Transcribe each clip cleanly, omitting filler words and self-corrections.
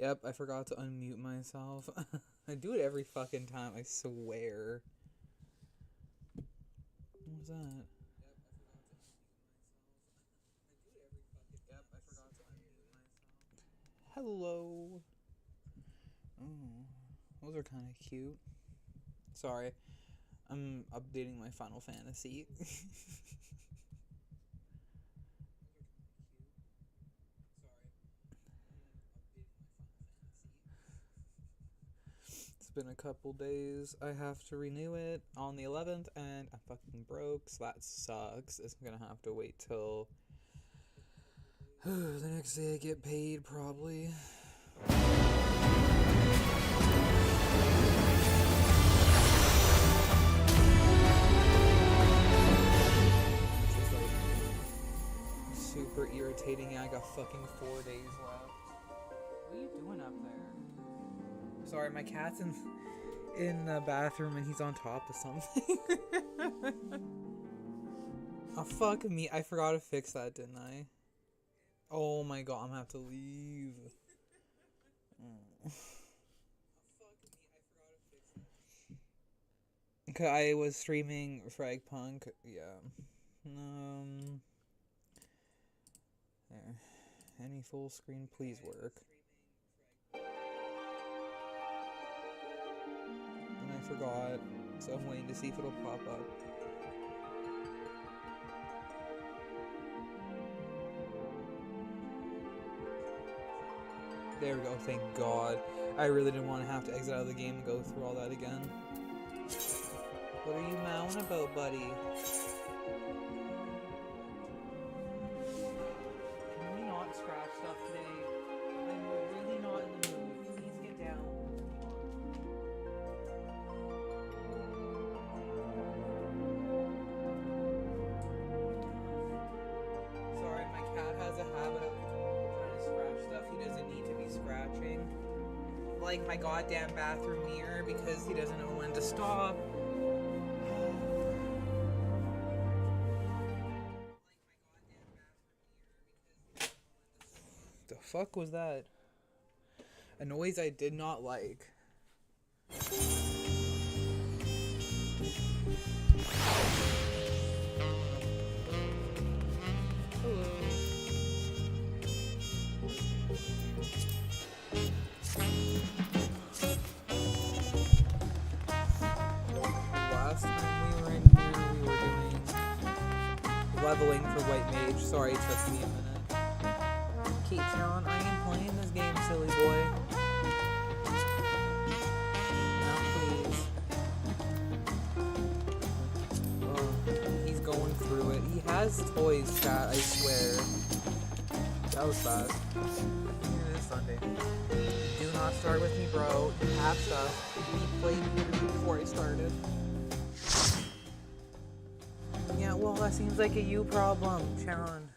Yep, I forgot to unmute myself. I do it every fucking time, I swear. What was that? Hello. Oh, those are kind of cute. Sorry, I'm updating my Final Fantasy. It's been a couple days. I have to renew it on the 11th, and I'm fucking broke, so that sucks. I'm gonna have to wait till the next day I get paid, probably. Super irritating. I got fucking 4 days left. What are you doing up there? Sorry, my cat's in the bathroom and he's on top of something. Oh, fuck me. I forgot to fix that, didn't I? Oh my god, I'm gonna have to leave. Okay, I was streaming Fragpunk. Yeah. There. Any full screen, please work. And I forgot, so I'm waiting to see if it'll pop up. There we go, thank God. I really didn't want to have to exit out of the game and go through all that again. What are you mowing about, buddy? Can we not scratch stuff today? I'm really not in the mood. Please get down. Sorry, my cat has a habit of trying to scratch stuff he doesn't need to be scratching. Like my goddamn bathroom mirror because he doesn't know when to stop. The fuck was that? A noise I did not like. Hello. Last time we were in here, we were doing leveling for White Mage. Sorry, it took me a minute. Keep on, I am playing this game, silly boy. Now, please. Oh, he's going through it. He has toys, chat, I swear. That was fast. It is Sunday. Do not start with me, bro. You have stuff. We played before I started. Yeah, well, that seems like a you problem, Sharon.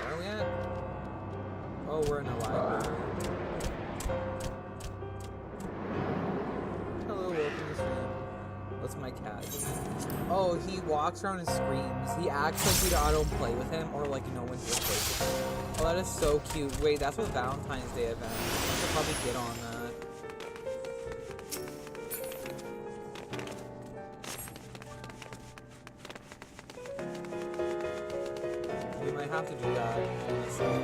Where are we at? Oh, we're in a library. Hello, welcome to stream. What's my cat doing? Oh, he walks around and screams. He acts like I don't play with him, or like no one here plays with him. Oh, that is so cute. Wait, that's what Valentine's Day event. I should probably get on that. We might have to do that, honestly.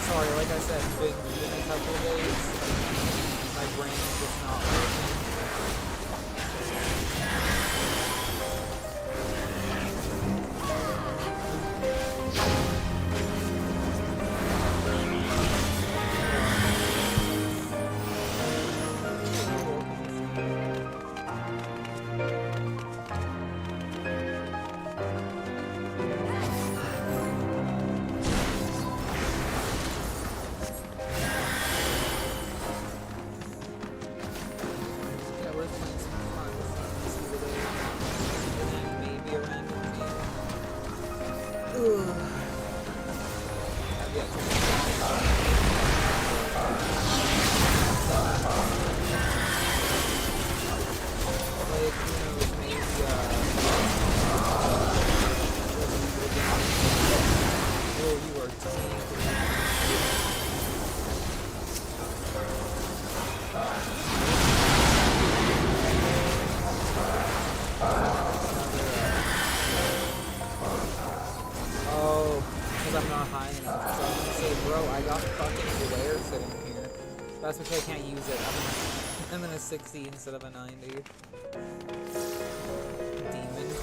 Sorry, like I said, it's been a couple of days. My brain is just not working. I've yet to like, who knows, maybe, oh, you are tanking. Oh, because I'm not high enough. So I'm gonna say, bro, I got fucking glare sitting here. That's because I can't use it. I'm in a 60 instead of a 90. Demon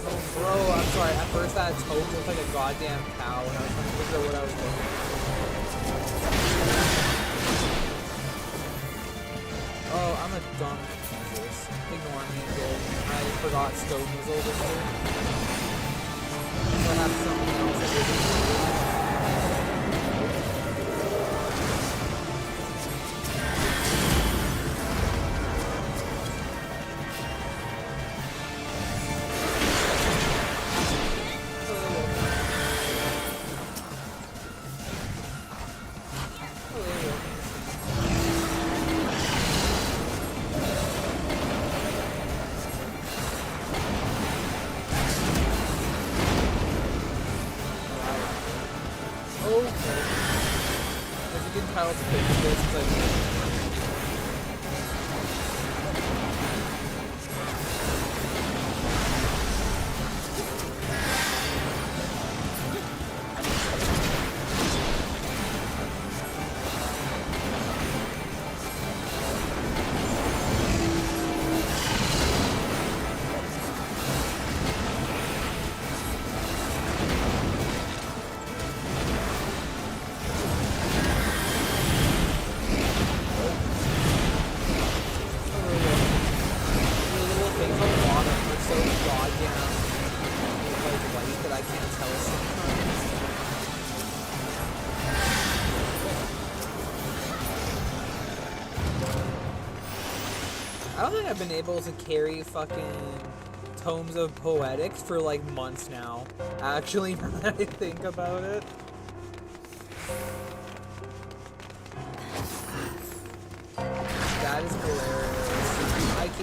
tome? Bro, I'm sorry. At first that tome looked like a goddamn cow and I was trying to figure out what I was looking for. Oh, I'm a dumb Jesus. Ignore me, kid. I forgot Stone was over here. So I have something else that isn't. I don't think I've been able to carry fucking tomes of poetics for like months now. Actually, now that I think about it. That is hilarious.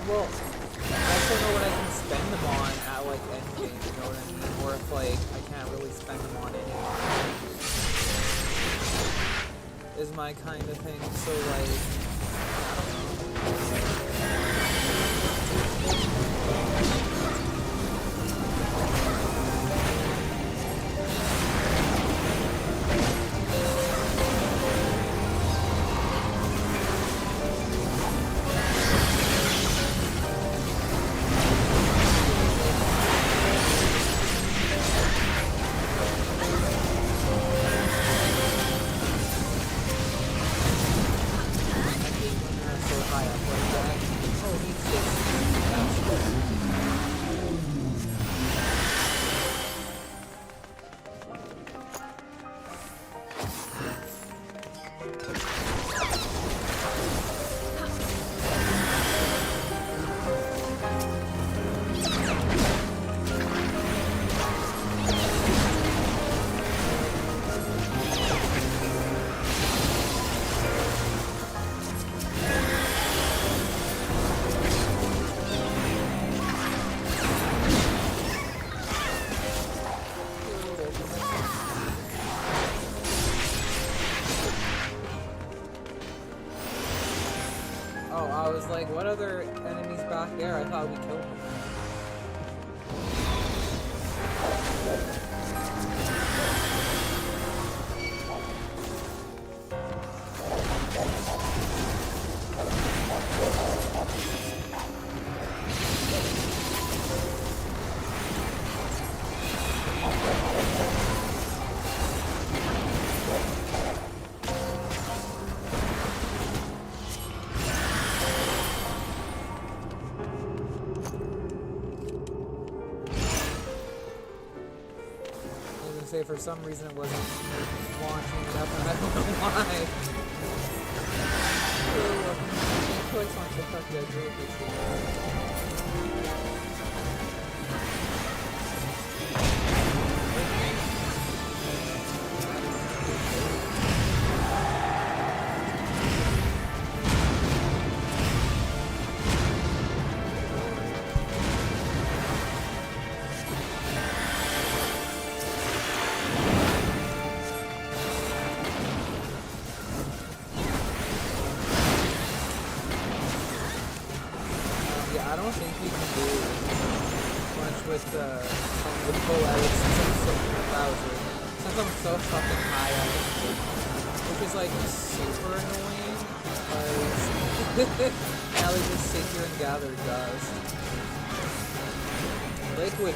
Well, I also know what I can spend them on at like endgame, you know what I mean? Or if like I can't really spend them on anything. Is my kind of thing. So like, I don't know. Like, what other enemies back there? I thought we killed them. Say for some reason it wasn't launching it up, and I don't know why. Clicks on TikTok, guys, really appreciate it. The full edit since I'm so fucking high on it, which is like super annoying because now they just sit here and gather dust. Liquid.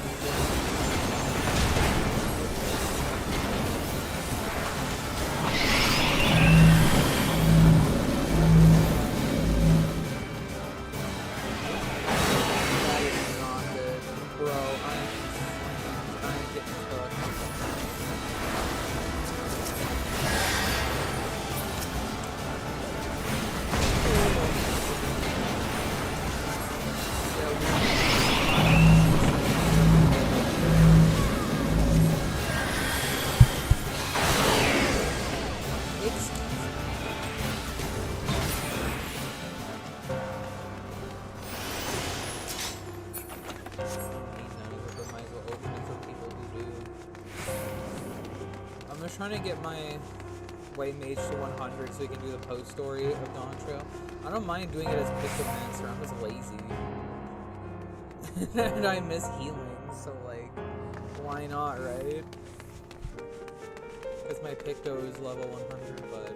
Trying to get my White Mage to 100 so we can do the post story of Dawn Trail. I don't mind doing it as Pictomancer, I'm just lazy. And I miss healing, so like, why not, right? Because my Picto is level 100, but...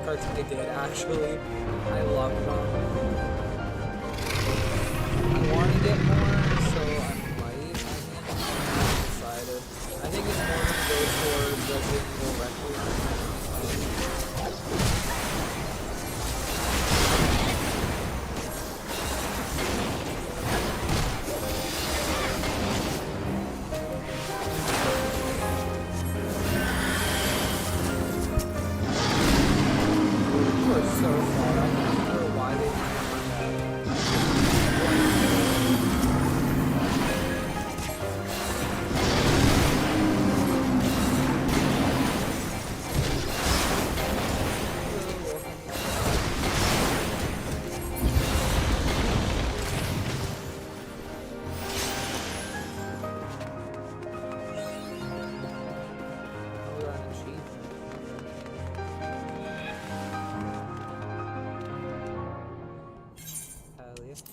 I did, actually. I love them. I want to get more, so I might. I'm decided. I think it's more than goes towards Resident Evil Requiem.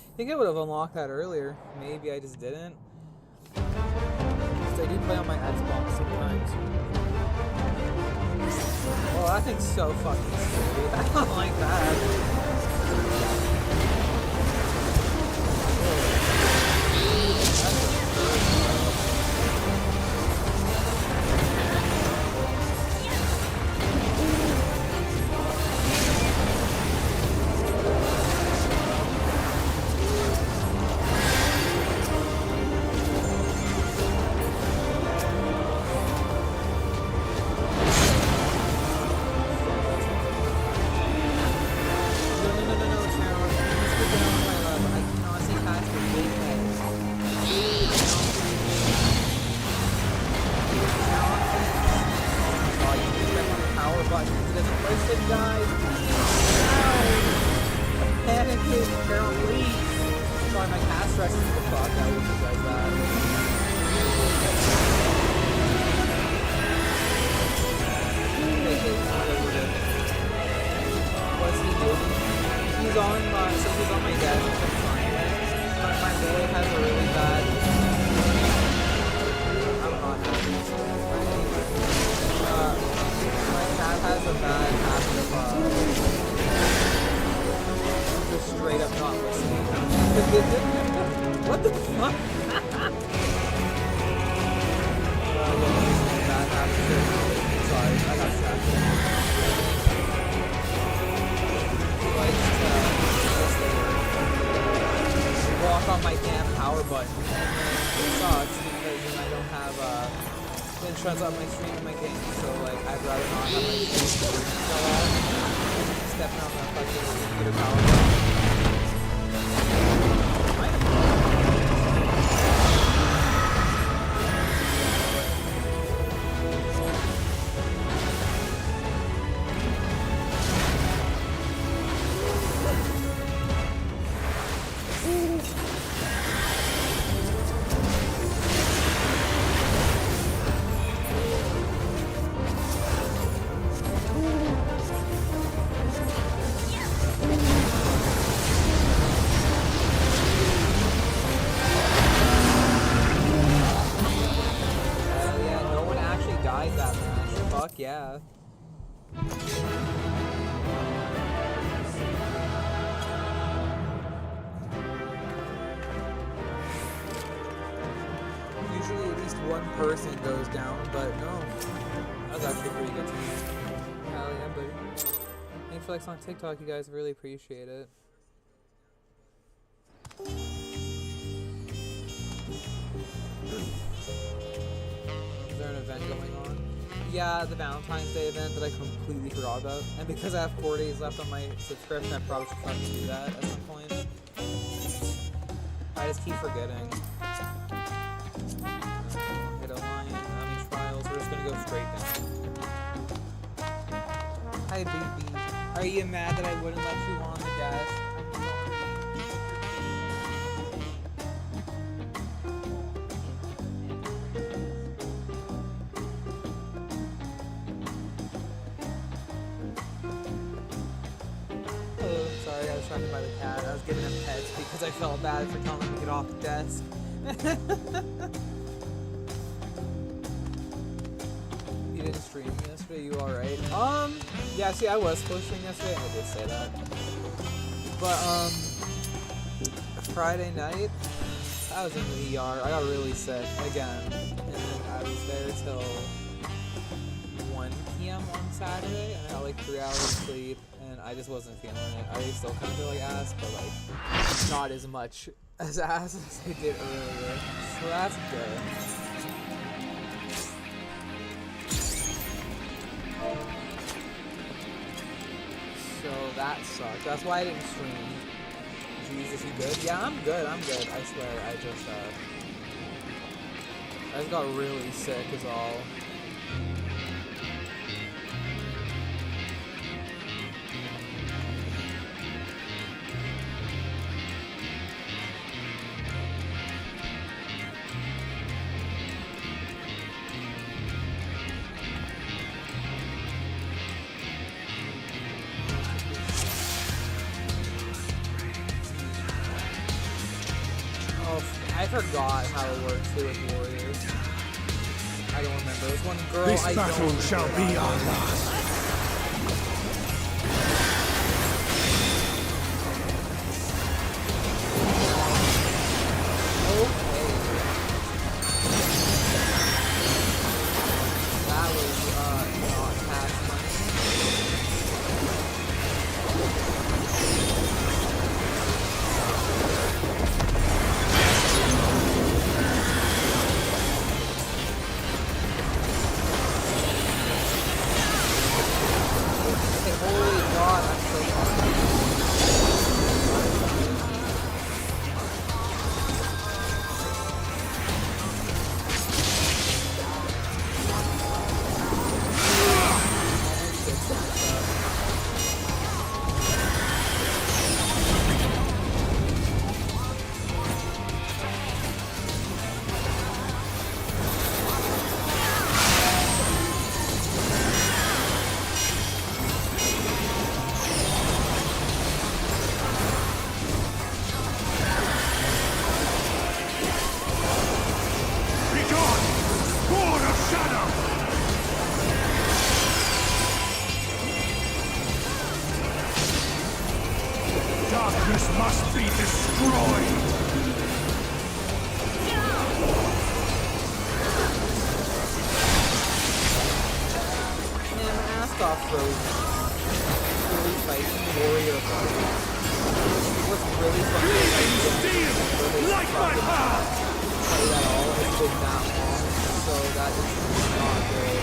I think I would have unlocked that earlier. Maybe I just didn't. Because I do play on my Xbox sometimes. Oh, that thing's so fucking scary. I don't like that. Shuts up my stream and my game, so like I'd rather not have my stream go out. Stepping on that fucking computer power. Yeah. Usually at least one person goes down, but no. That was actually pretty good to me. Hell yeah, buddy. Thanks for likes on TikTok, you guys. Really appreciate it. Is there an event going on? Yeah, the Valentine's Day event that I completely forgot about. And because I have 4 days left on my subscription, I probably should fucking do that at some point. I just keep forgetting. Hit a lion, trials, we're just gonna go straight down. Hi, baby. Are you mad that I wouldn't let you on the desk? By the cat. I was giving him pets because I felt bad for telling him to get off the desk. You didn't stream yesterday, you alright? Yeah, see, I was supposed to stream yesterday, I did say that. But, Friday night, I was in the ER. I got really sick again. And then I was there till 1 p.m. on Saturday, and I got like 3 hours of sleep. I just wasn't feeling it. I still kind of feel like ass, but like not as much as ass as I did earlier. So that's good. So that sucked. That's why I didn't stream. Jesus, you good? Yeah, I'm good. I swear. I just got really sick is all. I forgot how it works with Warriors. I don't remember. There's one girl This battle shall be our last. Darkness must be destroyed! Man, ask off Frozen. Really fighting warrior body. What's really funny is Like my path! fight at all has been that long, so that is not good.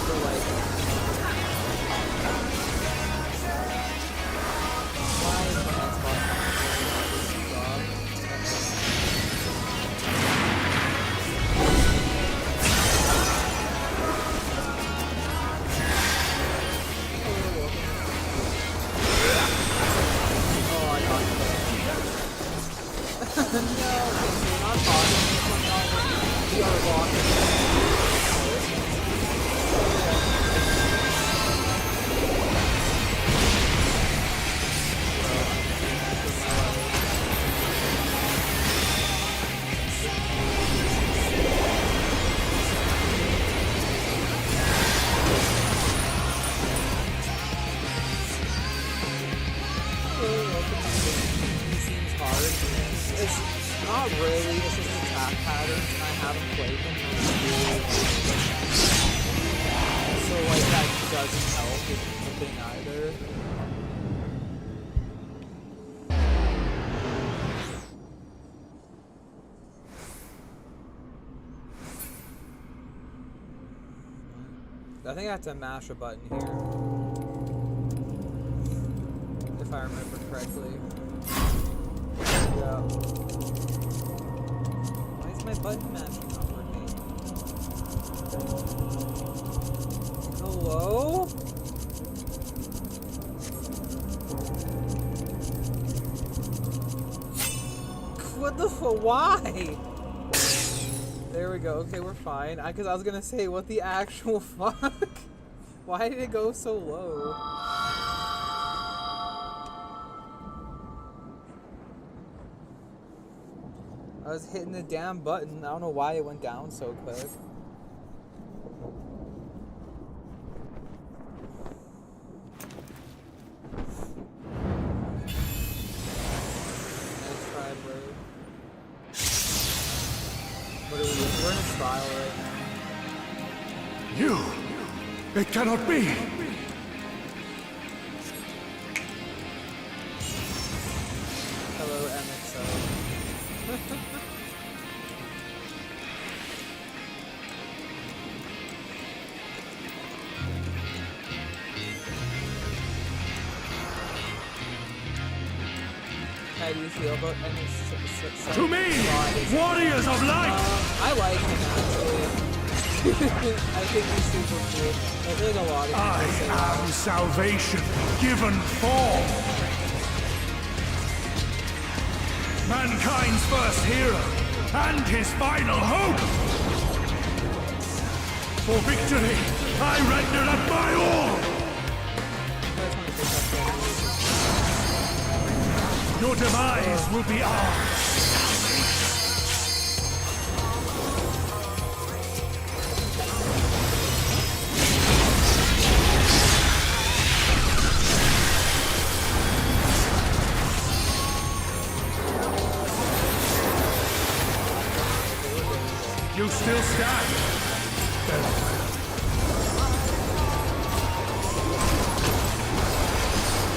So like, why is my Xbox not doing this job? Oh, I got it. No, okay, so we're not talking. We are walking. He seems hard. It's not really, it's just attack patterns, and I haven't played them really. So like that doesn't help with the thing either. I think I have to mash a button here. If I remember correctly. Yeah. Why is my button mashing not working? Hello? What the why? There we go. Okay, we're fine. Because I was gonna say, what the actual fuck? Why did it go so low? I was hitting the damn button. I don't know why it went down so quick. Nice try, bro. What are we doing? We're in a trial right now. You! It cannot be! Hello, MXO. How do you feel about MXO? To me, warriors of light! I like him actually. I think he's super cool. I think a lot of people I say am that. salvation given form! Mankind's first hero, and his final hope! For victory, I render up my all! Your demise will be ours! You still stand?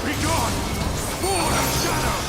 Be gone! Sword of shadow!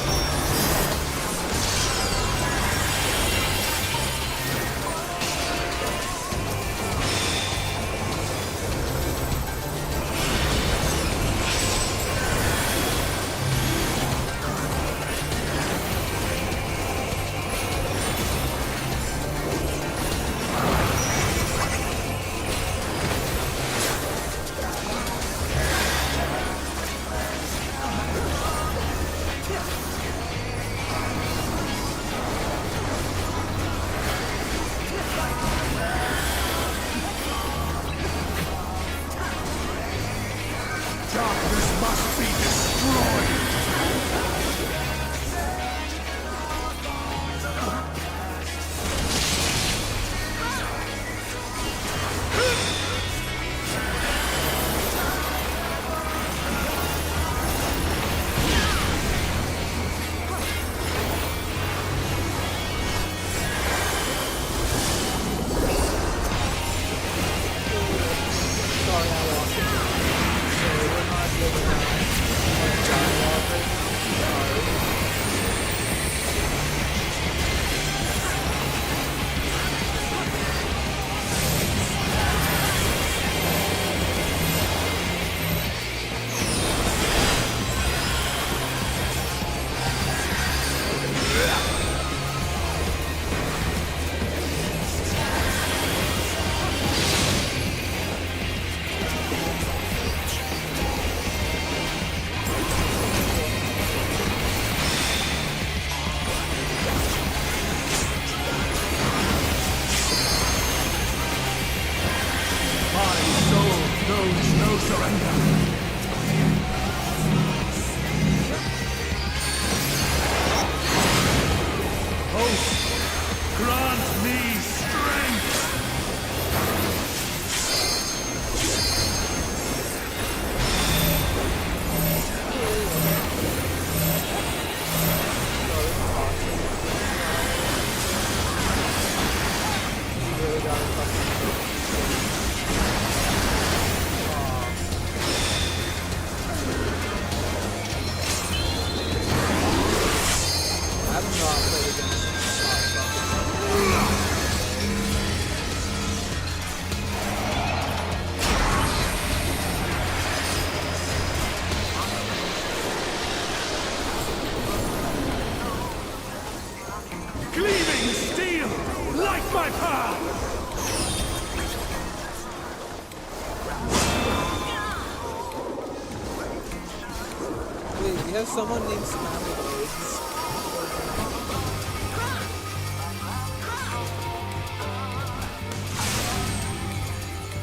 Wait, we have someone named Scrambled Eggs.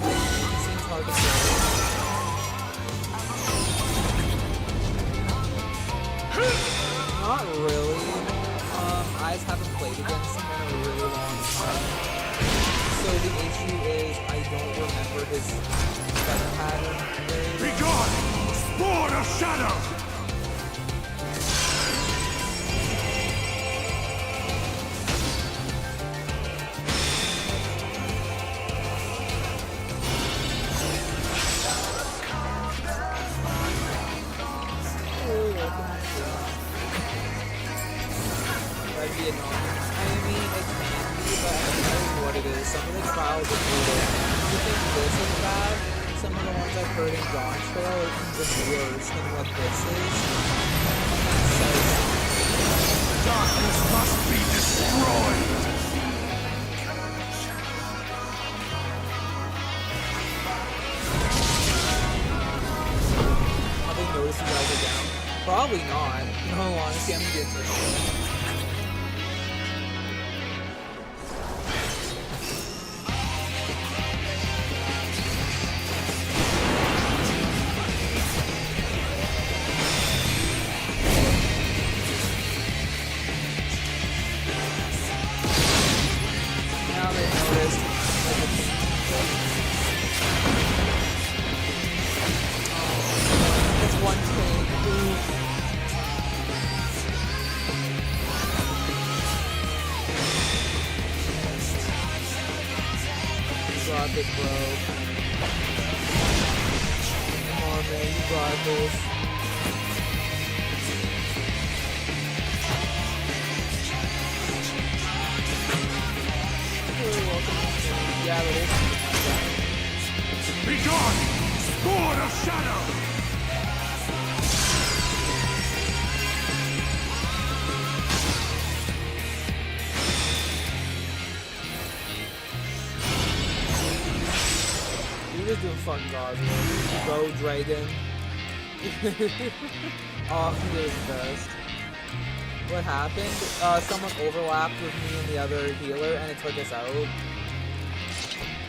It seems hard to say. Not really. I just haven't played against him in a really long time. So the issue is I don't remember his weapon pattern very well. Be gone! Spawn of shadow! That'd be annoying. I mean, it can be, but I don't know what it is. Some of the trials are brutal. You think this is bad? Some of the ones I've heard in Dawn Trail are even worse than what this is. So, Darkness must be destroyed! have they noticed you guys are down? Probably not. In all honesty, I'm good for it. Now they noticed. That's one thing. Ooh. Got this, bro. Come on, man, you got this. You're welcome. Yeah, but it's Be gone! Spawn of shadow! He was doing fun Gosling. Go Dragon. Oh, he was the best. What happened? Someone overlapped with me and the other healer and it took us out.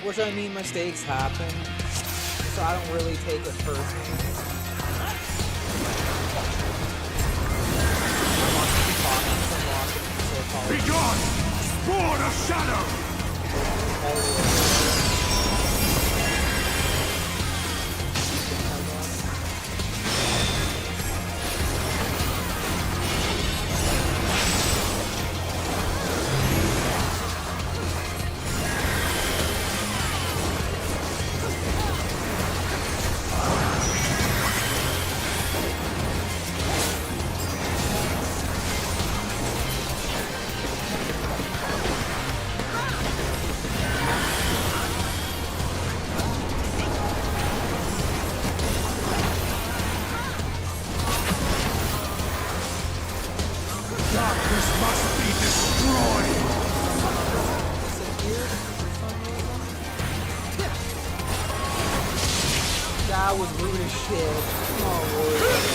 Which I mean, mistakes happen. So I don't really take it personally. I want to be talking to him, so Be apologies. gone! Spawn of shadow! All the way. Darkness must be destroyed! Is it here for some reason? That was rude as shit. Oh, Lord.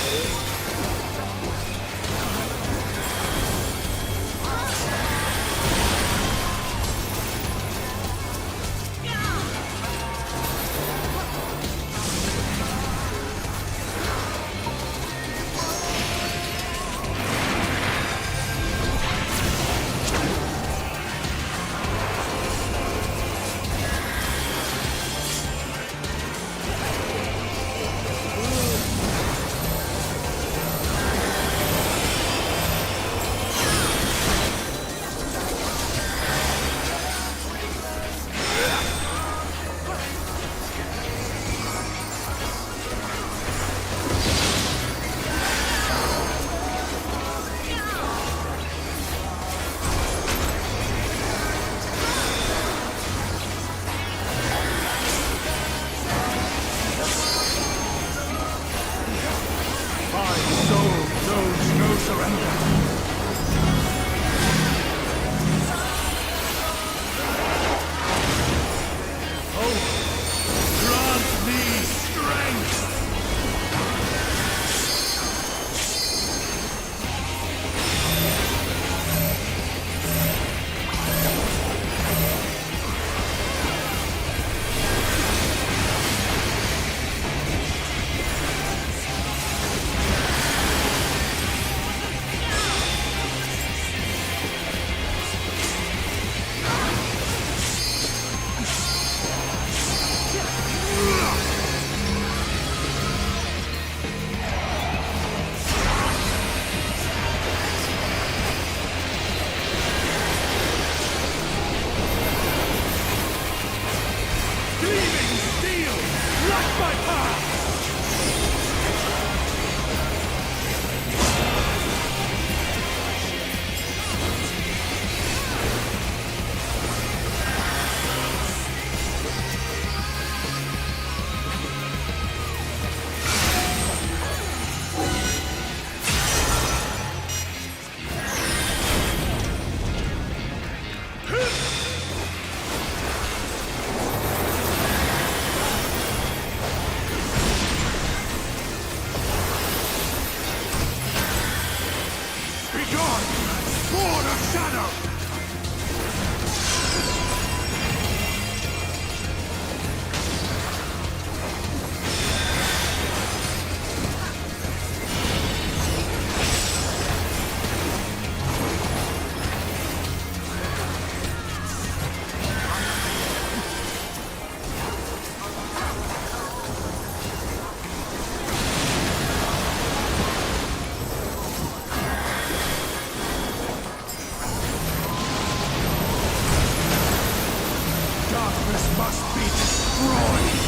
Sword of Shadow! Darkness must be destroyed!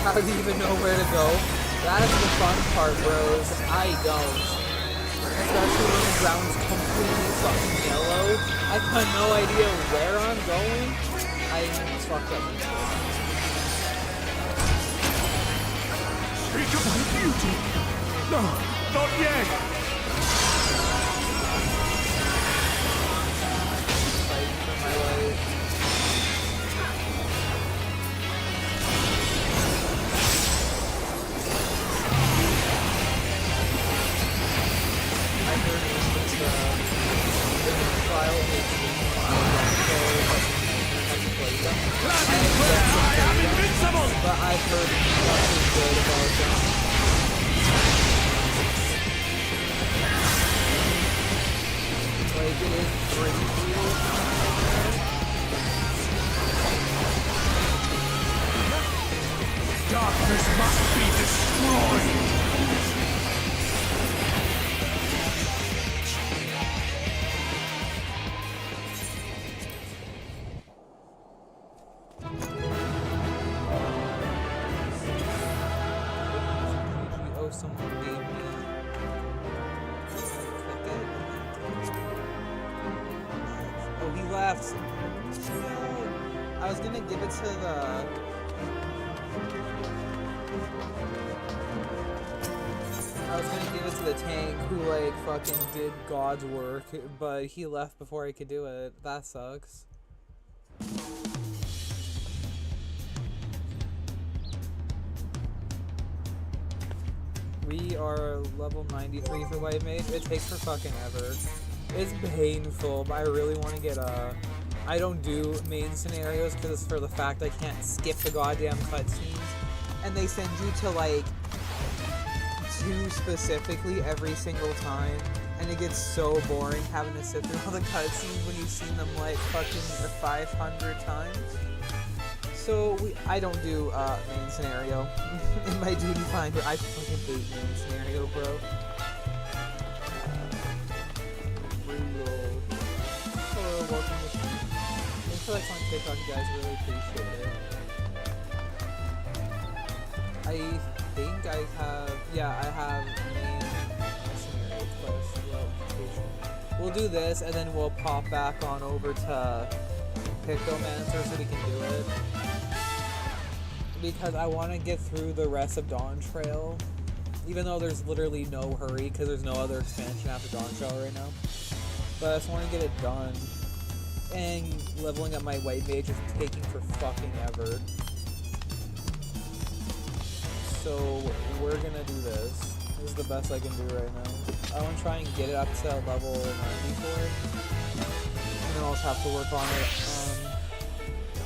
How do you even know where to go? That is the fun part, bros. I don't. Especially when the ground's completely fucking yellow. I got no idea where I'm going. I fucked up. Speak of my beauty! No, not yet! Fighting for my life. I am invincible! But I've heard nothing good about them. Like, it is pretty real. Darkness must be destroyed! Oh, someone gave me. Oh, he left. No. I was gonna give it to the. I was gonna give it to the tank who like fucking did God's work, but he left before I could do it. That sucks. We are level 93 for White Mage. It takes for fucking ever. It's painful, but I really want to get a... I don't do main scenarios because it's for the fact I can't skip the goddamn cutscenes. And they send you to like 2 specifically every single time. And it gets so boring having to sit through all the cutscenes when you've seen them like fucking 500 times. So I don't do main scenario in my duty finder. I fucking hate main scenario, bro. Brutal. Hello, welcome to the Thanks for like on TikTok, you guys. Really appreciate it. I think I have, yeah, I have main scenario quest. We'll do this and then we'll pop back on over to Pictomancer so we can do it. Because I want to get through the rest of Dawn Trail, even though there's literally no hurry because there's no other expansion after Dawn Trail right now. But I just want to get it done. And leveling up my White Mage is taking for fucking ever. So we're gonna do this. This is the best I can do right now. I want to try and get it up to level 94, and then I'll just have to work on it.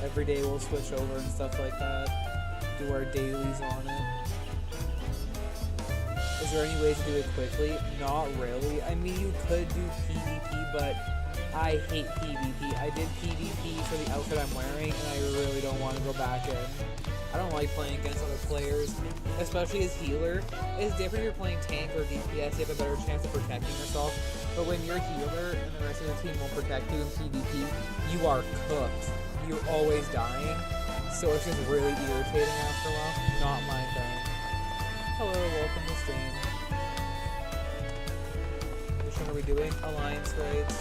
Every day we'll switch over and stuff like that. Do our dailies on it. Is there any way to do it quickly? Not really. I mean, you could do PvP, but I hate PvP. I did PvP for the outfit I'm wearing, and I really don't want to go back in. I don't like playing against other players, especially as healer. It's different if you're playing tank or DPS, you have a better chance of protecting yourself. But when you're healer and the rest of the team won't protect you in PvP, you are cooked. You're always dying. So it's just really irritating after a while. Not my thing. Hello, welcome to stream. Which one are we doing? Alliance raids.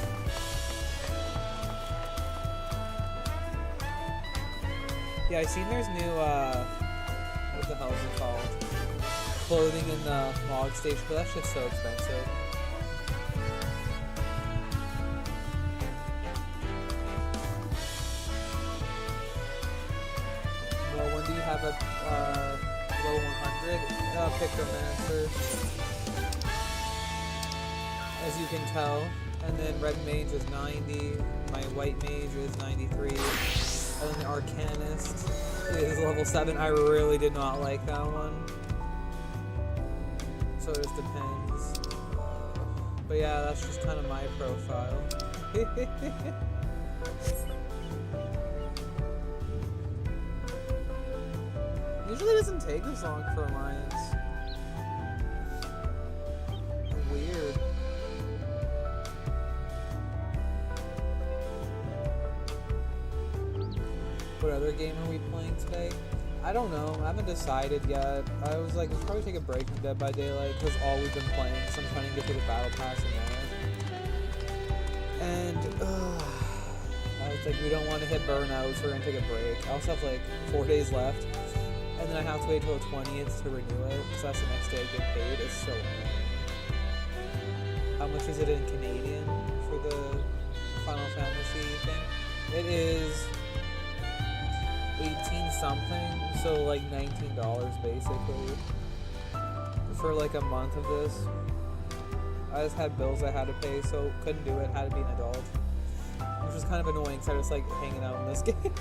Yeah, I've seen there's new, what the hell is it called? Clothing in the log station, but that's just so expensive. Well, when do you have a, level 100? Pictomancer. As you can tell. And then red mage is 90, my white mage is 93. And then the Arcanist is level 7. I really did not like that one. So it just depends. But yeah, that's just kind of my profile. Usually it doesn't take this long for Alliance. Weird. What other game are we playing today? I don't know. I haven't decided yet. I was like, let's probably take a break from Dead by Daylight because all we've been playing. So I'm trying to get through the battle pass and that. And I was like, we don't want to hit burnout, so we're gonna take a break. I also have like 4 days left, and then I have to wait till the 20th to renew it because that's the next day I get paid. It's so annoying. How much is it in Canadian for the Final Fantasy thing? It is 18 something, so like $19 basically for like a month of this. I just had bills I had to pay, so couldn't do it, had to be an adult, which was kind of annoying because I was like hanging out in this game.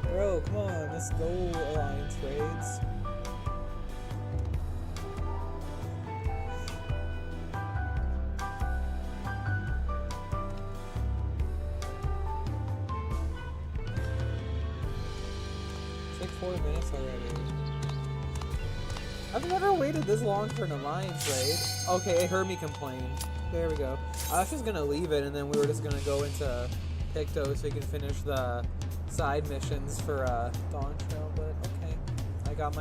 Bro, come on, let's go Alliance raids. It's like 4 minutes already. I've never waited this long for an Alliance raid. Okay, it heard me complain. There we go. I was just gonna leave it and then we were just gonna go into Picto so we can finish the side missions for Dawn Trail, but okay. I got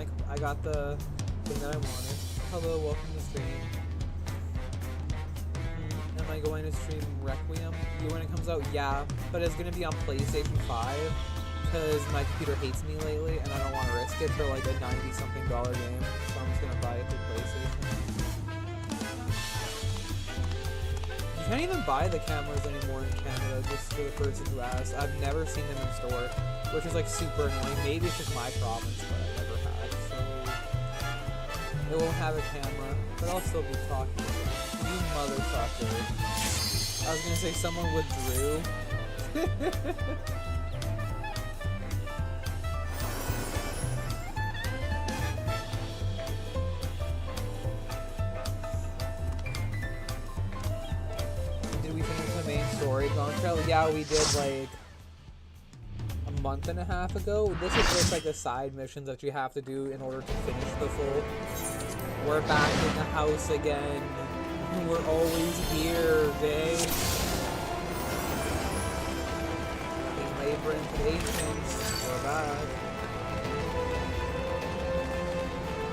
the thing that I wanted. Hello, welcome to stream. Am I going to stream Requiem? When it comes out, yeah, but it's gonna be on PlayStation 5 because my computer hates me lately and I don't want to risk it for like a $90-something game, so I'm just gonna buy it through PlayStation. You can't even buy the cameras anymore in Canada, just for the person who asked. I've never seen them in store, which is like super annoying. Maybe it's just my province, but I never had, so it won't have a camera, but I'll still be talking to you. You motherfucker. I was gonna say someone withdrew. Story Dawn Trail. Yeah, we did like a month and a half ago. This is just like the side missions that you have to do in order to finish the full. We're back in the house again. We're always here, Jay. Labor and patience. We're back.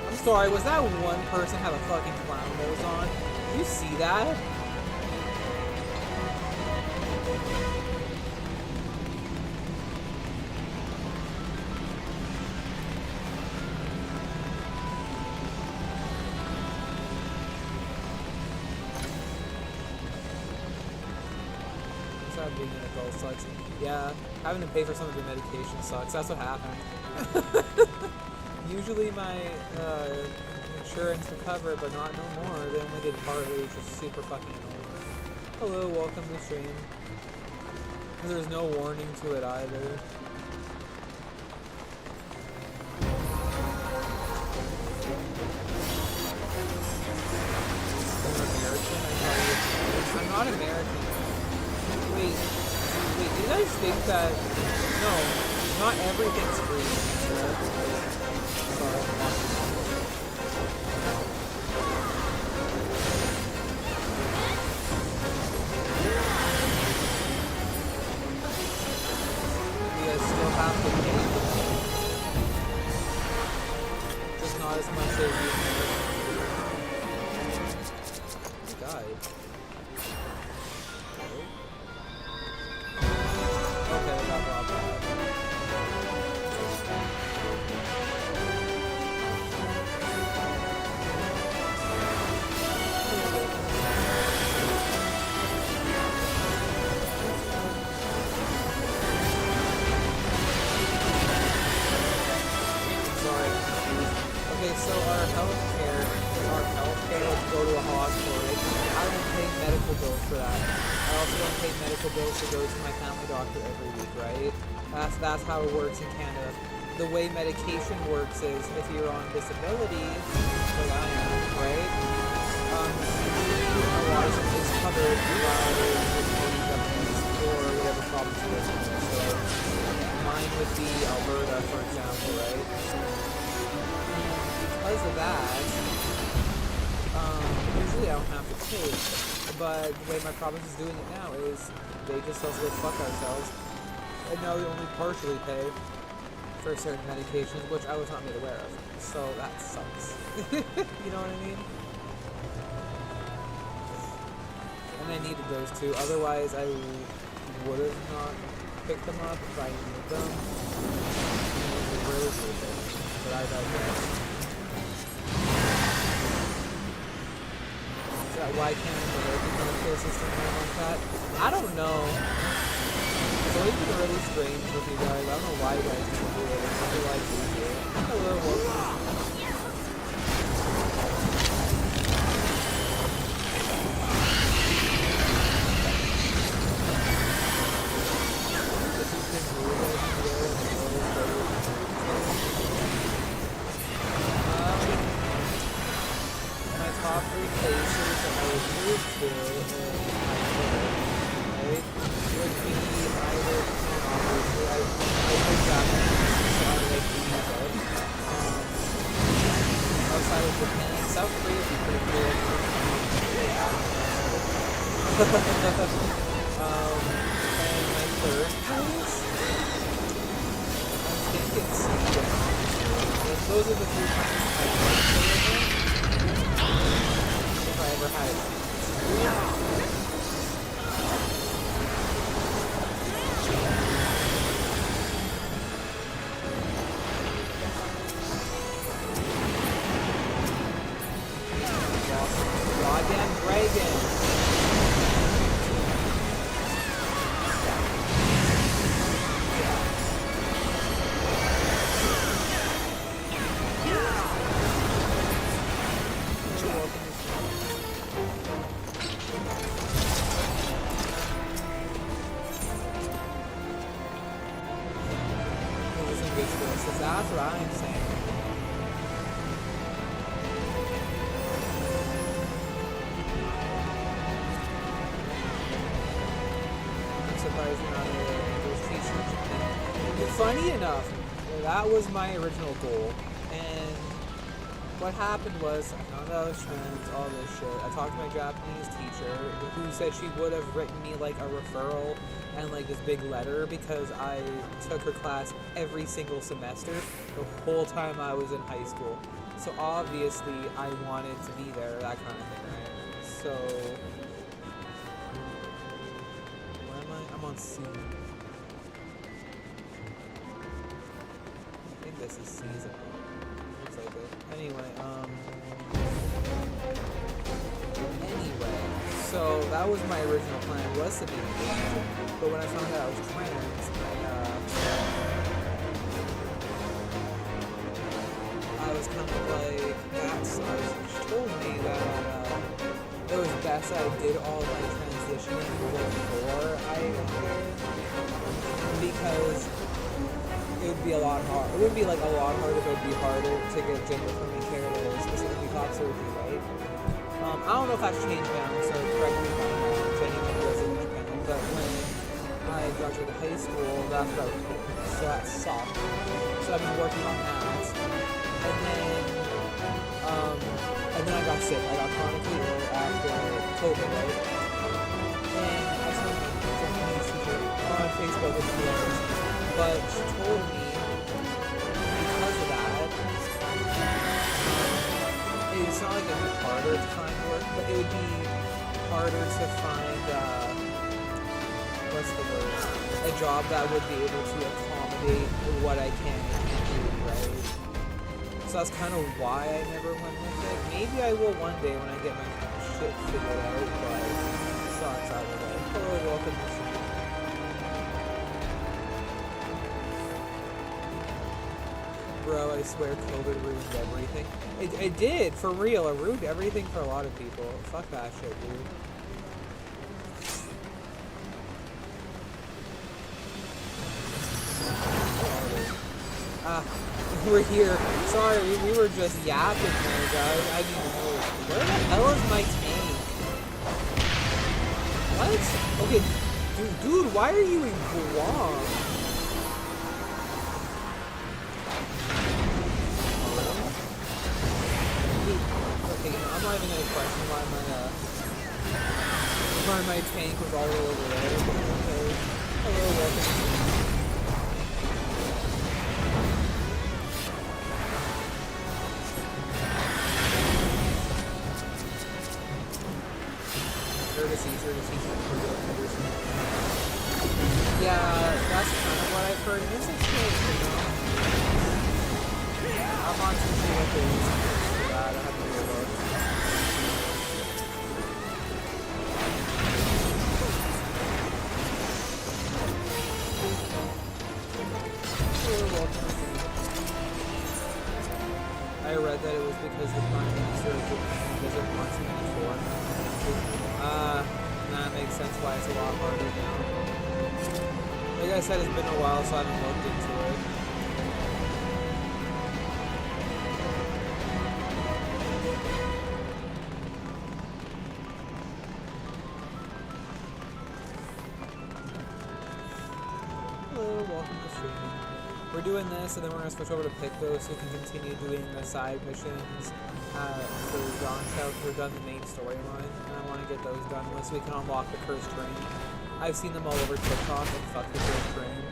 I'm sorry, was that one person have a fucking clown nose on? Did you see that? Being an adult sucks. Yeah, having to pay for some of your medication sucks. That's what happened. Usually my insurance would cover it, but not no more. They only did partly, which is super fucking annoying. Hello, welcome to stream. There's no warning to it either. I'm American. I'm not American. always think that, no, not everything's free. Sorry. You guys still have to pay for them. Just not as much as you died. Okay, that got bad. Sorry. Okay, so our healthcare, let's go to a hospital, right? I don't pay medical bills for that. I also don't pay medical bills to go to my family doctor every week, right? That's how it works in Canada. The way medication works is if you're on disability, like I am, right? A lot of it is covered by the Canadian government or whatever province you live in. So mine would be Alberta, for example, right? Because of that, usually I don't have to pay, but the way my province is doing it now is they just tell us to go fuck ourselves, and now we only partially pay for certain medications, which I was not made aware of, so that sucks. You know what I mean? And I needed those too, otherwise I would have not picked them up if I needed them. It was really stupid, but I digress. Why can't the healthcare system run like that? I don't know. It's always been really strange with you guys. I don't know why you guys don't do it. I feel like you do. Hello, top 3 places that I would move to in my world, right, would be either, obviously, I play Japanese, so I would like to use it. Outside of Japan, South Korea would be pretty cool. And my third place, I'm thinking Sweden. Those are the 3 countries I'd like to live in. If I ever had it. Goddamn dragon! That's what I'm saying. I'm surprised you're not those teachers. Funny enough, that was my original goal. And what happened was, I found out I was trans, all this shit. I talked to my Japanese teacher, who said she would have written me like a referral and like this big letter because I took her class every single semester the whole time I was in high school. So obviously I wanted to be there, that kind of thing, right? So where am I? I'm on C. I think this is season. Looks like it. Anyway, so that was my original plan, was to be Asian, but when I found out I was trans, I was kind of like, that sucks. She told me that it was best that I did all my transitioning before I entered, because it would be a lot hard. It would be like a lot harder, but it would be harder to get gender affirming care to specifically talk surgery, right? I don't know if that's changed now, so correct me if I'm wrong to anyone who lives in Japan, but when I I graduated high school, that's what I was doing. So that sucked. So I've been working on that. And then I got sick. I got chronically ill after COVID, right? And I saw my niece teacher on Facebook with years, but she told me because of that, it's not like it'd be harder to find work, but it would be harder to find, what's the word? A job that would be able to accommodate what I can and can't do, right? So that's kind of why I never went with it. Maybe I will one day when I get my shit figured out, but it sucks out of the way. Hello, welcome to the stream. Bro, I swear COVID ruined everything. It did, for real. It ruined everything for a lot of people. Fuck that shit, dude. We're here. Sorry, we were just yapping there, guys. I didn't even know. Where the hell is my tank? What? Okay, dude, why are you in Guam? Okay, I'm not even gonna question why my tank was all the way over there. Okay. Hello, welcome. Yeah, that's kind of what I've heard. It's okay, you know. I'm on too sure what there is for that. I have to go look. You're welcome. I read that it was because the Prime Minister visit once before. That makes sense why it's a lot harder now. Like I said, it's been a while, so I haven't looked into it. Hello, welcome to streaming. We're doing this, and then we're going to switch over to Picto so we can continue doing the side missions for Dawn Child. We're done the main storyline, and I want to get those done so we can unlock the cursed train. I've seen them all over TikTok, and fuck the cursed train.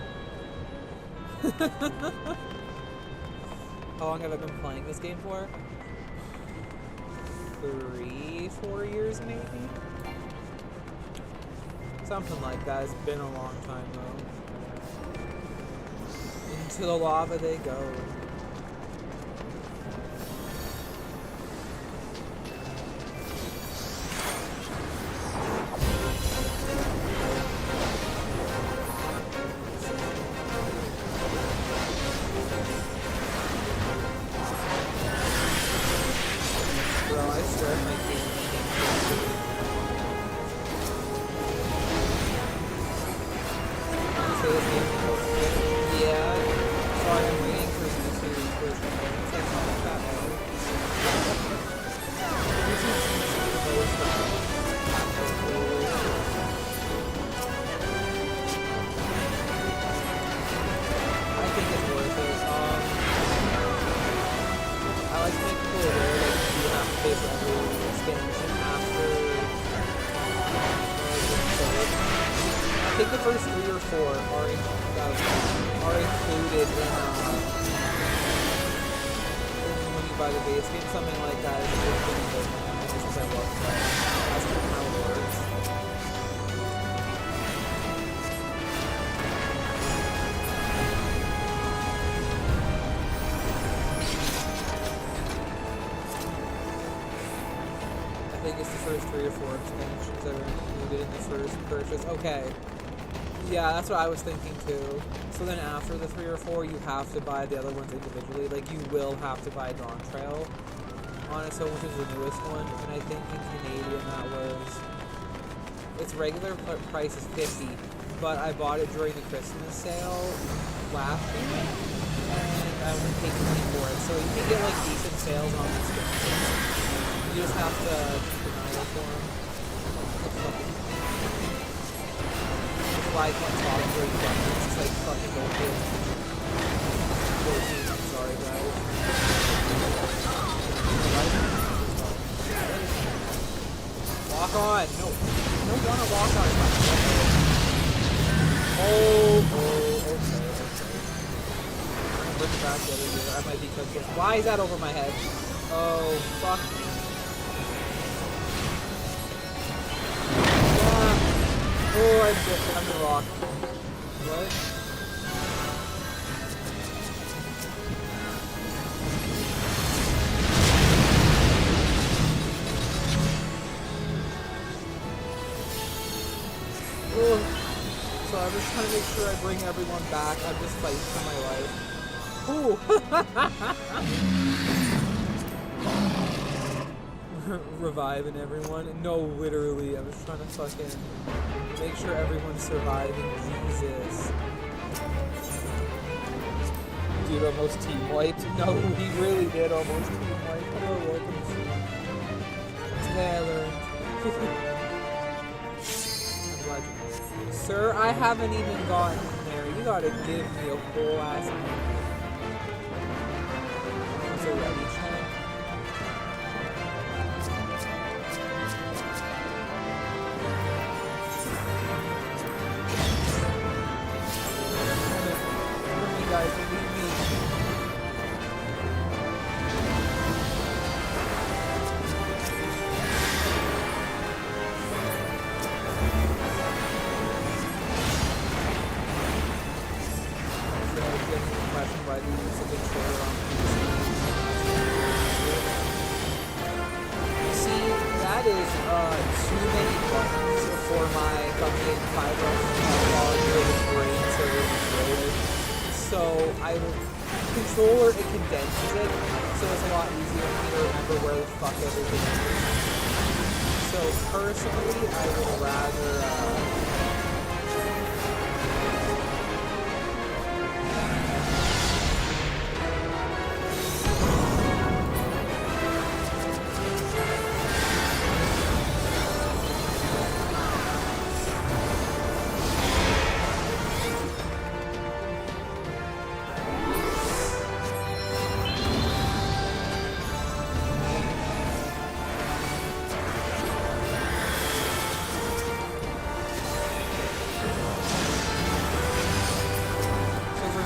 How long have I been playing this game for? 3-4 years, maybe? Something like that. It's been a long time, though. Into the lava they go. Okay. Yeah, that's what I was thinking too. So then after the 3 or 4, you have to buy the other ones individually. Like, you will have to buy Dawn Trail on its own, which is the newest one. And I think in Canadian that was... Its regular price is $50, but I bought it during the Christmas sale last year, and I only paid money for it. So you can get, like, decent sales on these things. You just have to keep an eye out for them. why I can't talk very much. It's just like fucking bullshit. 14, I'm sorry guys. Walk on! No. I don't wanna walk on. Okay. Bring it back over here. I might be cooked. Why is that over my head? Oh, fuck. Oh, I'm the rock. What? Oh. So I'm just trying to make sure I bring everyone back. I'm just fighting for my life. Ooh. Reviving everyone. No, literally. I'm just trying to fucking make sure everyone's surviving. Jesus. Dude almost team wiped. No, he really did almost team wipe. Oh, welcome. Taylor. I'm glad you. Sir, I haven't even gotten in there. You gotta give me a whole ass minute. Is it ready, Chad? Guys, believe me. Why do you use a controller on PC? See, that is too many buttons for my fucking 5 brain to control it. So controller, it condenses it, so it's a lot easier for me to remember where the fuck everything is. So personally, I would rather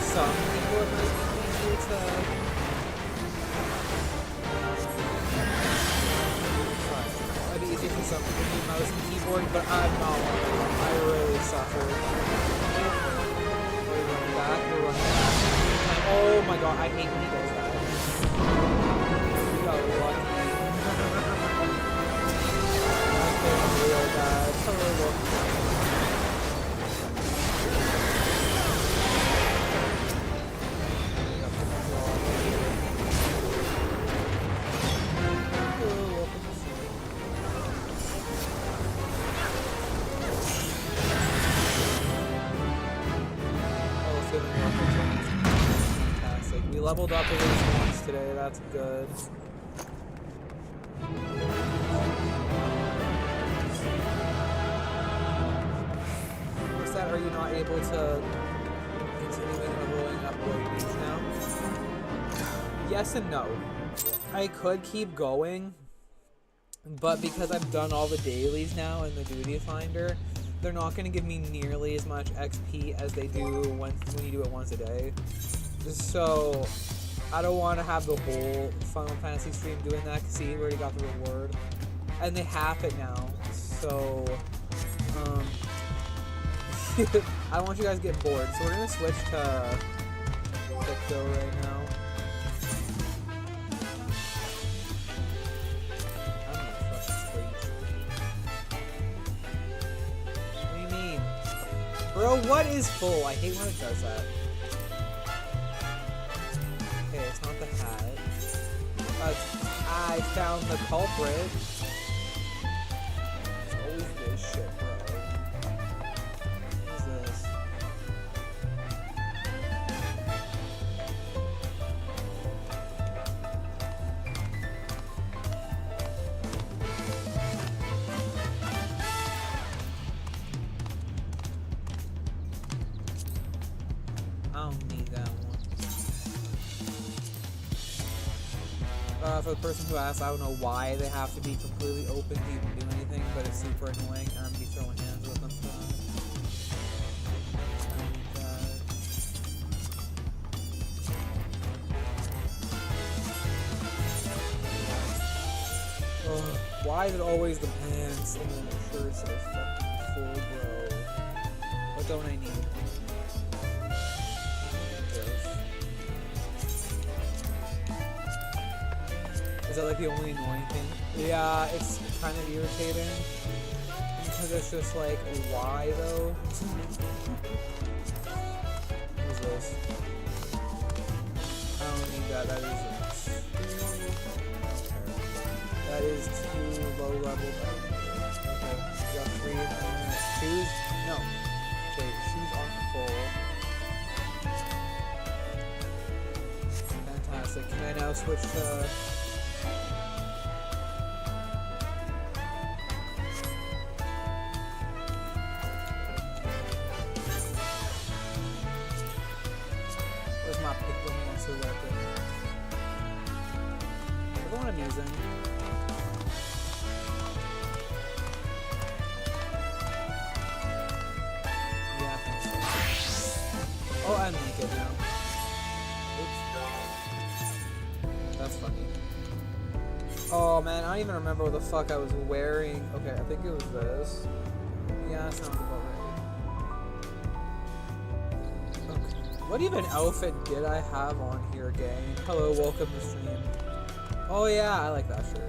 some people it might be easier to it'd be easier for some people to use mouse and keyboard, but I'm not one of them. I really suffer. We're running back. Oh my god, I hate when he does that. You got lucky. That's been real bad. Hello, fantastic. We leveled up at least once today, that's good. What's that? Are you not able to continue leveling up ways now? Yes and no. I could keep going, but because I've done all the dailies now in the duty finder, they're not going to give me nearly as much XP as they do when you do it once a day. So I don't want to have the whole Final Fantasy stream doing that, because see, we already got the reward. And they have it now, so I want you guys to get bored. So we're going to switch to Crypto right now. Bro, what is full? I hate when it does that. Okay, it's not the hat. I found the culprit. It's always this shit, bro. What is this? For the person who asked, I don't know why they have to be completely open to even do anything, but it's super annoying, and I'm gonna be throwing hands with them for that. Why is it always the pants and then the shirts that are fucking full, bro? What don't I need? Is that like the only annoying thing? Yeah, it's kind of irritating. Because it's just like, why though? What is this? I don't need that. That is that is too low level. Okay, we got 3 shoes. No. Okay, shoes aren't full. Fantastic. Can I now switch to? Where's my pick when that's a weapon? Everyone I'm using. Oh, I'm naked now. Oops. That's funny. Oh man, I don't even remember what the fuck I was wearing. Okay, I think it was this. Yeah, that sounds about right. Okay. What even outfit did I have on here, gang? Hello, welcome to stream. Oh yeah, I like that shirt.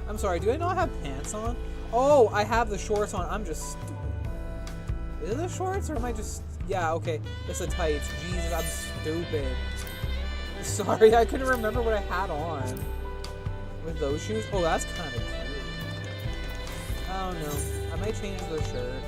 I'm sorry, do I not have pants on? Oh, I have the shorts on. I'm just stupid. Is it the shorts or am I just... Yeah, okay. It's the tights. Jesus, I'm stupid. Sorry, I couldn't remember what I had on. With those shoes? Oh, that's kind of cute. I don't know. I might change the shirt.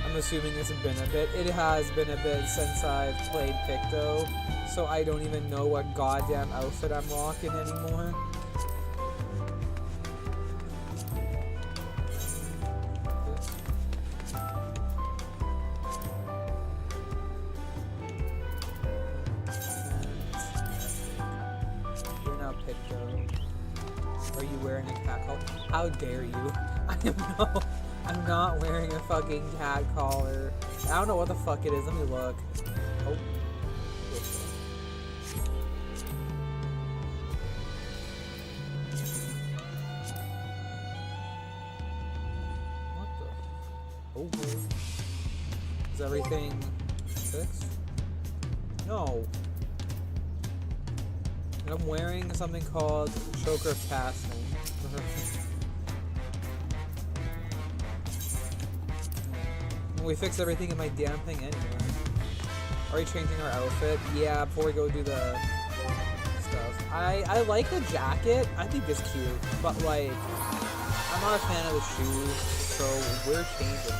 I'm assuming it's been a bit. It has been a bit since I've played Picto, so I don't even know what goddamn outfit I'm rocking anymore. You're now Picto. Are you wearing a cat collar? How dare you? I'm not wearing a fucking cat collar. I don't know what the fuck it is. Let me look. Oh. What the? Okay. Is everything fixed? No. I'm wearing something called choker casting. We fixed everything in my damn thing anyway. Are we changing our outfit? Yeah, before we go do the stuff. I like the jacket. I think it's cute. But like, I'm not a fan of the shoes, so we're changing them.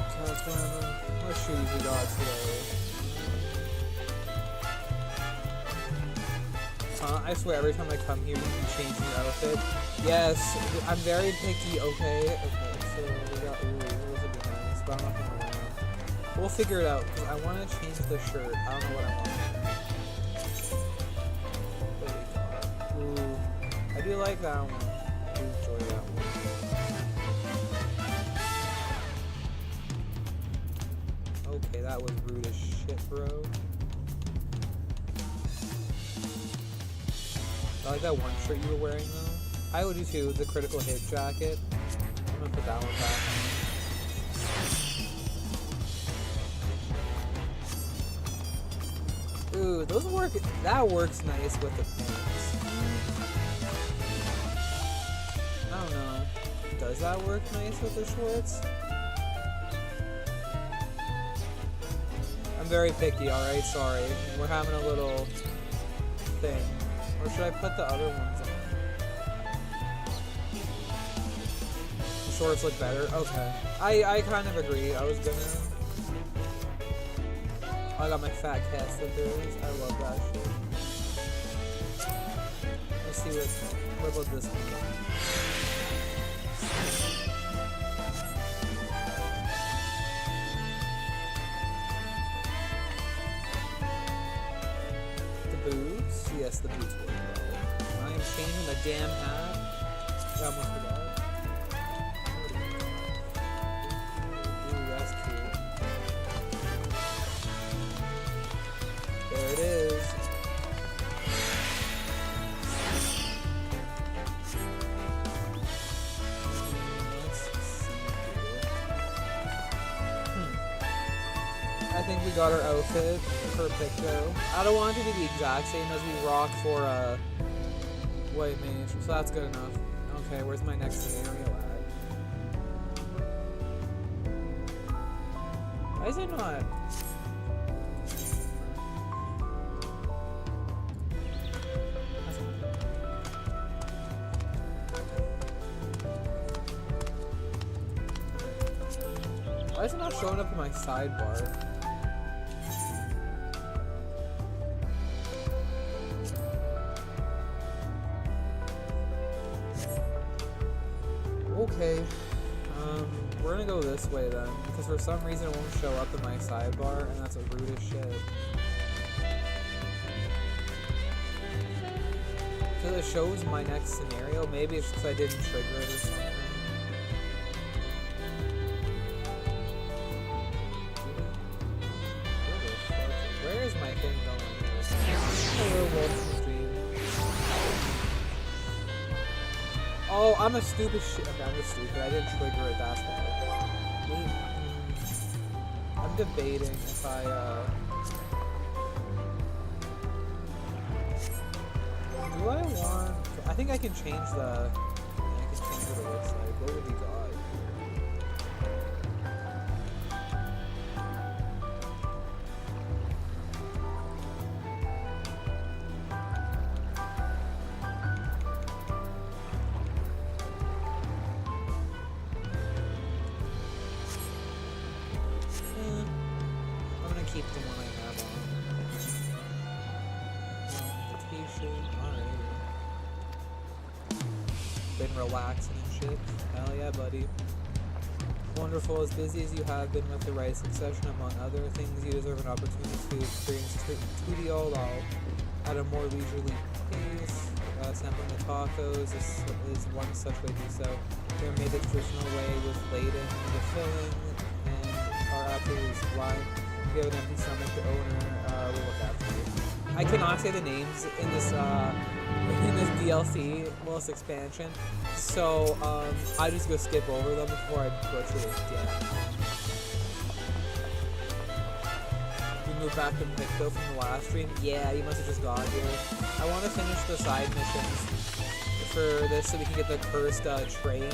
So what's going on? What shoes we got today? I swear every time I come here you can change your outfit. Yes, I'm very picky, okay? Okay, so we got, ooh, those would be nice, but I'm not gonna wear them. We'll figure it out, because I want to change the shirt. I don't know what I want. Ooh, I do like that one. I do enjoy that one. Okay, that was rude as shit, bro. I like that one shirt you were wearing though. I would do too, the critical hit jacket. I'm gonna put that one back. Ooh, those work. That works nice with the pants. I don't know. Does that work nice with the shorts? I'm very picky, alright? Sorry. We're having a little thing. Or should I put the other ones on? Shorts look better? Okay. I kind of agree. I was gonna... I got my fat cat slippers. I love that shit. Let's see what about this one? The boots? Yes, the boots work well. I am changing the damn hat. I almost forgot. Ooh, that's cute. There it is. Let's see here. I think we got our outfit for Picto. I don't want it to be the exact same as we rock for White Mage, so that's good enough. Okay, where's my next scenario at? Why is it not? Why is it not showing up in my sidebar? Okay, we're gonna go this way then, because for some reason it won't show up in my sidebar, and that's a rude as shit. Because it shows my next scenario, maybe it's because I didn't trigger it or something. Where is my thing going? Hello, welcome to stream. Oh, I'm a stupid shit. Okay, I'm just stupid. I didn't trigger it, that's why. I'm debating if I, do I want... I think I can change the... I can change what it looks like. What would we got? Keep the one I have on. Invitation, alright. Been relaxing and shit. Hell yeah, buddy. Wonderful, as busy as you have been with the right succession, among other things, you deserve an opportunity to experience Tootie All at a more leisurely pace. Sampling the tacos is one such way to do so. They're made the traditional way with laden the filling and are absolutely sublime. If you have an empty stomach, the owner will look after you. I cannot say the names in this DLC, well, this expansion, so I just go skip over them before I butcher it again. We moved back to Picto from the last stream. Yeah, you must have just got here. I want to finish the side missions for this so we can get the cursed train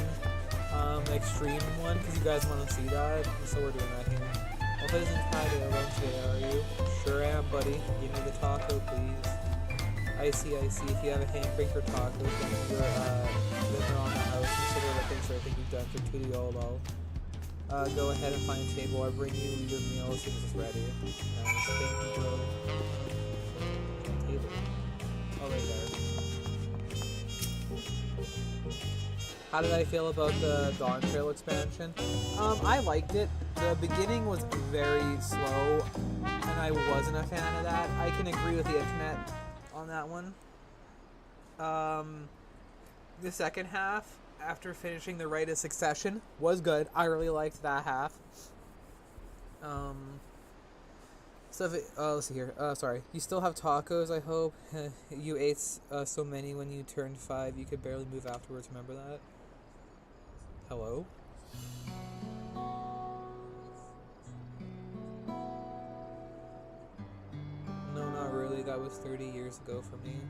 extreme one, because you guys want to see that, so we're doing that here. Well, it isn't Friday, Wednesday, are you? Sure am, buddy. Give me the taco, please. I see. If you have a hankering for tacos, then you're living on the house. Consider the things that I think you've done for Tootie All. Go ahead and find a table. I'll bring you your meal as soon as it's ready. Thank you, bro. Table. Oh, right there. How did I feel about the Dawn Trail expansion? I liked it. The beginning was very slow, and I wasn't a fan of that. I can agree with the internet on that one. The second half, after finishing the Rite of Succession, was good. I really liked that half. Let's see here. Sorry. You still have tacos, I hope. You ate so many when you turned 5, you could barely move afterwards. Remember that? Hello? No, not really. That was 30 years ago for me.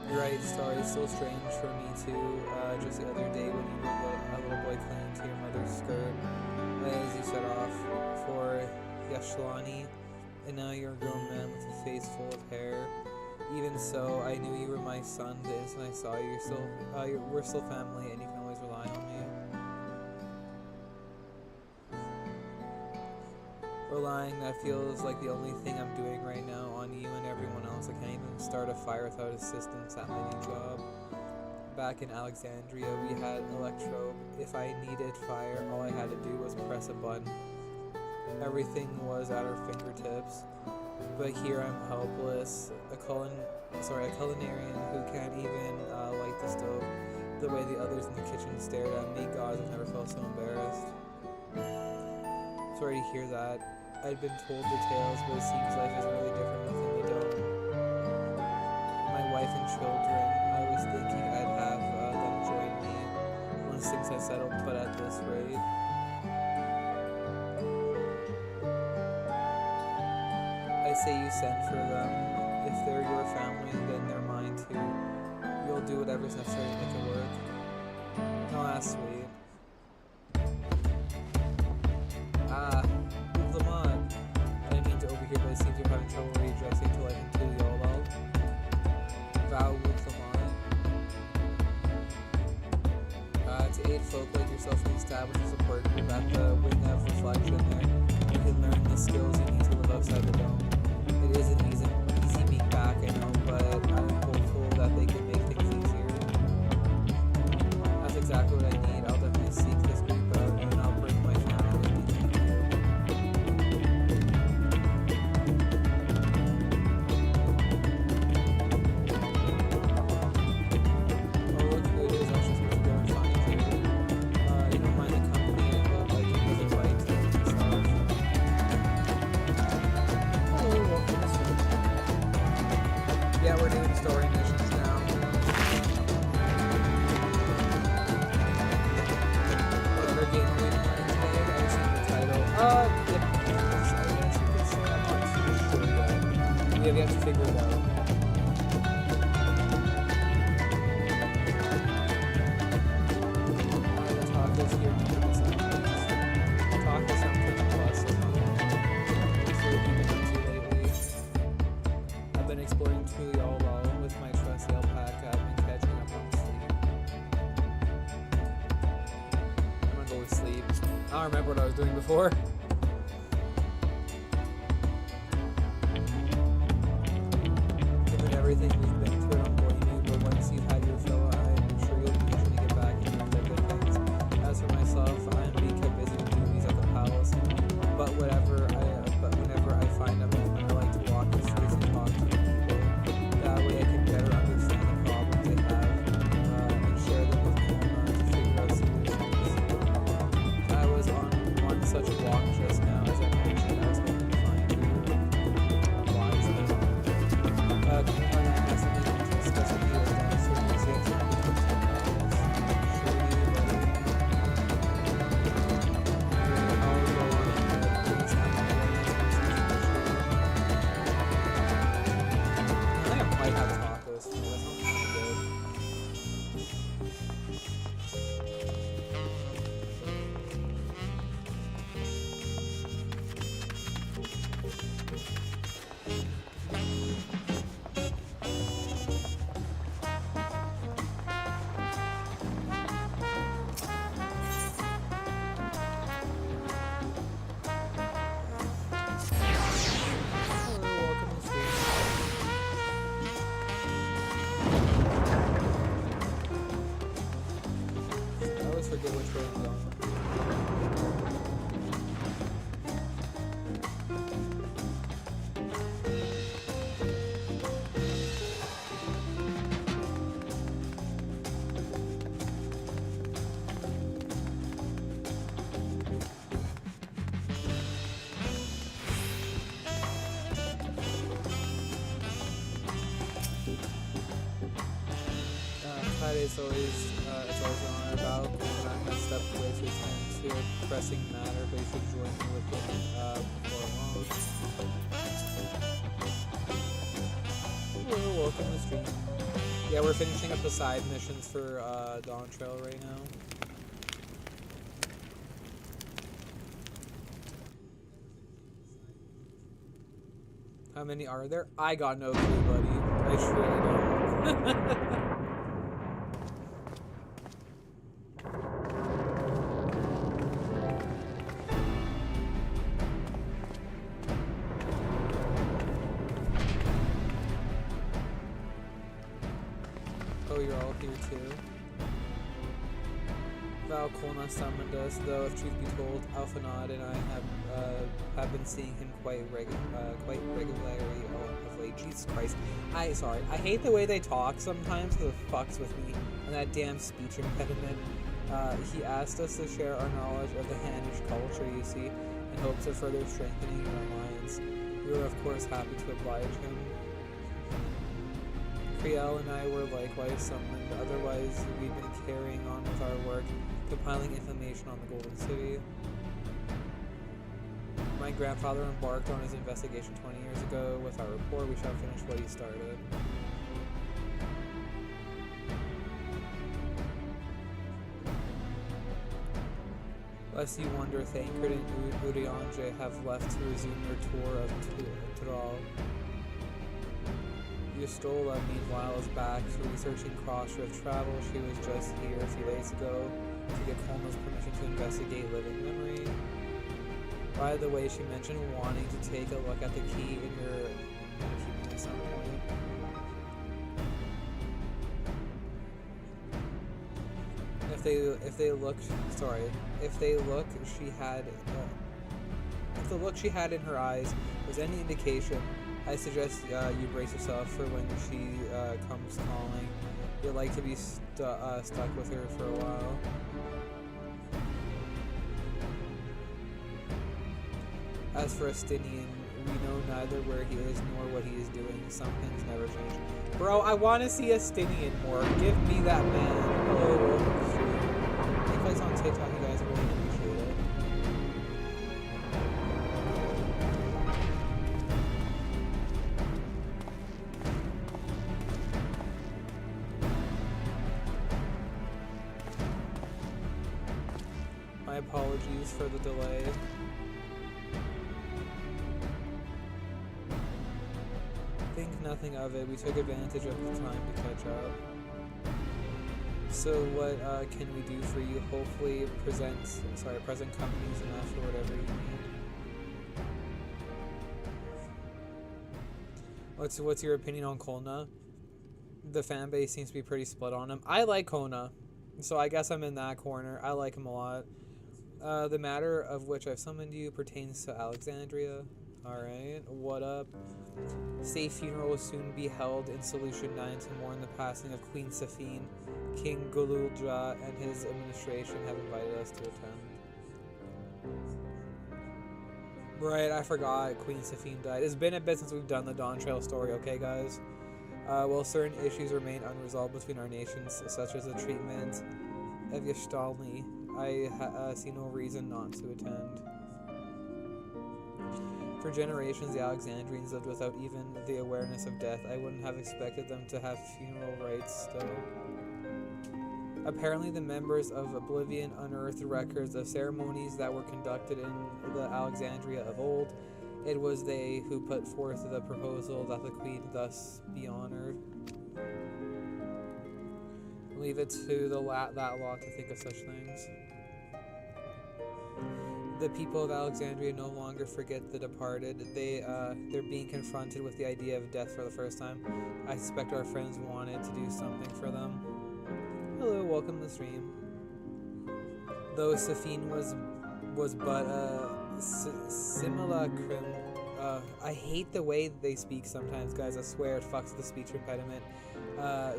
You're right, sorry, it's still strange for me too. Just the other day when you were a little boy clinging to your mother's skirt as you set off for Yashlani, and now you're a grown man with a face full of hair. Even so, I knew you were my son the instant I saw you. We're still family, and you can always rely Relying, that feels like the only thing I'm doing right now on you and everyone else. I can't even start a fire without assistance at my new job. Back in Alexandria, we had an electrobe. If I needed fire, all I had to do was press a button. Everything was at our fingertips. But here I'm helpless, a culinarian who can't even light the stove. The way the others in the kitchen stared at me, God, I've never felt so embarrassed. Sorry to hear that. I'd been told details, but it seems life is really different within the dome. My wife and children, I was thinking I'd have them join me once things had settled, but at this rate. I say you send for them. If they're your family, then they're mine too. You'll do whatever's necessary to make it work. Oh, that's sweet. Lamont. I didn't mean to overhear, but it seems you're having trouble readjusting to life until you all out. Vow with Lamont. To aid folk like yourself and establish a support group at the Wing of Reflection there, you can learn the skills you need to live outside the dome. It isn't easy being back, I know, but I'm hopeful that they can make things easier. That's exactly what I need. I'll definitely seek this group out, and I'll bring my family with me. Oh, look who it is. I was just supposed to go and find you. You don't mind the company, I hope. I can give it right to myself. Yeah, we're doing story missions now. Whatever game are we playing today? I just need the title. Yep. I guess you could say I'm not too sure yet. Yeah, we have to figure it out. The tacos here to give us some things. Tacos something plus. That's what we've been into lately. I've been exploring truly all alone with my trusty alpaca. I've been catching up on sleep. I'm gonna go with sleep. I don't remember what I was doing before. Given everything we've been through, I don't blame you, but once you've had your fill, I'm sure you'll be itching to get back into the good things. As for myself, I'm being kept busy with duties at the palace. But whenever I find a moment, I like to walk the streets and talk to people. That way I can better understand the problems they have and share them with Mona to figure out solutions. I was on one such walk just now, as I mentioned. I was hoping to find you wise now. Mona has something to discuss with you as well, so you say it's time to talk to the palace. Sure you, buddy. I'll go on ahead. Please have my awareness on I think I might have tacos for that. That sounds kind of good. Hello, welcome to the stream. I always forget which way I'm going. It's always on our about, and I messed up the way to attend to a pressing matter, but you should join me within before long. Hello, welcome to the stream. Yeah, we're finishing up the side missions for Dawn Trail right now. How many are there? I got no clue, buddy. I truly don't. you're all here too. Val Kolna summoned us, though if truth be told, Alphanod and I have been seeing him quite regularly of late. Jesus Christ. I hate the way they talk sometimes, the fucks with me, and that damn speech impediment. He asked us to share our knowledge of the Hanish culture, you see, in hopes of further strengthening our alliance. We were of course happy to oblige him. Kriel and I were likewise summoned, otherwise we've been carrying on with our work, compiling information on the Golden City. My grandfather embarked on his investigation 20 years ago. With our report, we shall finish what he started. Lest you wonder, Thancred and Urianje have left to resume their tour of Thrall. Yustola, meanwhile, is back researching cross-rift travel. She was just here a few days ago to get Kolna's permission to investigate living memory. By the way, she mentioned wanting to take a look at the key in your keeping at some point. If the look she had in her eyes was any indication, I suggest you brace yourself for when she comes calling. You'd like to be stuck with her for a while. As for Estinian, we know neither where he is nor what he is doing. Some things never change. Bro, I want to see Estinian more. Give me that man. Hello, welcome to the stream. If it's on TikTok, you guys really appreciate it. My apologies for the delay. Think nothing of it. We took advantage of the time to catch up. So what can we do for you? Hopefully present companies enough for whatever you need. What's your opinion on Kolna? The fan base seems to be pretty split on him. I like Kona, so I guess I'm in that corner. I like him a lot. The matter of which I've summoned you pertains to Alexandria. Alright, what up? State funeral will soon be held in Solution 9 to mourn the passing of Queen Safine. King Gululja and his administration have invited us to attend. Right, I forgot Queen Safine died. It's been a bit since we've done the Dawn Trail story, okay guys? While certain issues remain unresolved between our nations, such as the treatment of Yashtalni, I see no reason not to attend. For generations, the Alexandrians lived without even the awareness of death. I wouldn't have expected them to have funeral rites still. Apparently, the members of Oblivion unearthed records of ceremonies that were conducted in the Alexandria of old. It was they who put forth the proposal that the queen thus be honored. Leave it to that law to think of such things. The people of Alexandria no longer forget the departed. They're being confronted with the idea of death for the first time. I suspect our friends wanted to do something for them. Hello, welcome to the stream. Though Safine was but a simulacrum. I hate the way they speak sometimes, guys. I swear it fucks with the speech impediment.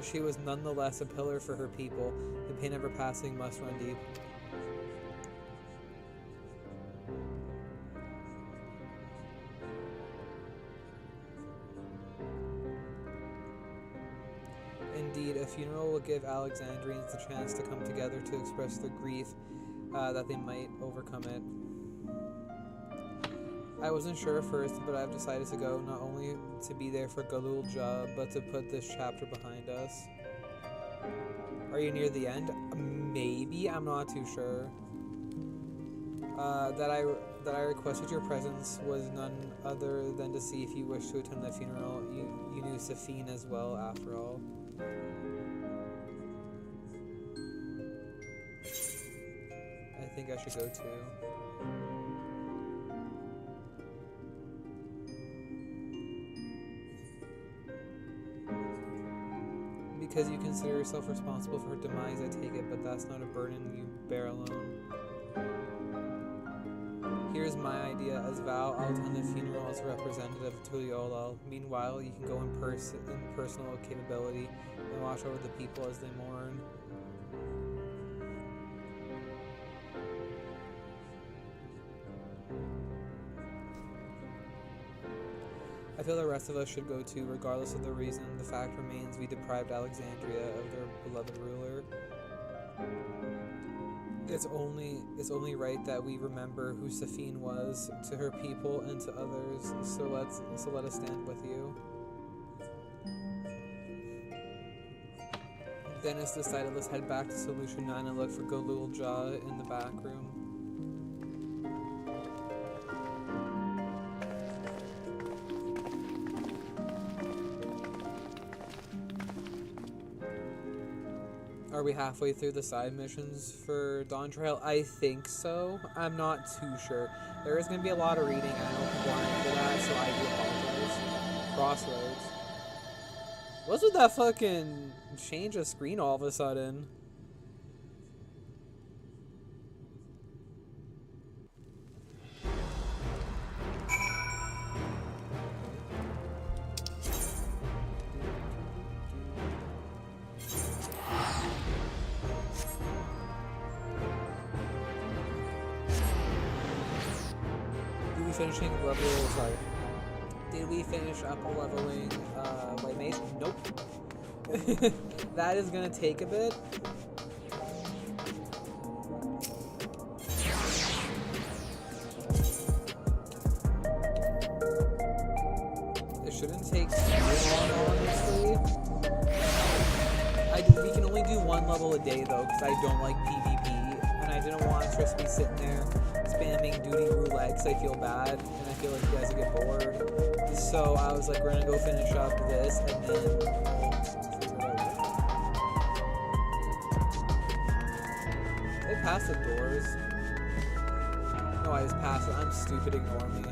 She was nonetheless a pillar for her people. The pain of her passing must run deep. Indeed, a funeral will give Alexandrians the chance to come together to express their grief that they might overcome it. I wasn't sure at first, but I've decided to go, not only to be there for Galulja, but to put this chapter behind us. Are you near the end? Maybe, I'm not too sure. That I requested your presence was none other than to see if you wish to attend the funeral. You knew Safine as well, after all. I think I should go too. Because you consider yourself responsible for her demise, I take it, but that's not a burden you bear alone. Here's my idea. As Val, I'll attend the funeral as a representative of Tuliolal. Meanwhile, you can go in personal capability and watch over the people as they mourn. I feel the rest of us should go too, regardless of the reason. The fact remains we deprived Alexandria of their beloved ruler. It's only right that we remember who Safine was to her people and to others. So let us stand with you. Dennis decided, let's head back to Solution 9 and look for Golul Jah in the back room. Are we halfway through the side missions for Dawn Trail? I think so. I'm not too sure. There is going to be a lot of reading. I know people aren't into that, so I do apologize. Crossroads. What's with that fucking change of screen all of a sudden? Finishing level, sorry. Did we finish up leveling White Mage? Nope. That is gonna take a bit. It shouldn't take too long, honestly. We can only do one level a day though, because I don't like PvP, and I didn't want Tris to be sitting there spamming duty roulette because I feel bad and I feel like you guys will get bored. So I was like, we're gonna go finish up this and then figure it out. Did I pass the doors? No, I just passed it. I'm stupid, ignore me.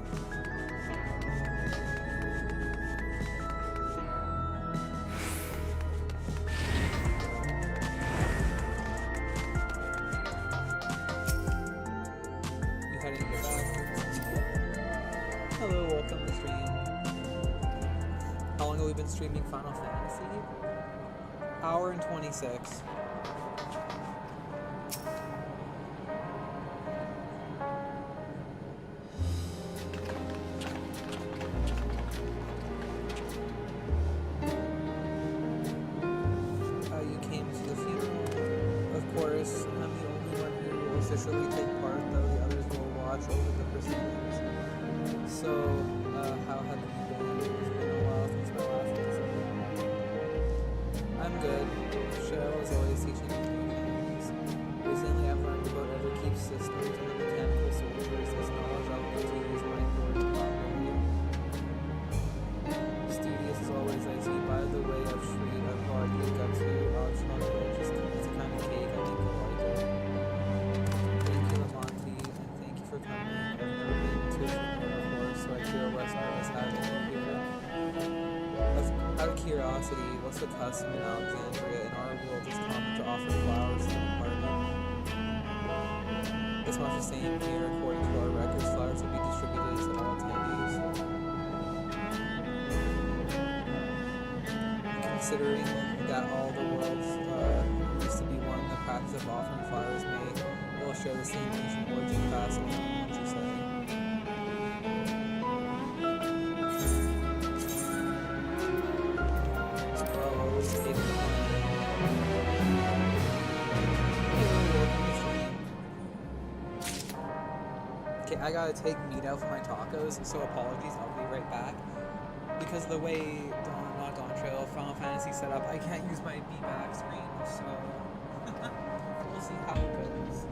Streaming Final Fantasy. Hour and 26. You came to the funeral. Of course, I'm the only one who will officially take part, though the others will watch over the proceedings. So, how have you been? It's been a while since my last visit. I'm good. Cheryl is always teaching me new things. Recently, I've learned about Everkeep systems and the mechanical soldiers. This knowledge I'll be able to use my authority properly. Studious as always, I see. By the way, I've treated a party got to chocolate. It's a kind of cake. I think you'll like it. Thank you, Lamonti, and thank you for coming. I've never been to a funeral before, so I feel less having you here. Out of curiosity, what's the custom in Alexandria? In our world, it's common to offer flowers to the party. It's much the same here. According to our records, flowers will be distributed to all attendees. Considering that all the worlds used to be one, the practice of offering flowers may all share the same ancient origin passing. What you say? Okay, I gotta take meat out for my tacos, so apologies, I'll be right back. Because the way not Dawn Trail, Final Fantasy set up, I can't use my B-back screen, so we'll see how it goes.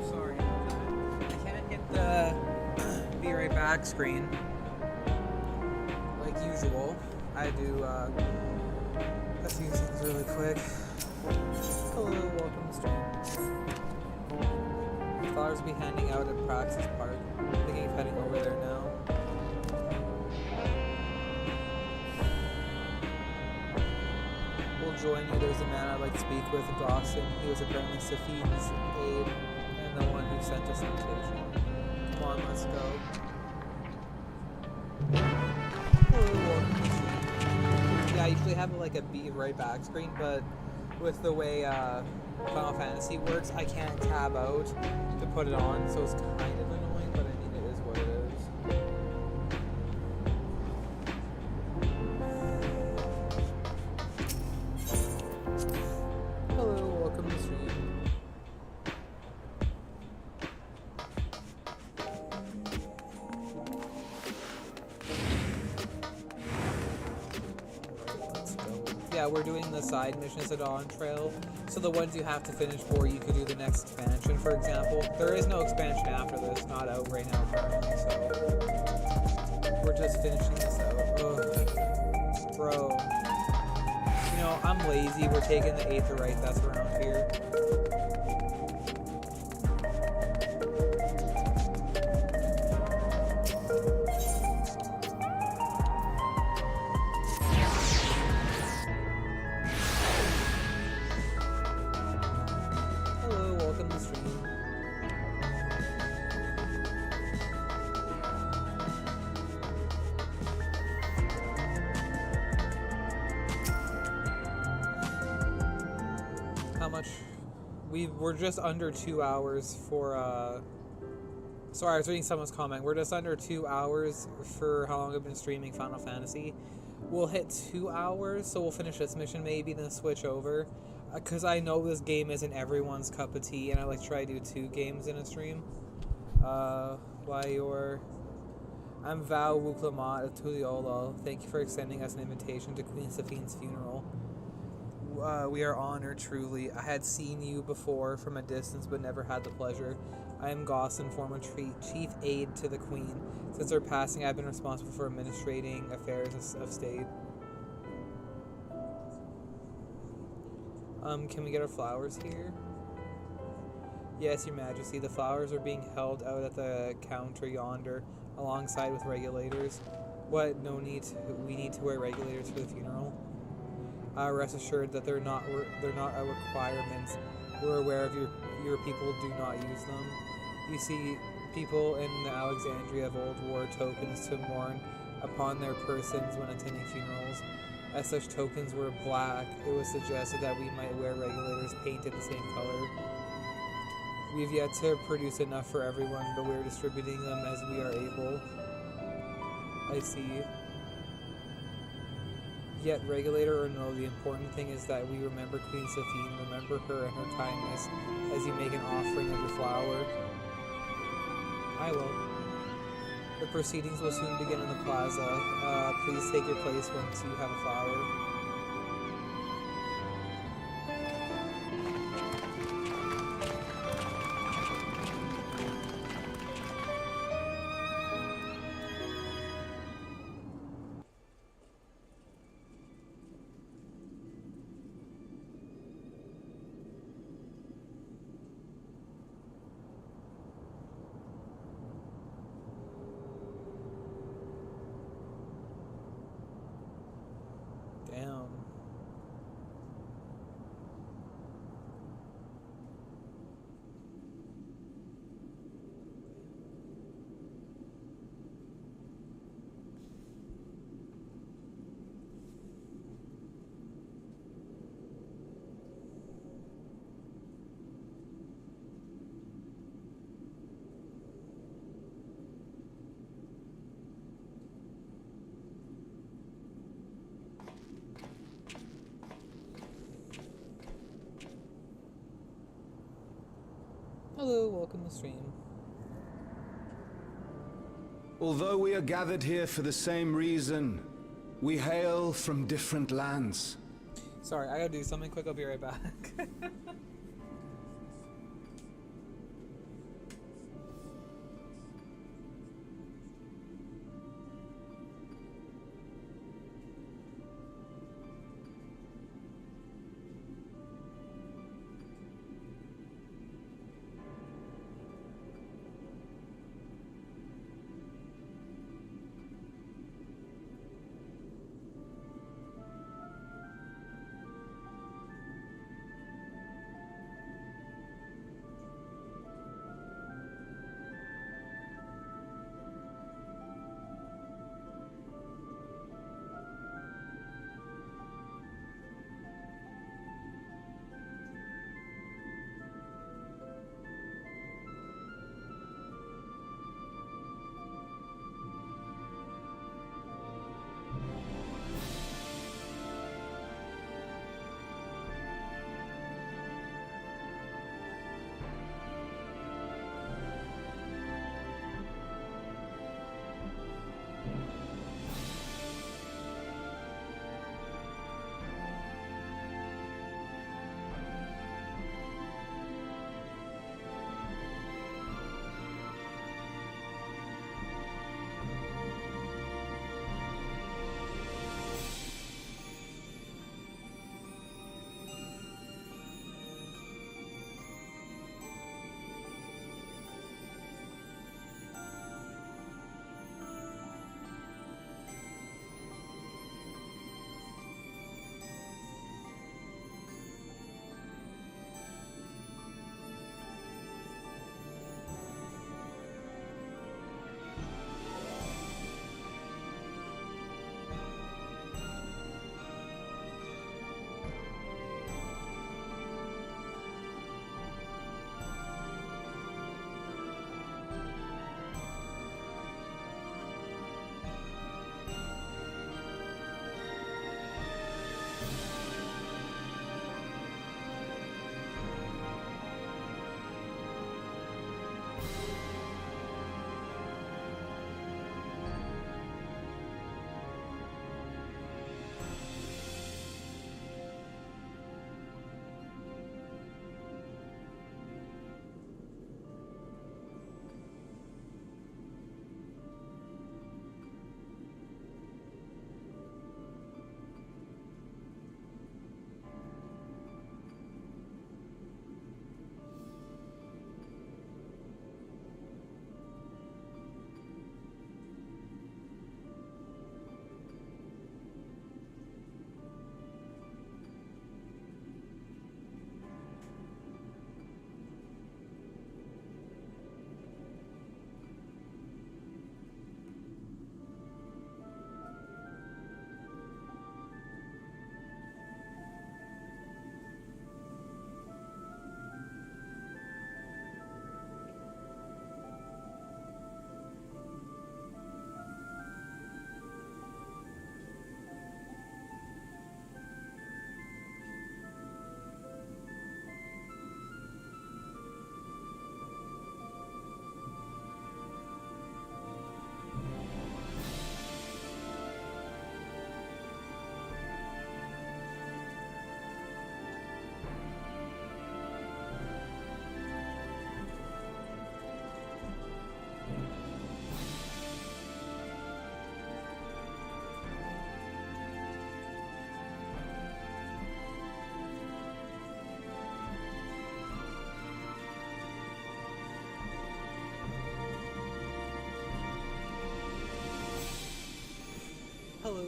Sorry. I can't hit the be right back screen like usual. I do a few things really quick. Hello, welcome to stream. Flowers will be handing out at Praxis Park. Thinking of heading over there now. We'll join you. There's a man I'd like to speak with, Dawson. He was apparently Safine's aide and the one who sent us the invitation. Come on, let's go. Hello, welcome to the stream. Yeah, I usually have like a be right back screen, but with the way Final Fantasy works, I can't tab out to put it on, so it's kind of annoying, but I mean, it is what it is. Hello, welcome to the stream. Let's go. Yeah, we're doing the side missions at Dawn Trail. So the ones you have to finish before you could do the next expansion, for example. There is no expansion after this, not out right now currently, so we're just finishing this out. Ugh. Bro. You know, I'm lazy. We're taking the Aetherite that's around here. We're just under 2 hours for, sorry, I was reading someone's comment. We're just under 2 hours for how long I've been streaming Final Fantasy. We'll hit 2 hours, so we'll finish this mission maybe, then switch over. Because I know this game isn't everyone's cup of tea, and I like to try to do 2 games in a stream. I'm Val Wuklamat of Tuliolo. Thank you for extending us an invitation to Queen Safine's funeral. We are honored, truly. I had seen you before from a distance, but never had the pleasure. I am Gossin, former chief aide to the Queen. Since her passing, I've been responsible for administrating affairs of state. Can we get our flowers here? Yes, Your Majesty. The flowers are being held out at the counter yonder, alongside with regulators. What? We need to wear regulators for the funeral? Rest assured that they're not a requirement. We're aware of your people do not use them. You see, people in Alexandria of old wore tokens to mourn upon their persons when attending funerals. As such tokens were black, it was suggested that we might wear regulators painted the same color. We've yet to produce enough for everyone, but we're distributing them as we are able. I see. Yet, regulator or no, the important thing is that we remember Queen Safine, remember her and her kindness, as you make an offering of your flower. I will. The proceedings will soon begin in the plaza. Please take your place once you have a flower. Hello, welcome to the stream. Although we are gathered here for the same reason, we hail from different lands. Sorry, I gotta do something quick, I'll be right back.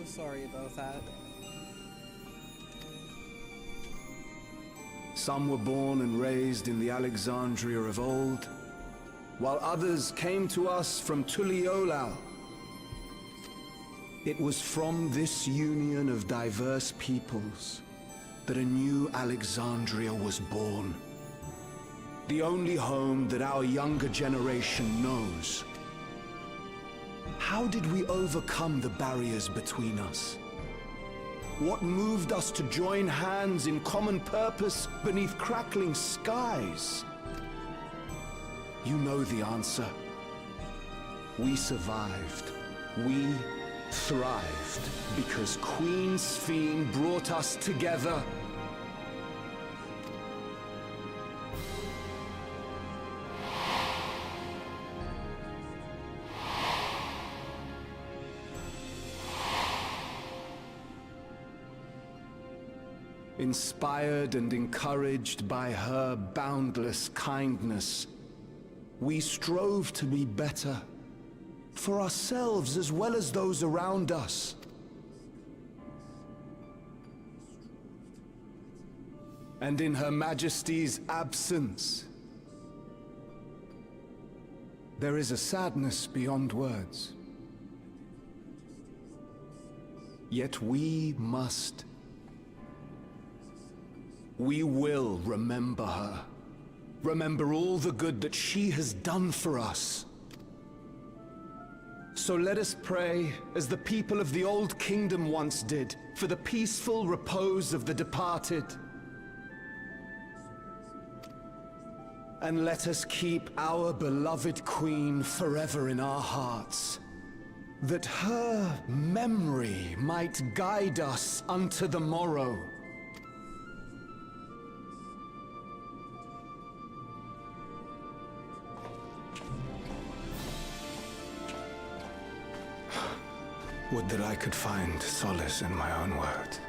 so sorry about that. Some were born and raised in the Alexandria of old, while others came to us from Tuliolal. It was from this union of diverse peoples that a new Alexandria was born. The only home that our younger generation knows. How did we overcome the barriers between us? What moved us to join hands in common purpose beneath crackling skies? You know the answer. We survived. We thrived because Queen Sphene brought us together. Inspired and encouraged by her boundless kindness, we strove to be better, for ourselves as well as those around us. And in Her Majesty's absence, there is a sadness beyond words. Yet we will remember her. Remember all the good that she has done for us. So let us pray, as the people of the Old Kingdom once did, for the peaceful repose of the departed. And let us keep our beloved Queen forever in our hearts, that her memory might guide us unto the morrow. Would that I could find solace in my own words.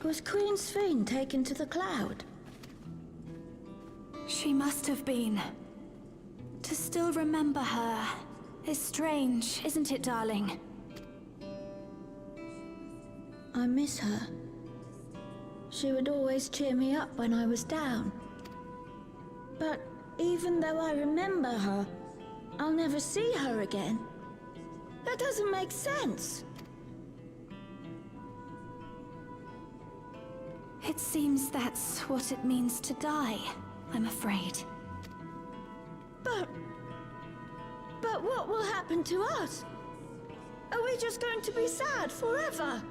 Was Queen Sphene taken to the cloud? She must have been. To still remember her is strange, isn't it, darling? I miss her. She would always cheer me up when I was down. But even though I remember her, I'll never see her again. That doesn't make sense. It seems that's what it means to die, I'm afraid. But what will happen to us? Are we just going to be sad forever?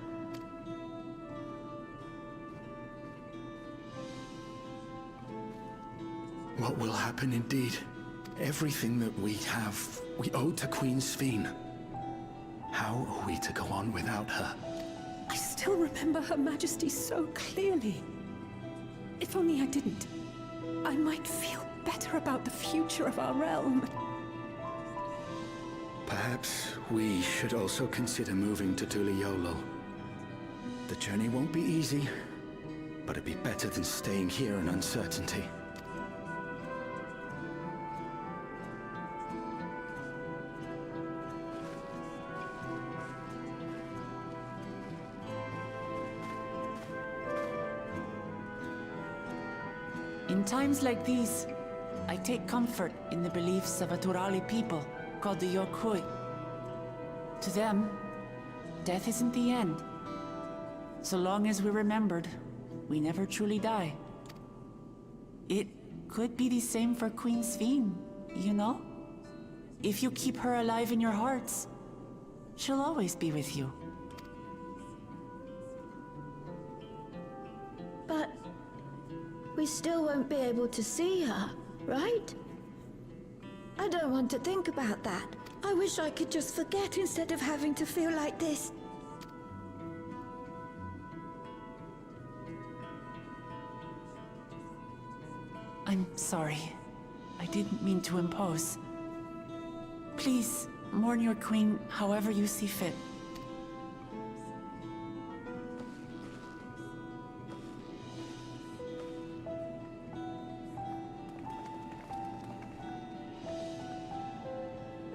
What will happen indeed? Everything that we have, we owe to Queen Sphene. How are we to go on without her? I still remember Her Majesty so clearly. If only I didn't, I might feel better about the future of our realm. Perhaps we should also consider moving to Tuliolo. The journey won't be easy, but it'd be better than staying here in uncertainty. In times like these, I take comfort in the beliefs of a Turali people called the Yorkui. To them, death isn't the end. So long as we're remembered, we never truly die. It could be the same for Queen Sveen, you know? If you keep her alive in your hearts, she'll always be with you. But we still won't be able to see her, right? I don't want to think about that. I wish I could just forget instead of having to feel like this. I'm sorry. I didn't mean to impose. Please, mourn your queen however you see fit.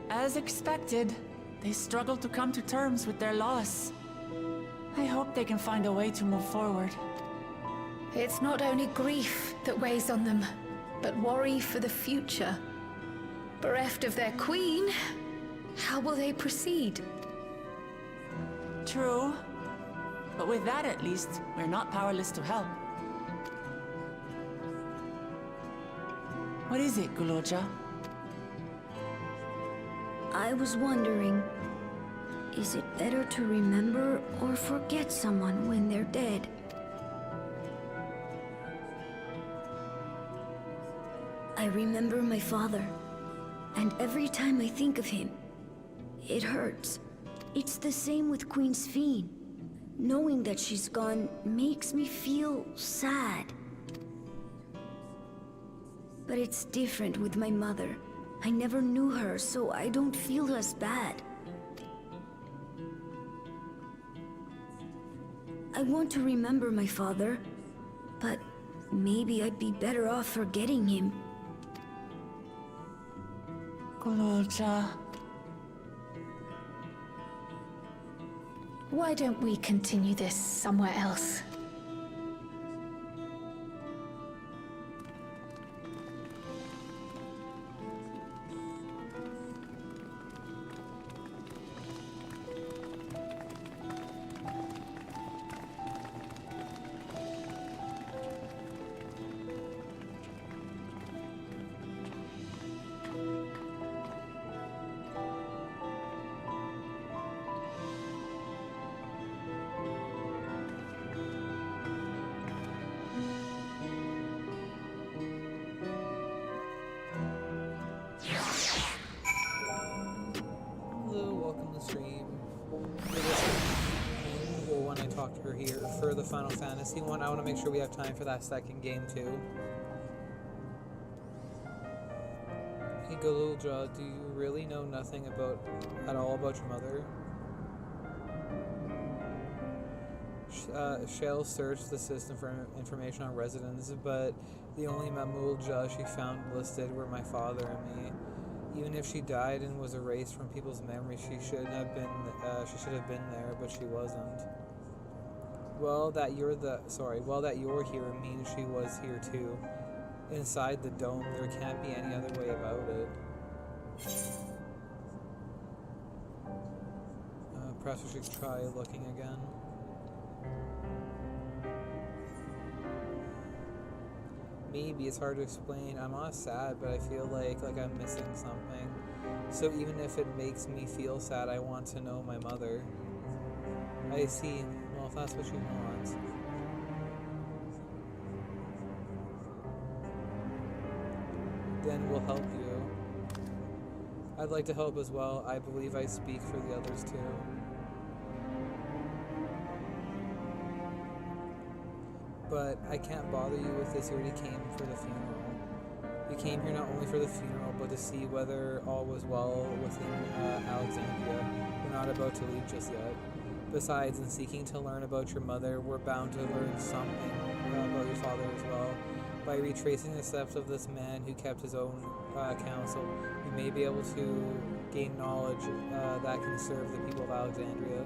As expected, they struggle to come to terms with their loss. I hope they can find a way to move forward. It's not only grief that weighs on them, but worry for the future. Bereft of their queen, how will they proceed? True. But with that at least, we're not powerless to help. What is it, Guloja? I was wondering, is it better to remember or forget someone when they're dead? I remember my father, and every time I think of him, it hurts. It's the same with Queen Sveen. Knowing that she's gone makes me feel sad. But it's different with my mother. I never knew her, so I don't feel as bad. I want to remember my father, but maybe I'd be better off forgetting him. Guloja. Why don't we continue this somewhere else? Here for the Final Fantasy one. I want to make sure we have time for that second game too. Hey Galulja, do you really know nothing at all about your mother? Shell searched the system for information on residents, but the only Mamulja she found listed were my father and me. Even if she died and was erased from people's memories, she should have been there, but she wasn't. Well, that you're here means she was here too. Inside the dome, there can't be any other way about it. Perhaps we should try looking again. Maybe, it's hard to explain. I'm not sad, but I feel like I'm missing something. So even if it makes me feel sad, I want to know my mother. I see. Well, if that's what you want. Then we'll help you. I'd like to help as well. I believe I speak for the others too. but I can't bother you with this. You already came for the funeral. You came here not only for the funeral, but to see whether all was well within Alexandria. We're not about to leave just yet. Besides, in seeking to learn about your mother, we're bound to learn something about your father as well. By retracing the steps of this man who kept his own counsel, you may be able to gain knowledge that can serve the people of Alexandria.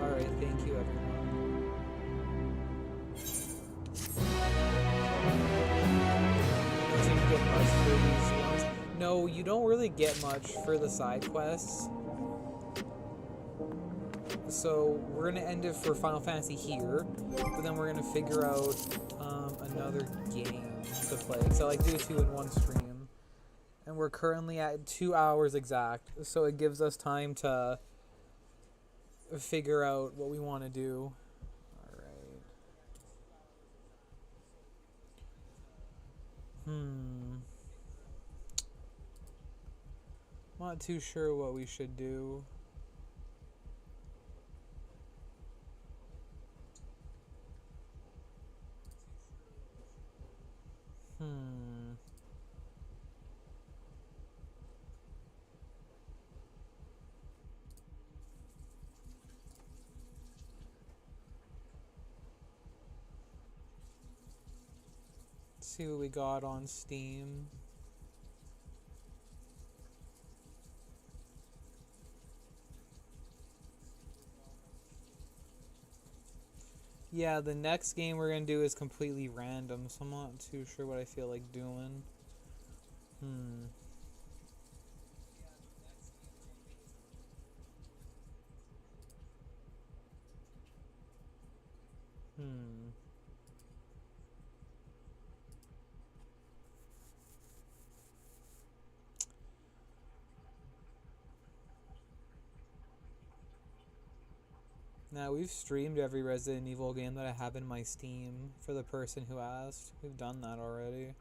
Alright, thank you everyone. Doesn't get much for these ones. No, you don't really get much for the side quests. So we're gonna end it for Final Fantasy here, but then we're gonna figure out another game to play. So like do 2 in 1 stream, and we're currently at 2 hours exact. So it gives us time to figure out what we want to do. All right. Not too sure what we should do. Let's see what we got on Steam. Yeah, the next game we're gonna do is completely random, so I'm not too sure what I feel like doing. Now, we've streamed every Resident Evil game that I have in my Steam for the person who asked. We've done that already.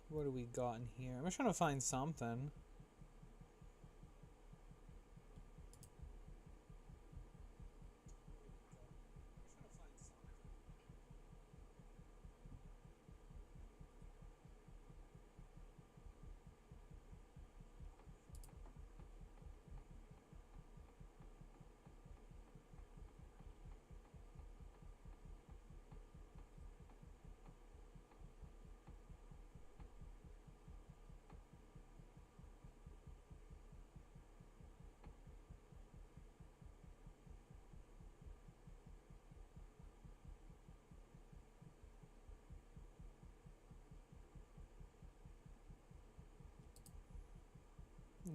What do we got in here? I'm just trying to find something.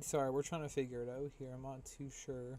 Sorry, we're trying to figure it out here. I'm not too sure.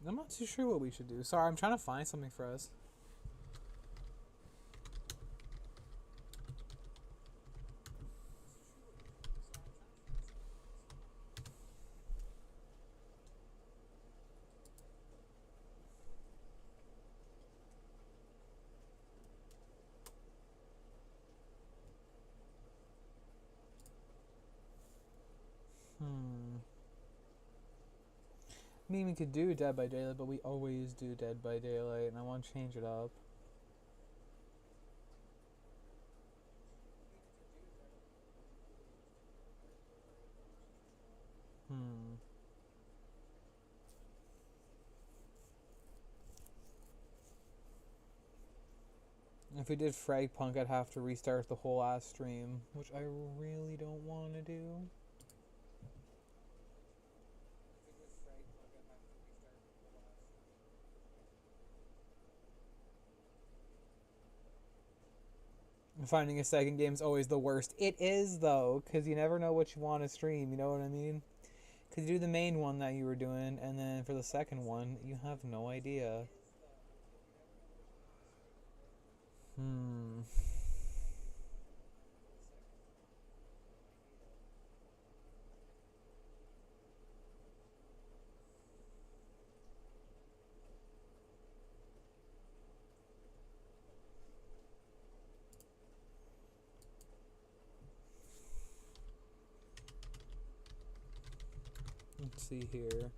I'm not too sure what we should do. Sorry, I'm trying to find something for us. I mean, we could do Dead by Daylight, but we always do Dead by Daylight, and I want to change it up. If we did Fragpunk, I'd have to restart the whole ass stream, which I really don't want to do. Finding a second game is always the worst. It is, though, because you never know what you want to stream, you know what I mean? Because you do the main one that you were doing, and then for the second one, you have no idea. Let's see here.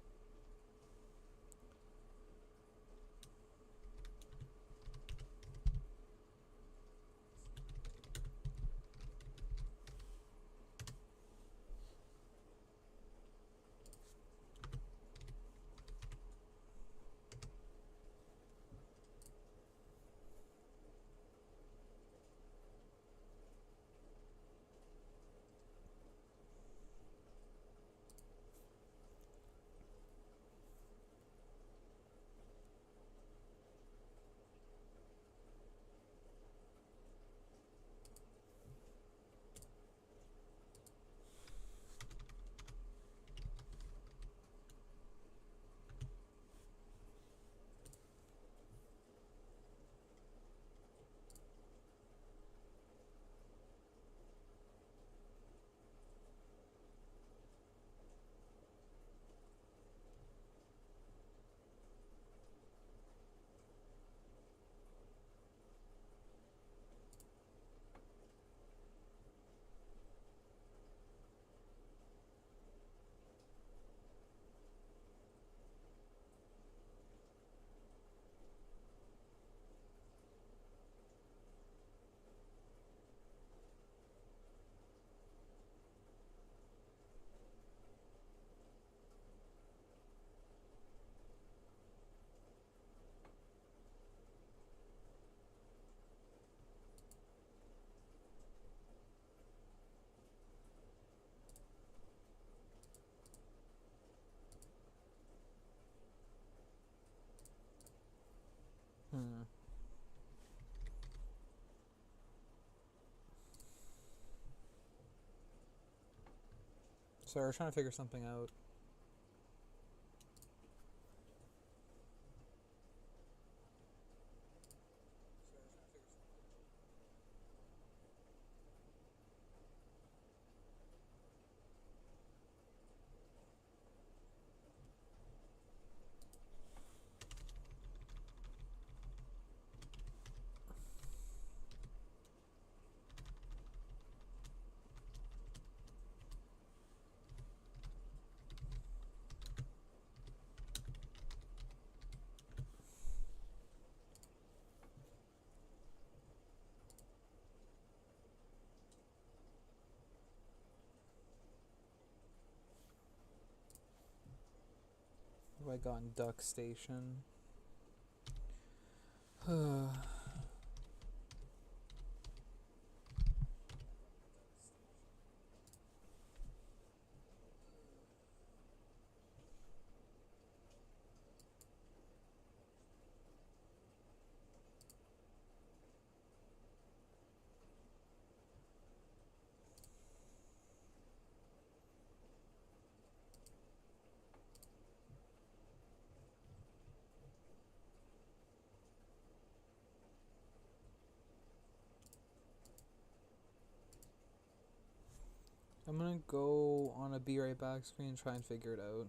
Sorry, we're trying to figure something out. What have I got in Duck Station? I'm gonna go on a be right back screen and try and figure it out.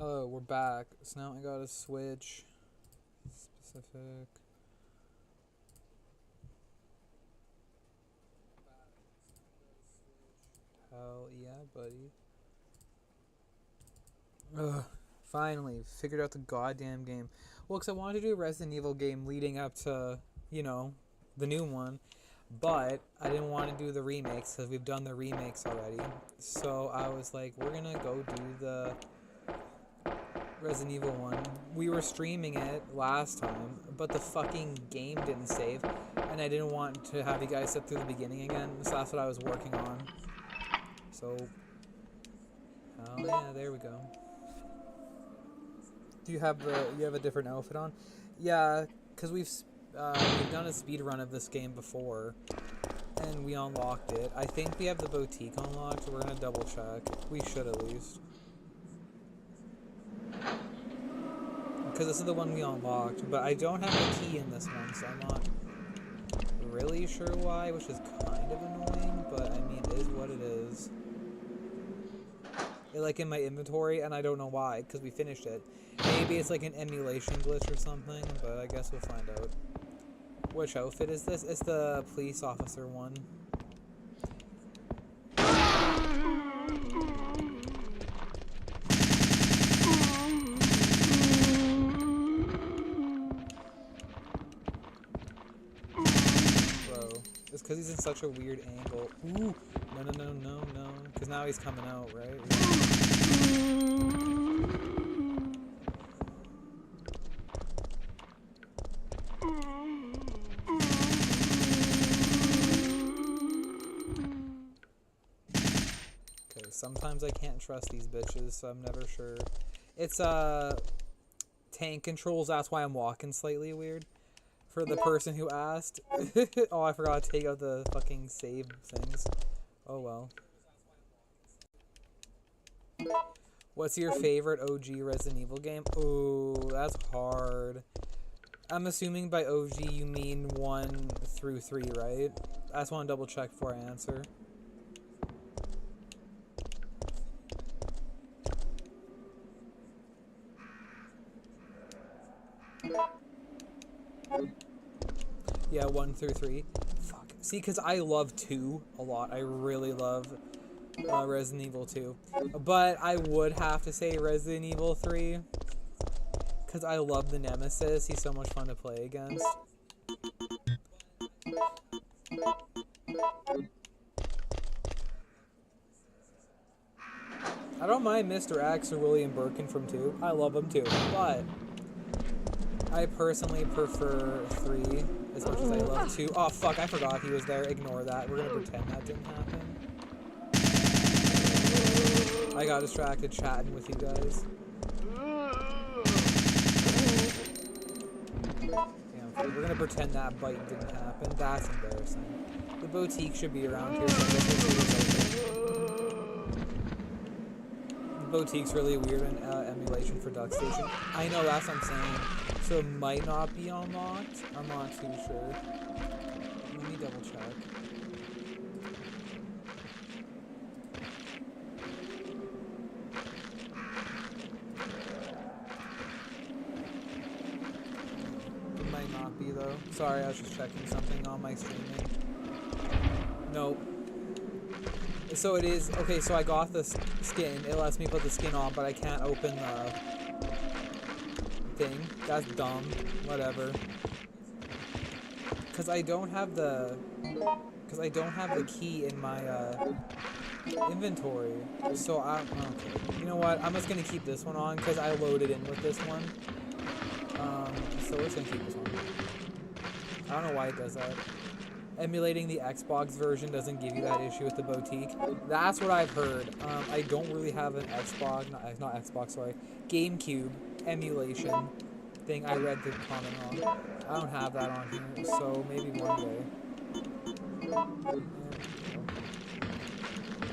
Oh, we're back. So now I gotta switch. Specific. Hell yeah, buddy. Ugh. Finally, figured out the goddamn game. Well, because I wanted to do a Resident Evil game leading up to, you know, the new one. But I didn't want to do the remakes because we've done the remakes already. So I was like, we're going to go do the Resident Evil one. We were streaming it last time, but the fucking game didn't save. And I didn't want to have you guys sit through the beginning again. So that's what I was working on. So, oh yeah, there we go. Do you have a different outfit on? Yeah, because we've done a speed run of this game before, and we unlocked it. I think we have the boutique unlocked, so we're gonna double check. We should at least, because this is the one we unlocked. But I don't have a key in this one, so I'm not really sure why, which is kind of annoying. But I mean, it is what it is. It, like in my inventory, and I don't know why, because we finished it. Maybe it's like an emulation glitch or something, but I guess we'll find out. Which outfit is this? It's the police officer one. Bro, it's because he's in such a weird angle. Ooh, no. Because now he's coming out, right? Sometimes I can't trust these bitches, so I'm never sure. It's tank controls, that's why I'm walking slightly weird. For the person who asked. Oh, I forgot to take out the fucking save things. Oh well. What's your favorite OG Resident Evil game? Ooh, that's hard. I'm assuming by OG you mean 1 through 3, right? I just want to double check before I answer. Yeah, 1 through 3. Fuck. See, because I love 2 a lot. I really love Resident Evil 2. But I would have to say Resident Evil 3. Because I love the Nemesis. He's so much fun to play against. I don't mind Mr. X or William Birkin from 2. I love him too. But I personally prefer 3 as much as I love 2. Oh fuck, I forgot he was there. Ignore that. We're gonna pretend that didn't happen. I got distracted chatting with you guys. Damn, okay, we're gonna pretend that bite didn't happen. That's embarrassing. The boutique should be around here, so I guess we'll see what's open. The boutique's really weird in emulation for Duck Station. I know, that's what I'm saying. So it might not be unlocked. I'm not too sure. Let me double check. It might not be though. Sorry, I was just checking something on my streaming. Nope. So it is, okay, so I got the skin. It lets me put the skin on, but I can't open the thing. That's dumb. Whatever. Cause I don't have the key in my inventory. So okay. You know what? I'm just gonna keep this one on because I loaded in with this one. So we're just gonna keep this one. I don't know why it does that. Emulating the Xbox version doesn't give you that issue with the boutique. That's what I've heard. I don't really have an Xbox, not Xbox, sorry, GameCube emulation thing. I read the comment wrong. I don't have that on here, so maybe one day.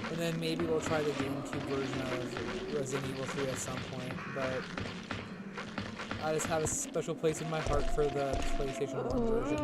And then maybe we'll try the GameCube version of Resident Evil 3 at some point, but I just have a special place in my heart for the PlayStation 1 version.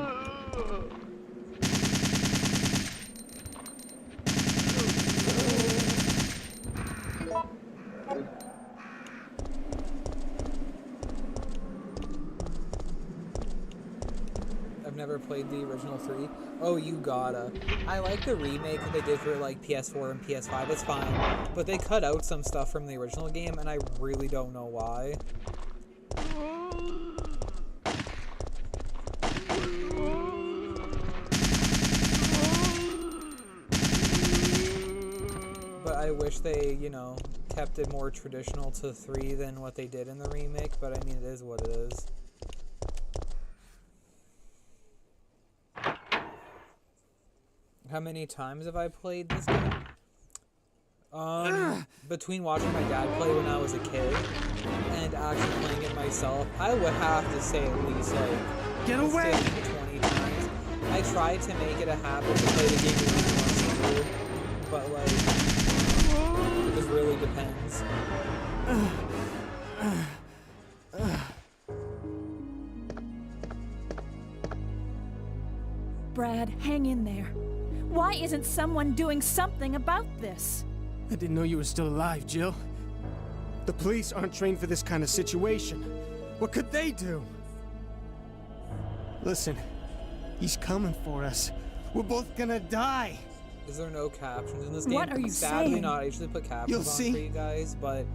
never played the original 3. Oh, you gotta. I like the remake that they did for like PS4 and PS5. It's fine, but they cut out some stuff from the original game, and I really don't know why. But I wish they, you know, kept it more traditional to 3 than what they did in the remake, but I mean, it is what it is. How many times have I played this game? Between watching my dad play when I was a kid and actually playing it myself, I would have to say at least like 15 to 20 times. I tried to make it a habit to play the game at least once a year, but like, it just really depends. Brad, hang in there. Why isn't someone doing something about this? I didn't know you were still alive, Jill. The police aren't trained for this kind of situation. What could they do? Listen, he's coming for us. We're both gonna die. Is there no captions in this game? What are you Sadly saying? not. I usually put captions You'll on see. for you guys, but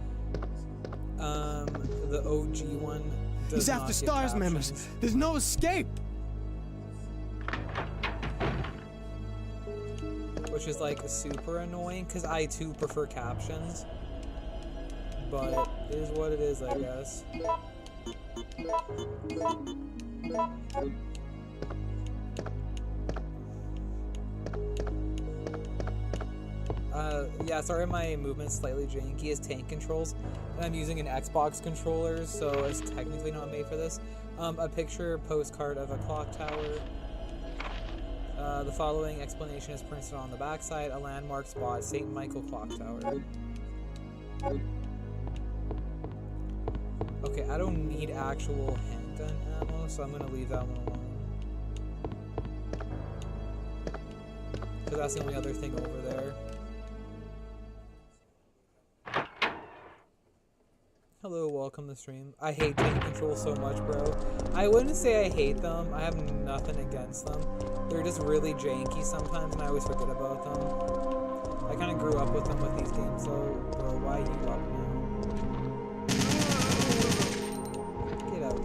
the OG one does He's not after get STARS members. captions. There's no escape. Which is like super annoying because I too prefer captions, but it is what it is, I guess. Yeah, sorry my movement's slightly janky as tank controls, and I'm using an Xbox controller, so it's technically not made for this. A picture postcard of a clock tower. The following explanation is printed on the backside. A landmark spot, St. Michael Clock Tower. Okay, I don't need actual handgun ammo, so I'm gonna leave that one alone. Because that's the only other thing over there. Hello, welcome to the stream. I hate tank controls so much, bro. I wouldn't say I hate them. I have nothing against them. They're just really janky sometimes, and I always forget about them. I kind of grew up with them with these games, so bro, why you up now? Get out of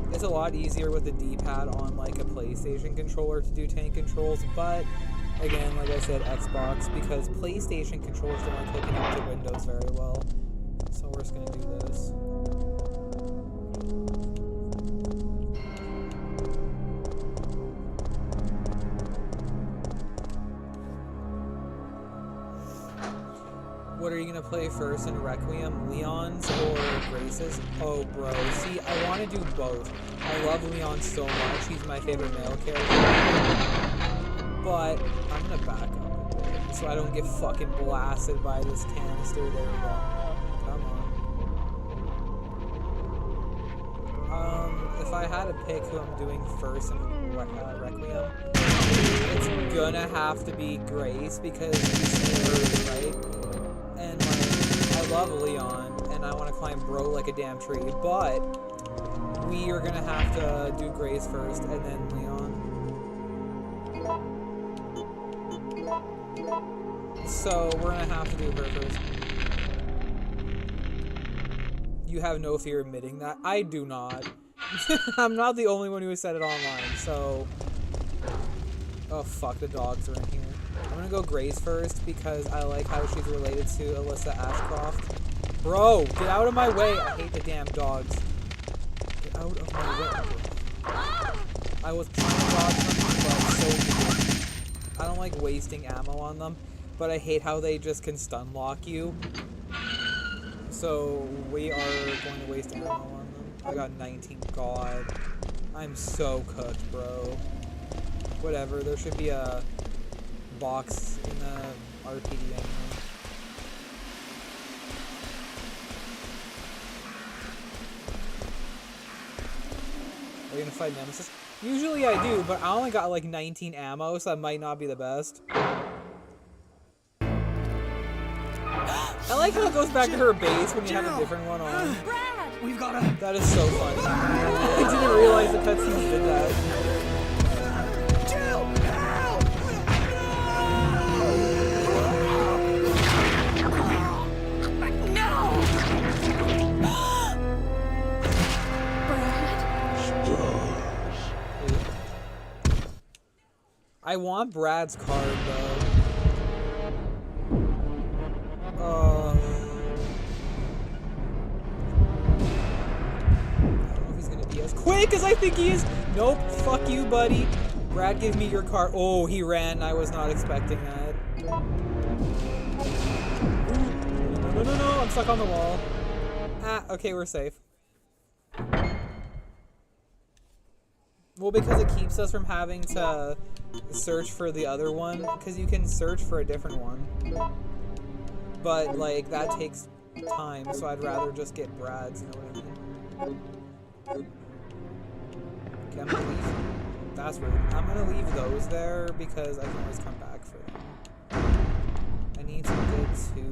here. It's a lot easier with the D-pad on like a PlayStation controller to do tank controls, but again, like I said, Xbox, because PlayStation controllers don't like hooking up to Windows very well. So we're just gonna do this. What are you gonna play first in Requiem? Leon's or Grace's? Oh, bro. See, I want to do both. I love Leon so much. He's my favorite male character. But I'm gonna back up a bit so I don't get fucking blasted by this canister. There we go. Come on. If I had to pick who I'm doing first in Requiem, it's gonna have to be Grace because he's nerd, right? And like, I love Leon and I want to climb bro like a damn tree, but we are gonna have to do Grace first and then Leon. So we're gonna have to do her first. You have no fear admitting that? I do not. I'm not the only one who has said it online, so... Oh fuck, the dogs are in here. I'm gonna go Grace first because I like how she's related to Alyssa Ashcroft. Bro, get out of my way! I hate the damn dogs. Get out of my way. I was trying to dodge them, but so weird. I don't like wasting ammo on them, but I hate how they just can stun lock you. So we are going to waste ammo on them. I got 19. God, I'm so cooked, bro. Whatever. There should be a box in the RPD anyway. Are you gonna fight Nemesis? Usually I do, but I only got like 19 ammo, so that might not be the best. I like how it goes back to her base when you have a different one on. Brad! We've gotta... That is so funny. I didn't realize the cutscenes did that. Jill! Help! I want Brad's card though. I don't know if he's gonna be as quick as I think he is. Nope. Fuck you, buddy. Brad, give me your card. Oh, he ran. I was not expecting that. No. I'm stuck on the wall. Ah, okay, we're safe. Well, because it keeps us from having to search for the other one, because you can search for a different one. But, like, that takes time, so I'd rather just get Brad's, you know what I mean? Okay, I'm gonna leave. That's rude. I'm gonna leave those there, because I can always come back for them. I need to get to...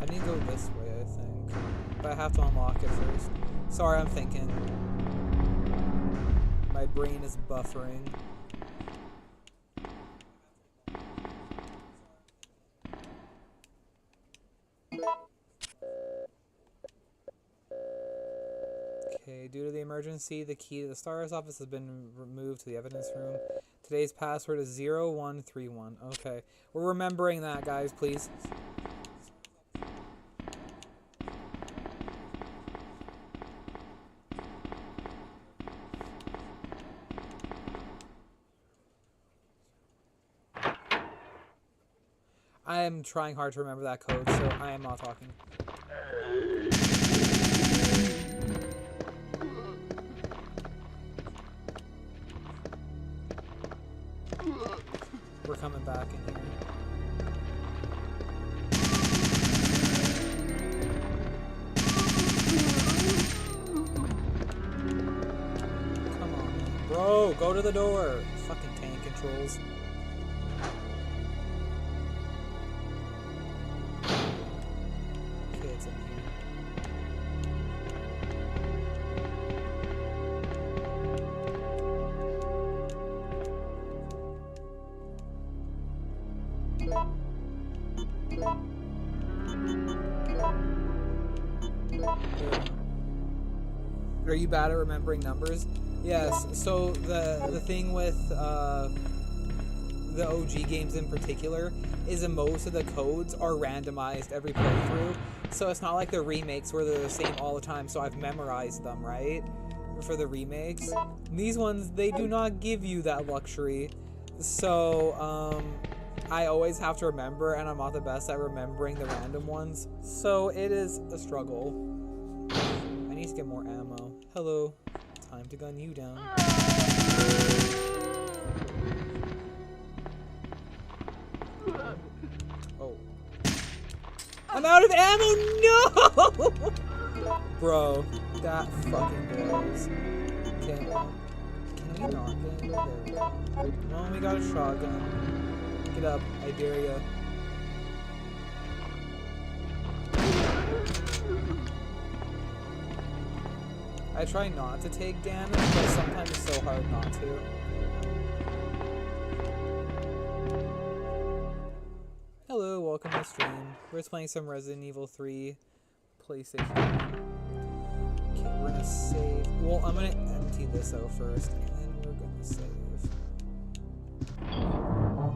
I need to go this way, I think. But I have to unlock it first. Sorry, I'm thinking. My brain is buffering. Okay, due to the emergency, the key to the STARS office has been removed to the evidence room. Today's password is 0131. Okay, we're remembering that, guys, please. I am trying hard to remember that code, so I am not talking. We're coming back in here. Come on, bro, go to the door. Fucking tank controls. Okay, it's in here. Are you bad at remembering numbers? Yes. So the thing with the OG games in particular is that most of the codes are randomized every playthrough. So it's not like the remakes where they're the same all the time. So I've memorized them, right? For the remakes. These ones, they do not give you that luxury. So I always have to remember, and I'm not the best at remembering the random ones. So it is a struggle. I need to get more ammo. Hello. Time to gun you down. Oh. I'm out of ammo! No! Bro, that fucking blows. Okay, can we not get in? There we go. Well, we got a shotgun. Get up, I dare ya. I try not to take damage, but sometimes it's so hard not to. Hello, welcome to the stream. We're just playing some Resident Evil 3 PlayStation. Okay, we're gonna save. Well, I'm gonna empty this out first, and then we're gonna save. Oh,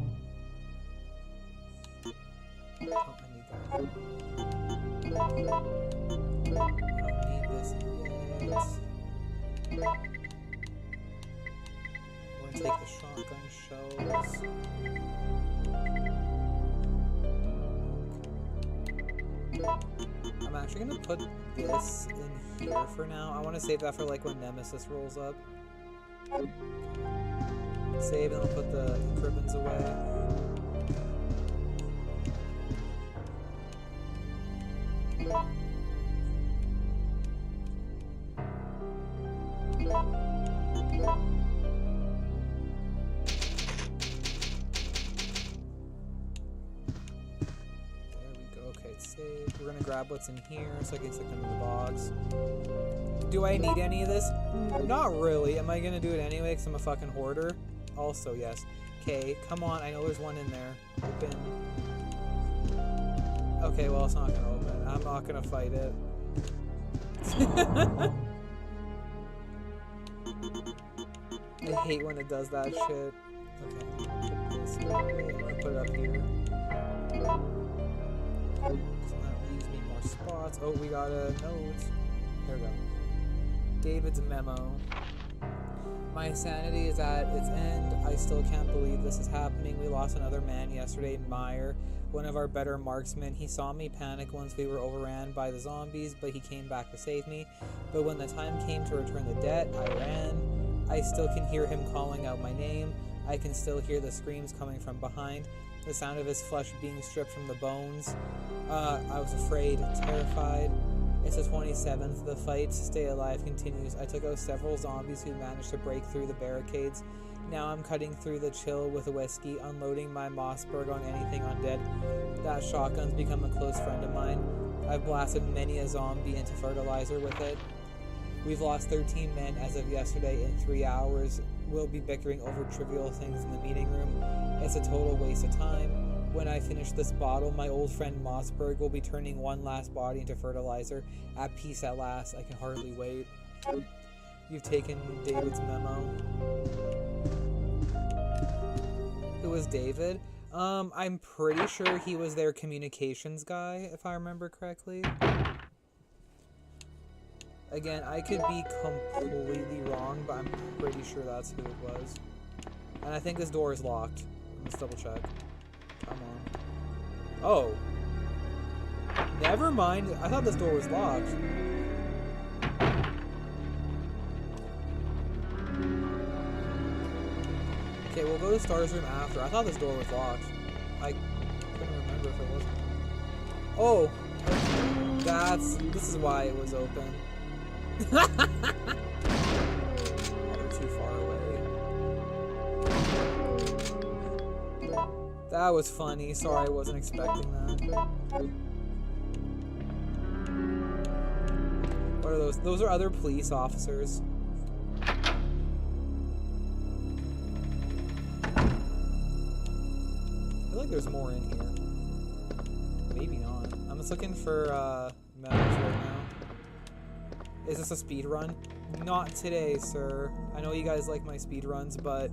I need that. I don't need this yet. We're gonna take the shotgun shells. I'm actually gonna put this in here for now. I want to save that for like when Nemesis rolls up. Save, and I'll put the ribbons away. There we go. Okay, it's save. We're gonna grab what's in here so I can stick them in the box. Do I need any of this? Not really. Am I gonna do it anyway because I'm a fucking hoarder? Also, yes. Okay, come on. I know there's one in there. Open. Okay, well, it's not gonna open. I'm not gonna fight it. I hate when it does that shit. Okay, put this away. I'm gonna put it up here. So that leaves me more spots. Oh, we got a note. There we go. David's memo. My sanity is at its end. I still can't believe this is happening. We lost another man yesterday, Meyer, one of our better marksmen. He saw me panic once we were overran by the zombies, but he came back to save me. But when the time came to return the debt, I ran. I still can hear him calling out my name. I can still hear the screams coming from behind, the sound of his flesh being stripped from the bones. I was afraid, terrified. It's the 27th. The fight to stay alive continues. I took out several zombies who managed to break through the barricades. Now I'm cutting through the chill with a whiskey, unloading my Mossberg on anything undead. That shotgun's become a close friend of mine. I've blasted many a zombie into fertilizer with it. We've lost 13 men as of yesterday in 3 hours. We'll be bickering over trivial things in the meeting room. It's a total waste of time. When I finish this bottle, my old friend Mossberg will be turning one last body into fertilizer. At peace at last. I can hardly wait. You've taken David's memo. Who was David? I'm pretty sure he was their communications guy, if I remember correctly. Again, I could be completely wrong, but I'm pretty sure that's who it was. And I think this door is locked. Let's double check. Come on. Oh. Never mind. I thought this door was locked. Okay, we'll go to Star's room after. I thought this door was locked. I couldn't remember if it wasn't. Oh. This is why it was open. They're too far away. That was funny. Sorry, I wasn't expecting that. What are those? Those are other police officers. I feel like there's more in here. Maybe not. I'm just looking for medals right now. Is this a speed run? Not today, sir. I know you guys like my speed runs, but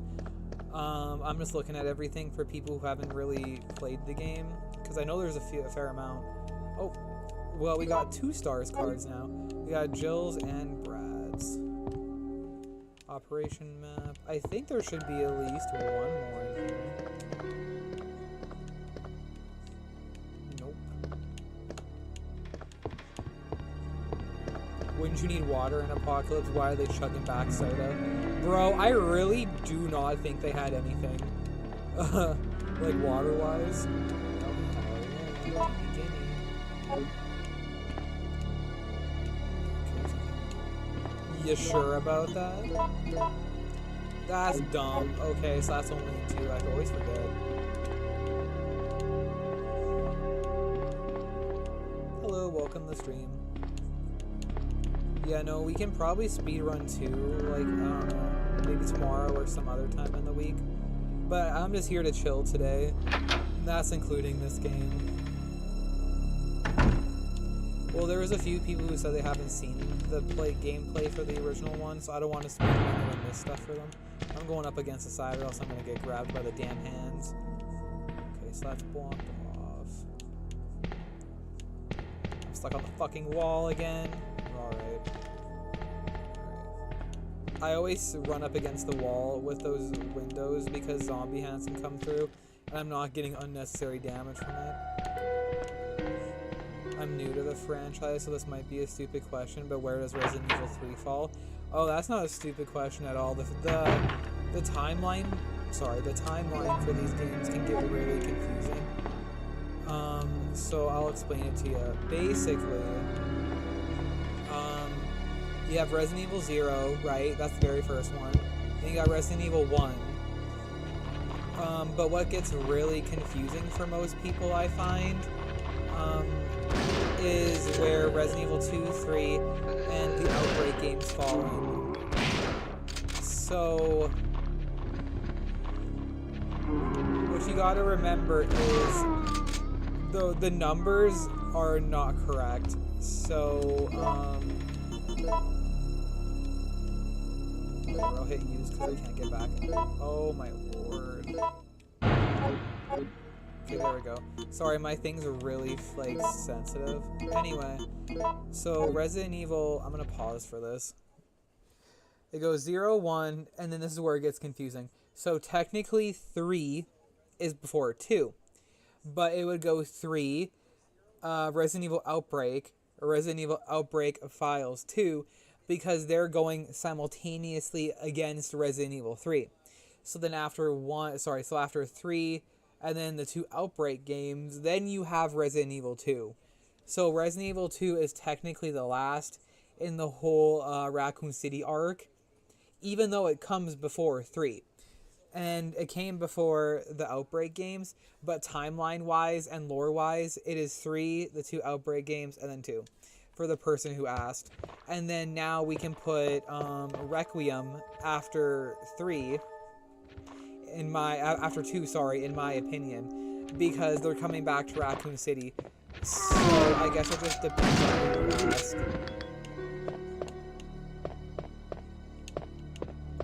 I'm just looking at everything for people who haven't really played the game, because I know there's a fair amount. Oh, well, we got 2 stars cards now. We got Jill's and Brad's. Operation map. I think there should be at least one more in here. Wouldn't you need water in Apocalypse? Why are they chugging back soda? Bro, I really do not think they had anything. Like water-wise. Oh, you sure about that? That's dumb. Okay, so that's only 2. I always forget. Hello, welcome to the stream. Yeah, no, we can probably speedrun too, like, I don't know, maybe tomorrow or some other time in the week. But I'm just here to chill today, and that's including this game. Well, there was a few people who said they haven't seen the gameplay for the original one, so I don't want to speedrun and miss stuff for them. I'm going up against the side or else I'm going to get grabbed by the damn hands. Okay, so that's blocked off. I'm stuck on the fucking wall again. Alright. I always run up against the wall with those windows because zombie hands can come through, and I'm not getting unnecessary damage from it. I'm new to the franchise, so this might be a stupid question, but where does Resident Evil 3 fall? Oh, that's not a stupid question at all. The timeline for these games can get really confusing. So I'll explain it to you. Basically, you have Resident Evil 0, right? That's the very first one. Then you got Resident Evil 1. But what gets really confusing for most people, I find, is where Resident Evil 2, 3, and the Outbreak games fall in. So, what you gotta remember is the numbers are not correct. So, whatever, I'll hit use because I can't get back in. Oh my lord. Okay, there we go. Sorry, my things are really, like, sensitive. Anyway, so Resident Evil, I'm gonna pause for this. It goes 0, 1, and then this is where it gets confusing. So technically 3 is before 2. But it would go 3, Resident Evil Outbreak, or Resident Evil Outbreak Files 2, because they're going simultaneously against Resident Evil 3. So then after after 3, and then the 2 Outbreak games, then you have Resident Evil 2. So Resident Evil 2 is technically the last in the whole Raccoon City arc, even though it comes before 3. And it came before the Outbreak games, but timeline-wise and lore-wise, it is 3, the 2 Outbreak games, and then 2, for the person who asked. And then now we can put Requiem after 3, after 2, sorry, in my opinion, because they're coming back to Raccoon City. So I guess it just depends on who you ask.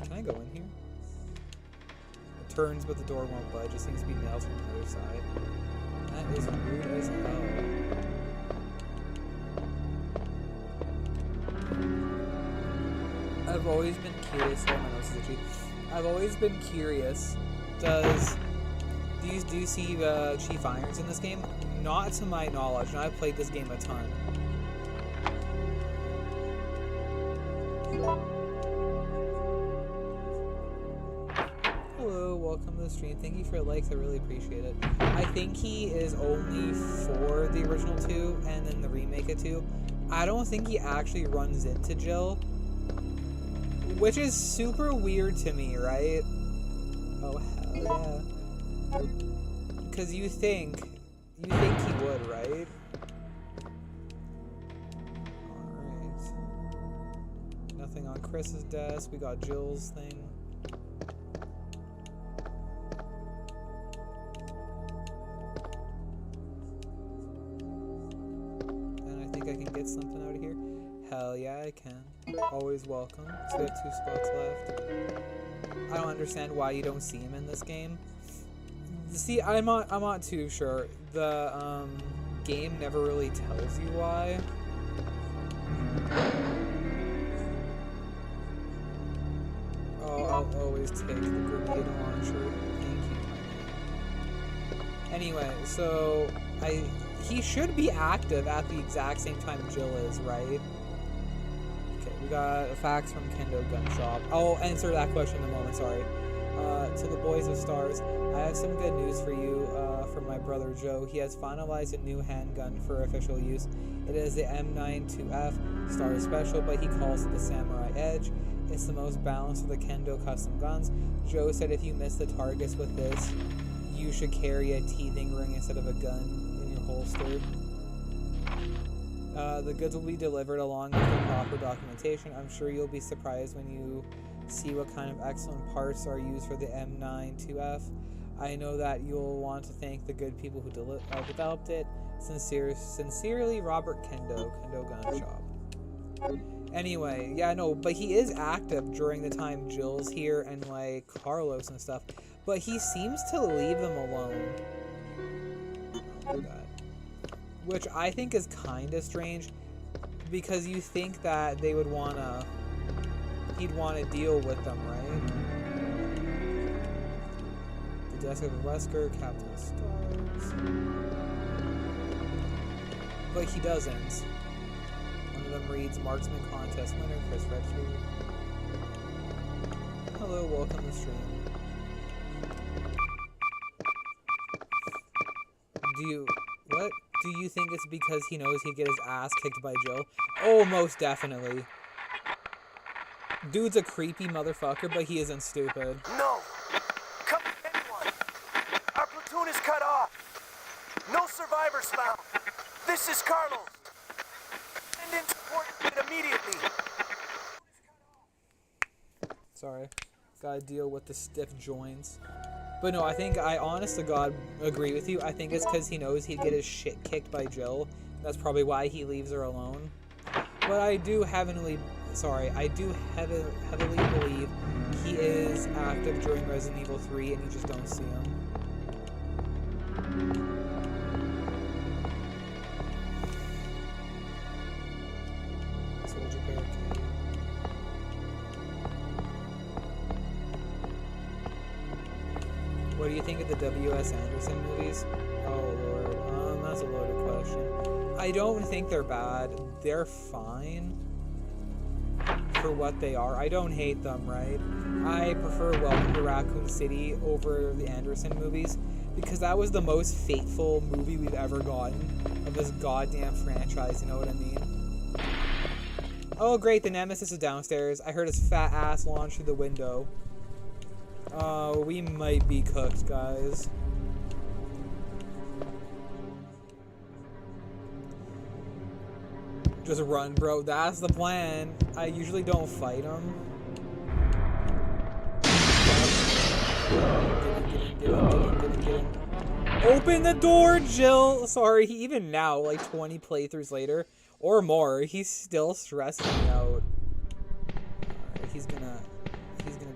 Can I go in here? It turns, but the door won't budge. It seems to be nailed from the other side. That is weird as hell. I've always been curious. Oh, my nose is itchy. I've always been curious. Do you see Chief Irons in this game? Not to my knowledge, and I've played this game a ton. Hello, welcome to the stream. Thank you for your likes, I really appreciate it. I think he is only for the original 2 and then the remake of 2. I don't think he actually runs into Jill, which is super weird to me, right? Oh, hell yeah. Because you think he would, right? Alright. Nothing on Chris's desk. We got Jill's thing. And I think I can get something out of here. Hell yeah, I can. Always welcome. So we have 2 spots left. I don't understand why you don't see him in this game. See, I'm not too sure. The game never really tells you why. Oh, I'll always take the grenade launcher. Thank you. Anyway, so he should be active at the exact same time Jill is, right? Okay, we got a fax from Kendo Gun Shop. I'll answer that question in a moment, sorry. To the Boys of Stars, I have some good news for you from my brother Joe. He has finalized a new handgun for official use. It is the M92F Star Special, but he calls it the Samurai Edge. It's the most balanced of the Kendo custom guns. Joe said if you miss the targets with this, you should carry a teething ring instead of a gun in your holster. The goods will be delivered along with the proper documentation. I'm sure you'll be surprised when you see what kind of excellent parts are used for the M92F. I know that you'll want to thank the good people who developed it. Sincerely, Robert Kendo Gun Shop. Anyway, yeah, no, but he is active during the time Jill's here and, like, Carlos and stuff. But he seems to leave them alone. Oh my god. Which I think is kind of strange, because you think that they would he'd want to deal with them, right? The desk of Wesker, Captain of Stars. But he doesn't. One of them reads Marksman Contest winner, Chris Redfield. Hello, welcome to the stream. Do you think it's because he knows he'd get his ass kicked by Jill? Oh, most definitely. Dude's a creepy motherfucker, but he isn't stupid. No! Come anyone! Our platoon is cut off! No survivors found! This is Carlos! into coordinate immediately. Sorry. Gotta deal with the stiff joints. But no, I think I honest to God agree with you. I think it's because he knows he'd get his shit kicked by Jill. That's probably why he leaves her alone. But I do heavily believe he is active during Resident Evil 3 and you just don't see him. Soldier barricade. What do you think of the W.S. Anderson movies? Oh lord, that's a loaded question. I don't think they're bad. They're fine for what they are. I don't hate them, right? I prefer Welcome to Raccoon City over the Anderson movies because that was the most fateful movie we've ever gotten of this goddamn franchise, you know what I mean? Oh great, the Nemesis is downstairs. I heard his fat ass launch through the window. Oh, we might be cooked, guys. Just run, bro. That's the plan. I usually don't fight him. Get in. Open the door, Jill! Sorry, even now, like 20 playthroughs later, or more, he's still stressing me out. Alright, he's gonna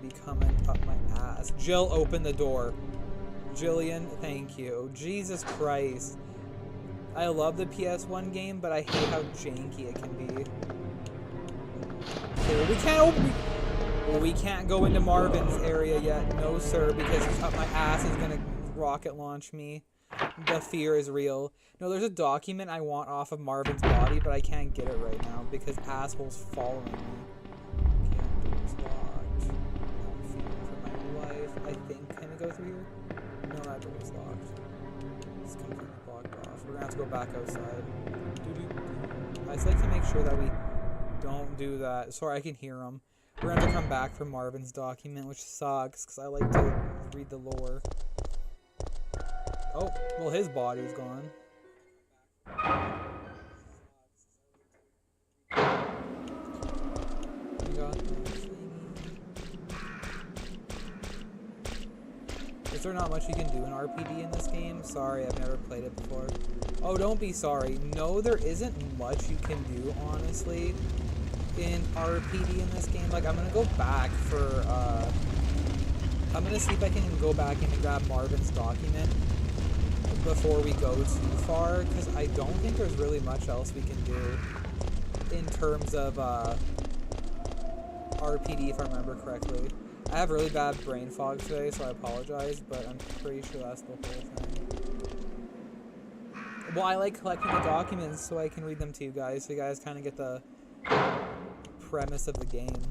be coming up my ass. Jill, open the door. Jillian, thank you. Jesus Christ. I love the PS1 game, but I hate how janky it can be. Okay, we can't go into Marvin's area yet. No, sir, because he's up my ass. He's gonna rocket launch me. The fear is real. No, there's a document I want off of Marvin's body, but I can't get it right now because assholes following me. Can't do this locked. I'm fearing for my life. I think, can I go through here? No, that door's locked. It's completely blocked off. We're gonna have to go back outside. I just like to make sure that we don't do that. Sorry, I can hear him. We're gonna have to come back for Marvin's document, which sucks, because I like to read the lore. Oh, well, his body's gone. We got this. Is there not much you can do in RPD in this game? Sorry, I've never played it before. Oh, don't be sorry. No, there isn't much you can do, honestly, in RPD in this game. Like, I'm gonna go back for, I'm gonna see if I can go back and grab Marvin's document before we go too far, because I don't think there's really much else we can do in terms of, RPD, if I remember correctly. I have really bad brain fog today, so I apologize, but I'm pretty sure that's the whole thing. Well, I like collecting the documents so I can read them to you guys, so you guys kind of get the premise of the game.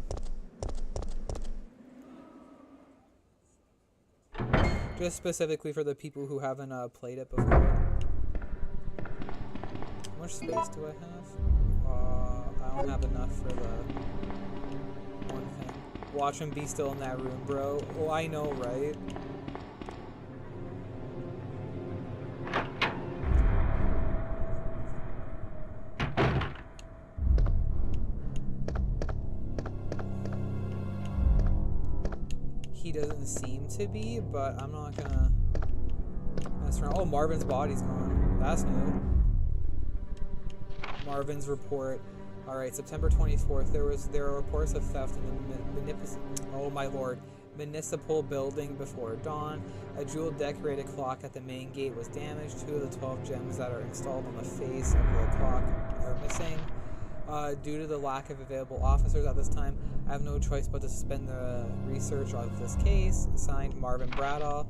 Just specifically for the people who haven't played it before. How much space do I have? I don't have enough for the one thing. Watch him be still in that room, bro. Oh, I know, right? He doesn't seem to be, but I'm not gonna mess around. Oh, Marvin's body's gone. That's new. Marvin's report. Alright, September 24th, there are reports of theft in the municipal building before dawn. A jewel-decorated clock at the main gate was damaged. 2 of the 12 gems that are installed on the face of the clock are missing. Due to the lack of available officers at this time, I have no choice but to suspend the research of this case. Signed, Marvin Braddock.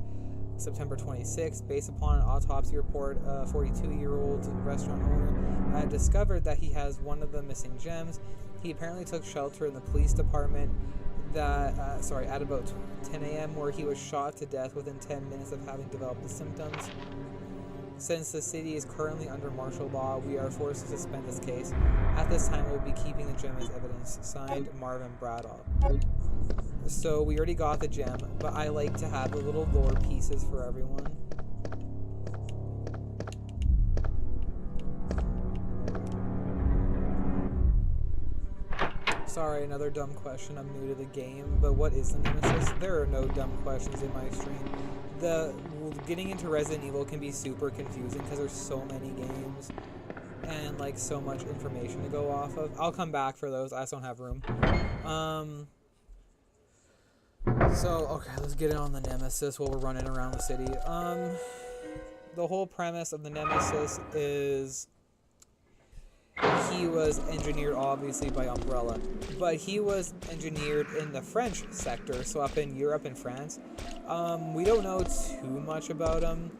September 26th, based upon an autopsy report, a 42-year-old restaurant owner had discovered that he has one of the missing gems. He apparently took shelter in the police department at about 10 a.m. where he was shot to death within 10 minutes of having developed the symptoms. Since the city is currently under martial law, we are forced to suspend this case. At this time, we'll be keeping the gem as evidence. Signed, Marvin Braddock. So we already got the gem, but I like to have the little lore pieces for everyone. Sorry, another dumb question. I'm new to the game, but what is the Nemesis? There are no dumb questions in my stream. Getting into Resident Evil can be super confusing because there's so many games and like so much information to go off of. I'll come back for those. I just don't have room. So okay, let's get it on the Nemesis while we're running around the city. The whole premise of the Nemesis is he was engineered obviously by Umbrella, but he was engineered in the French sector, so up in Europe and France. We don't know too much about him,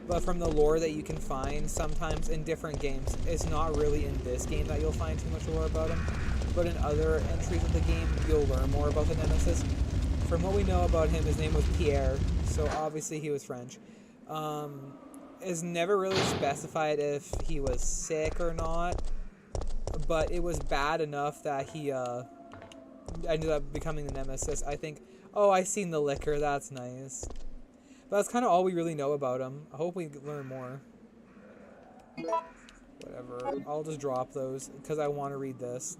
but from the lore that you can find sometimes in different games, it's not really in this game that you'll find too much lore about him, but in other entries of the game, you'll learn more about the Nemesis. From what we know about him, his name was Pierre, so obviously he was French. It's never really specified if he was sick or not, but it was bad enough that he ended up becoming the Nemesis. I think, oh, I seen the liquor, that's nice. But that's kind of all we really know about him. I hope we learn more. Whatever, I'll just drop those because I want to read this.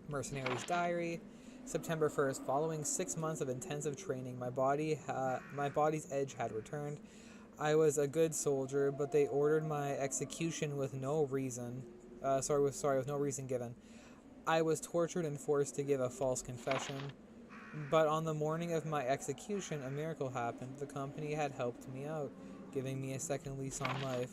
Mercenary's Diary. September 1st, following 6 months of intensive training, my body's edge had returned. I was a good soldier, but they ordered my execution with no reason. With no reason given. I was tortured and forced to give a false confession. But on the morning of my execution, a miracle happened. The company had helped me out, giving me a second lease on life.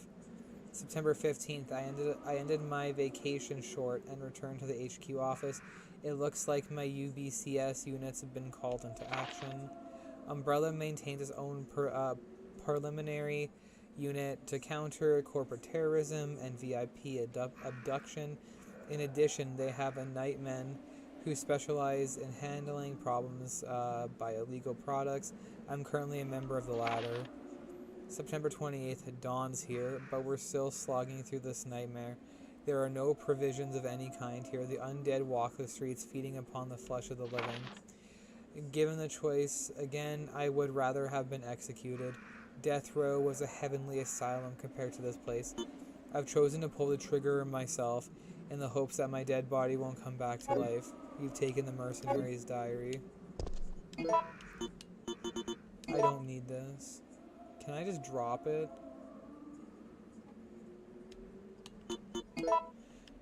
September 15th, I ended my vacation short and returned to the HQ office. It looks like my UBCS units have been called into action. Umbrella maintains its own preliminary unit to counter corporate terrorism and VIP abduction. In addition, they have a nightmen who specialize in handling problems by illegal products. I'm currently a member of the latter. September 28th, dawn's here, but we're still slogging through this nightmare. There are no provisions of any kind here. The undead walk the streets, feeding upon the flesh of the living. Given the choice, again, I would rather have been executed. Death Row was a heavenly asylum compared to this place. I've chosen to pull the trigger myself in the hopes that my dead body won't come back to life. You've taken the Mercenary's Diary. I don't need this. Can I just drop it?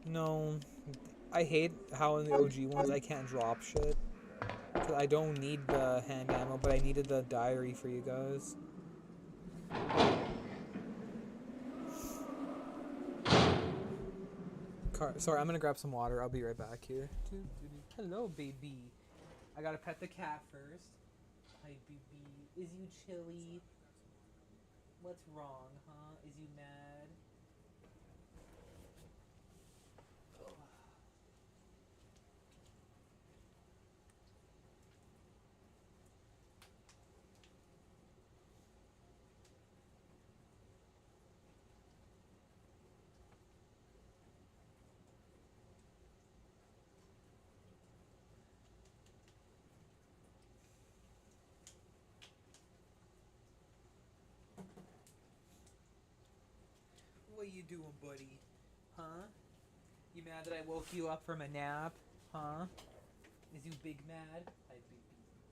No. I hate how in the OG ones I can't drop shit. 'Cause I don't need the hand ammo, but I needed the diary for you guys. Sorry, I'm gonna grab some water. I'll be right back here. Hello, baby. I gotta pet the cat first. Hi, baby. Is you chilly? What's wrong, huh? Is you mad? Oh. What you doing, buddy? Huh? You mad that I woke you up from a nap? Huh? Is you big mad?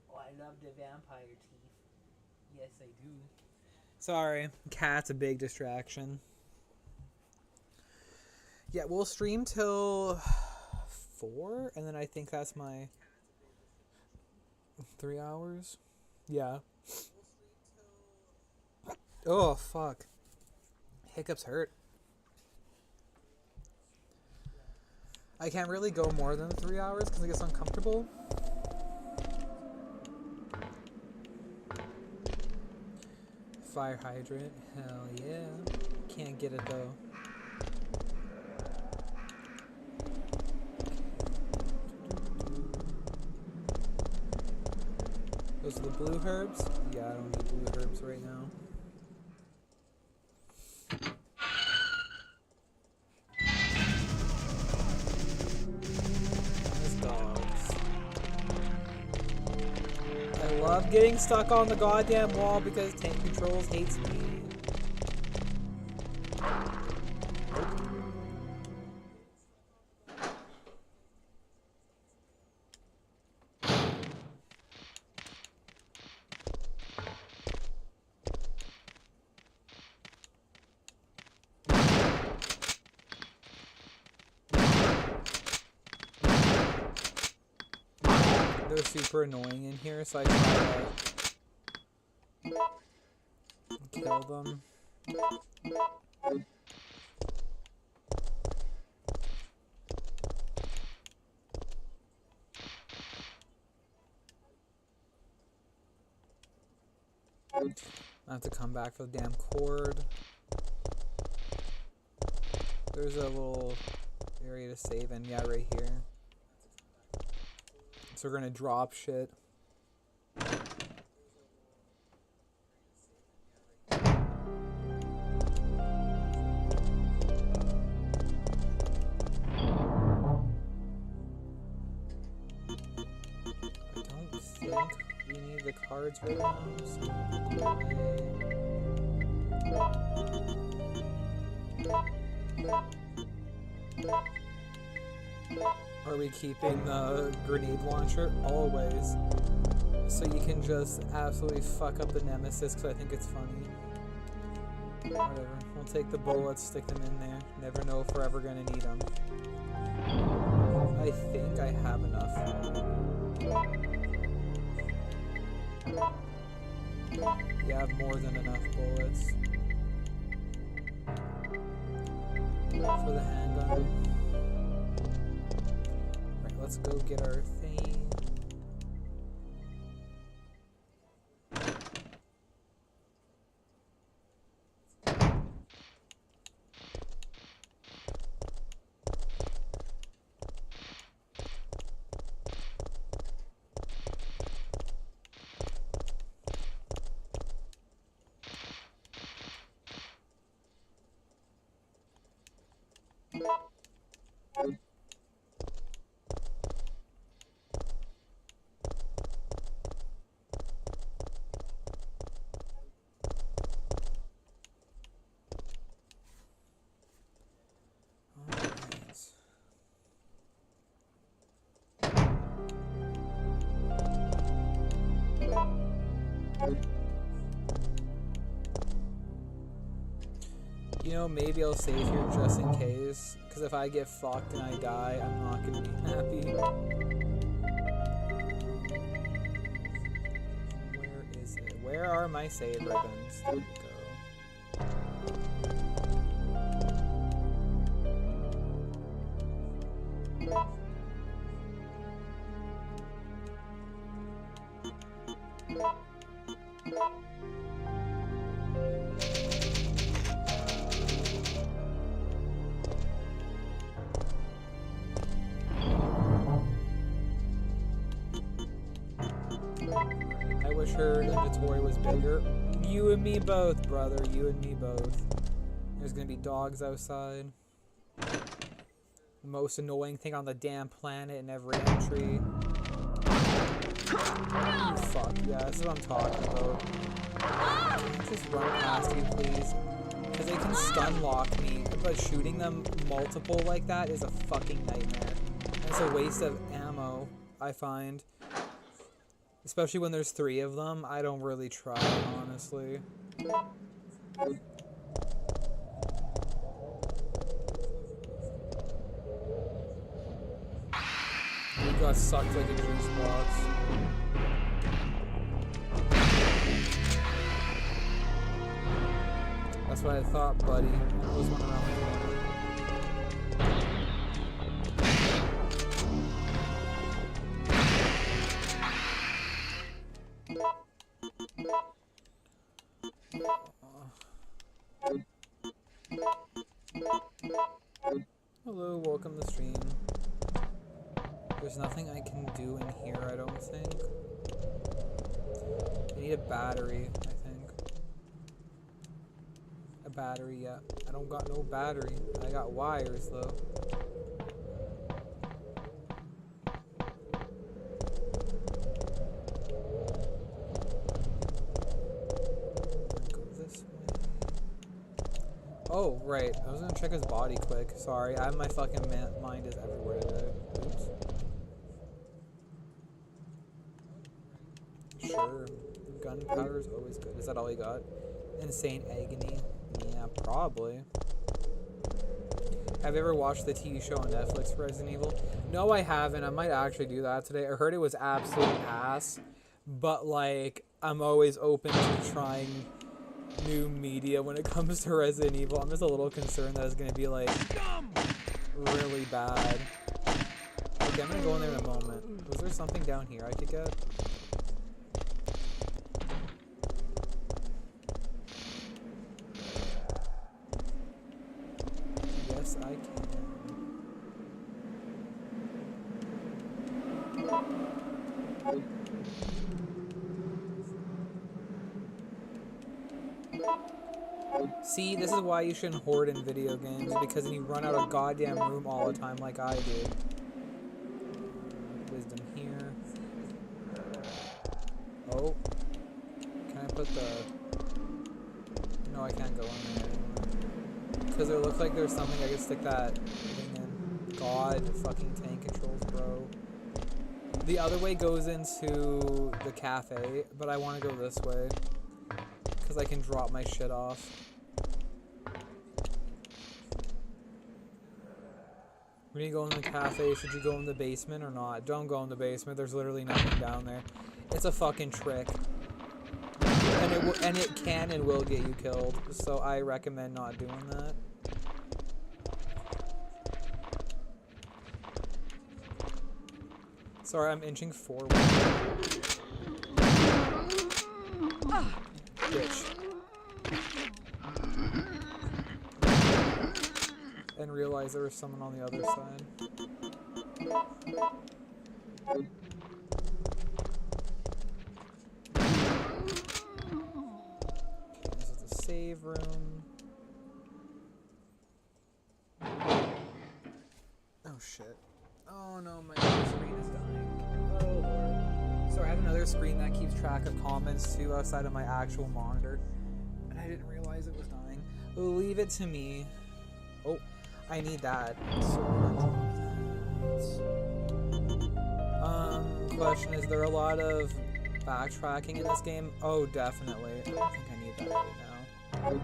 Oh, I love the vampire teeth. Yes, I do. Sorry, cat's a big distraction. Yeah, we'll stream till 4, and then I think that's my 3 hours. Yeah. Oh, fuck. Hiccups hurt. I can't really go more than 3 hours because it gets uncomfortable. Fire hydrant, hell yeah. Can't get it though. Those are the blue herbs? Yeah, I don't need blue herbs right now. I love getting stuck on the goddamn wall because Tank Controls hates me. They're super annoying in here, so I try to kill them. I have to come back for the damn cord. There's a little area to save in, yeah, right here. So we're gonna drop shit. We need the cards right now, Are we keeping the grenade launcher? Always. So you can just absolutely fuck up the nemesis, because I think it's funny. Whatever. We'll take the bullets, stick them in there. Never know if we're ever gonna need them. I think I have enough. You have more than enough bullets for the handgun. Right, let's go get our thing. You know, maybe I'll save here just in case, because if I get fucked and I die, I'm not gonna be happy. Where is it? Where are my save ribbons? There we go. I wish her inventory was bigger. You and me both, brother. You and me both. There's gonna be dogs outside. The most annoying thing on the damn planet in every entry. Oh, fuck, yeah, this is what I'm talking about. Can I just run past you, please? Because they can stun lock me, but shooting them multiple like that is a fucking nightmare. And it's a waste of ammo, I find. Especially when there's 3 of them, I don't really try, honestly. We got sucked like a juice box. That's what I thought, buddy. There was one around the corner. Hello, welcome to the stream. There's nothing I can do in here, I don't think. I need a battery, I think. A battery, yeah. I don't got no battery. I got wires, though. Oh, right. I was gonna check his body quick. Sorry, my fucking mind is everywhere today. Oops. Sure. Gunpowder is always good. Is that all you got? Insane agony? Yeah, probably. Have you ever watched the TV show on Netflix for Resident Evil? No, I haven't. I might actually do that today. I heard it was absolute ass, but like I'm always open to trying new media when it comes to Resident Evil. I'm just a little concerned that it's gonna be like really bad. Okay, I'm gonna go in there in a moment. Was there something down here I could get? Yes, I can. See, this is why you shouldn't hoard in video games, because then you run out of goddamn room all the time like I do. Wisdom here. Oh. Can I put the... No, I can't go in there anymore. Because it looks like there's something I could stick that thing in. God, fucking tank controls, bro. The other way goes into the cafe, but I want to go this way. Because I can drop my shit off. When you go in the cafe, should you go in the basement or not? Don't go in the basement. There's literally nothing down there. It's a fucking trick. And it can and will get you killed. So I recommend not doing that. Sorry, I'm inching forward. Bitch. And realize there was someone on the other side. Okay, this is the save room. Oh shit. Oh no, my screen is dying. Oh lord. So I have another screen that keeps track of comments too outside of my actual monitor. And I didn't realize it was dying. Leave it to me. Oh. I need that. Question, is there a lot of backtracking in this game? Oh, definitely. I think I need that right now.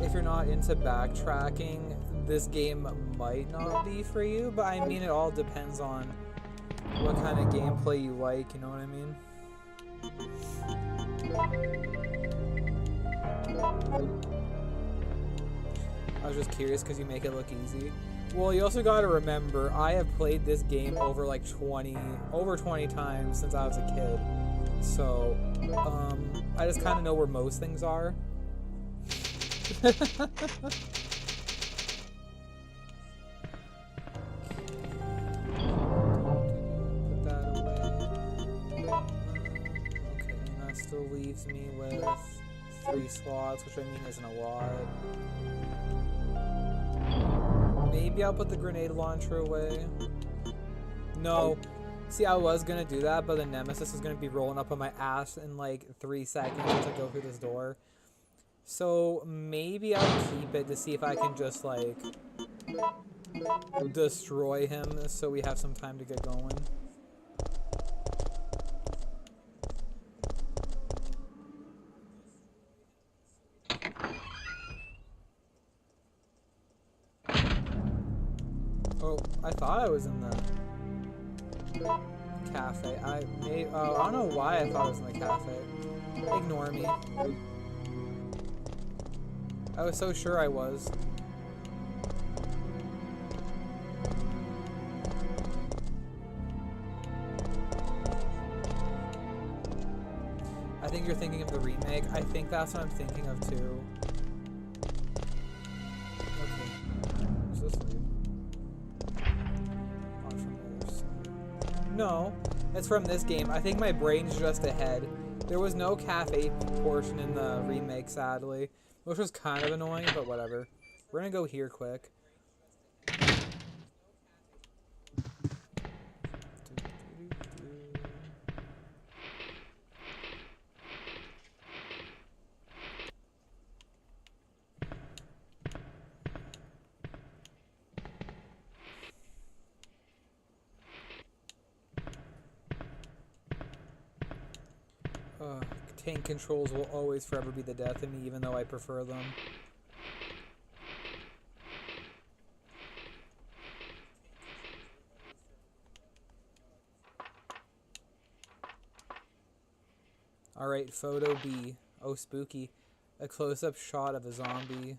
If you're not into backtracking, this game might not be for you, but I mean, it all depends on what kind of gameplay you like, you know what I mean? I was just curious because you make it look easy. Well, you also gotta remember, I have played this game over like 20 times since I was a kid. So, I just kind of know where most things are. Put that away. Okay, and that still leaves me with 3 slots, which I mean isn't a lot. Maybe I'll put the grenade launcher away. No. See, I was gonna do that, but the Nemesis is gonna be rolling up on my ass in like 3 seconds once I go through this door. So maybe I'll keep it to see if I can just like destroy him so we have some time to get going. Oh, I thought I was in the cafe. I don't know why I thought I was in the cafe. Ignore me. I was so sure I was. I think you're thinking of the remake. I think that's what I'm thinking of too. Okay. What's this lead? No, it's from this game. I think my brain's just ahead. There was no cafe portion in the remake, sadly, which was kind of annoying, but whatever. We're gonna go here quick. Tank controls will always forever be the death of me, even though I prefer them. Alright, photo B. Oh, spooky. A close-up shot of a zombie.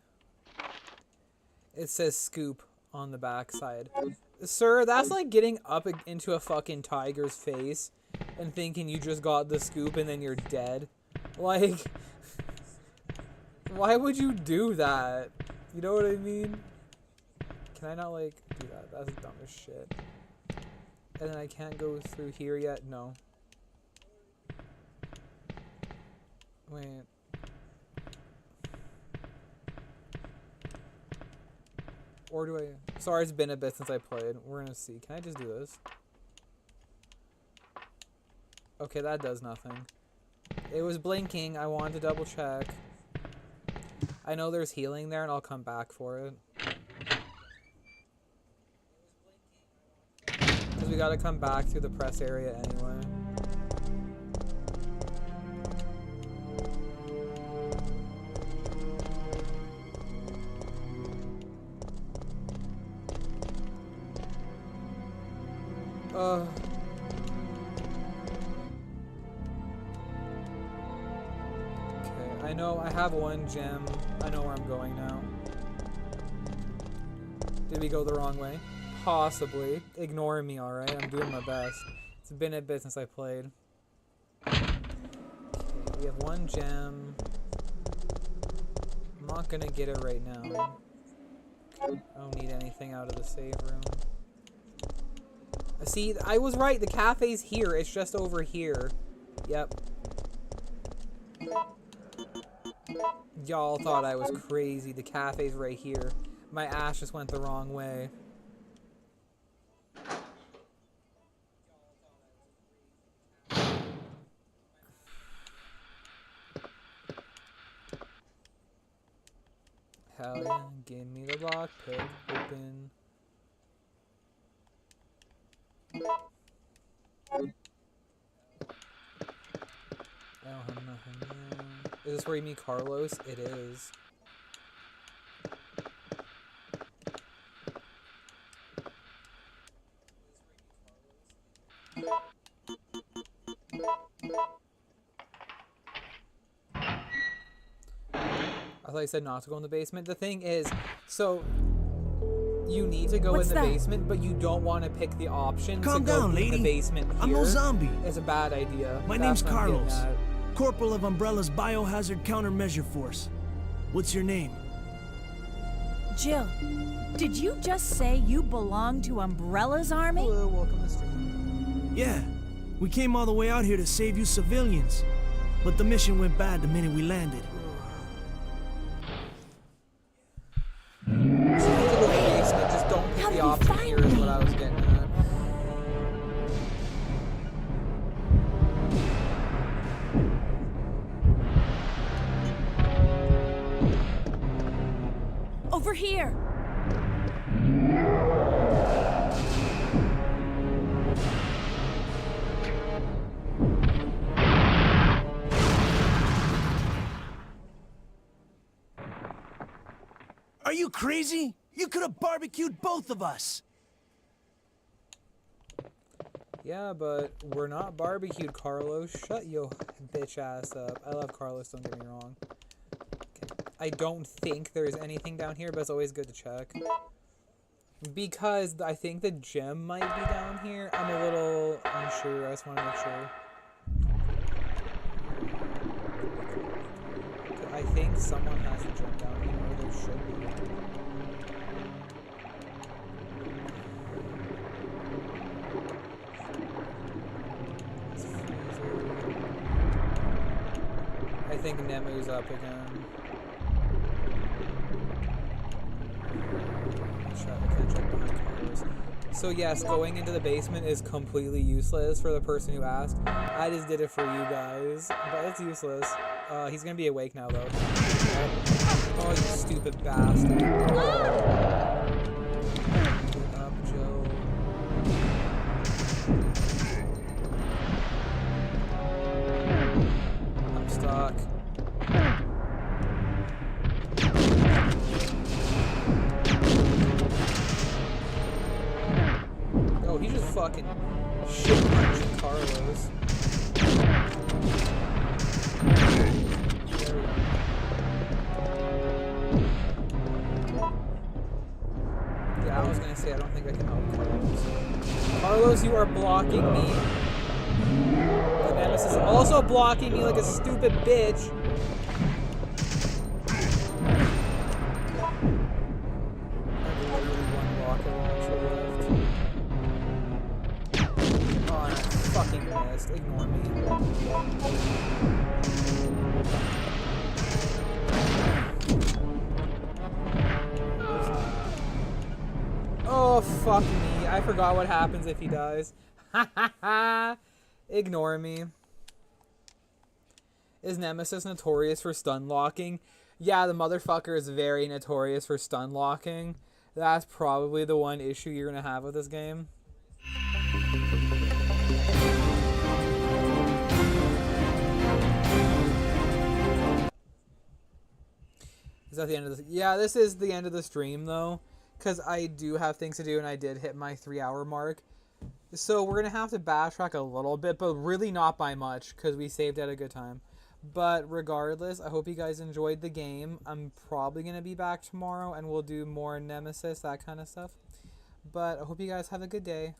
It says scoop on the backside. Sir, that's like getting up into a fucking tiger's face and thinking you just got the scoop and then you're dead. Like, why would you do that? You know what I mean? Can I not, like, do that? That's dumb as shit. And then I can't go through here yet? No. Wait. Or do I... Sorry, it's been a bit since I played. We're gonna see. Can I just do this? Okay, that does nothing. It was blinking. I wanted to double check. I know there's healing there, and I'll come back for it. Because we gotta come back through the press area anyway. Okay, I know I have one gem. I know where I'm going now. Did we go the wrong way? Possibly. Ignore me, alright? I'm doing my best. It's been a bit since I played. Okay, we have one gem. I'm not gonna get it right now. I don't need anything out of the save room. See, I was right. The cafe's here. It's just over here. Yep. Y'all thought I was crazy. The cafe's right here. My ass just went the wrong way. Hell yeah. Give me the lockpick. Open. I don't have nothing there. Is this where you meet Carlos? It is. I thought you said not to go in the basement. The thing is, so you need to go in the basement, but you don't want to pick the option to go in the basement here. I'm no zombie. It's a bad idea. My name's Carlos, Corporal of Umbrella's Biohazard Countermeasure Force. What's your name? Jill, did you just say you belong to Umbrella's army? Hello, welcome to stream. Yeah, we came all the way out here to save you civilians, but the mission went bad the minute we landed. Just don't pick the option here is what I was getting at. Over here! Are you crazy? You could have barbecued both of us! Yeah, but we're not barbecued, Carlos. Shut your bitch ass up. I love Carlos, don't get me wrong. Okay. I don't think there's anything down here, but it's always good to check. Because I think the gem might be down here. I'm a little unsure. I just want to make sure. I think someone has the gem down here, or there should be. I think Nemu's up again. I can't check behind cars. So yes, going into the basement is completely useless for the person who asked. I just did it for you guys, but it's useless. He's gonna be awake now though. Oh, you stupid bastard. Get up, Joe. I'm stuck. Oh, he just fucking shit punched Carlos. I was gonna say, I don't think I can help Carlos. Carlos, you are blocking me. The Nemesis is also blocking me like a stupid bitch. Oh, and I fucking missed. Ignore me. Oh, fuck me. I forgot what happens if he dies. Ha ha ha. Ignore me. Is Nemesis notorious for stun locking? Yeah, the motherfucker is very notorious for stun locking. That's probably the one issue you're going to have with this game. Is that the end of this? Yeah, this is the end of the stream, though. Because I do have things to do, and I did hit my 3-hour mark. So we're going to have to backtrack a little bit, but really not by much, because we saved at a good time. But regardless, I hope you guys enjoyed the game. I'm probably going to be back tomorrow, and we'll do more Nemesis, that kind of stuff. But I hope you guys have a good day.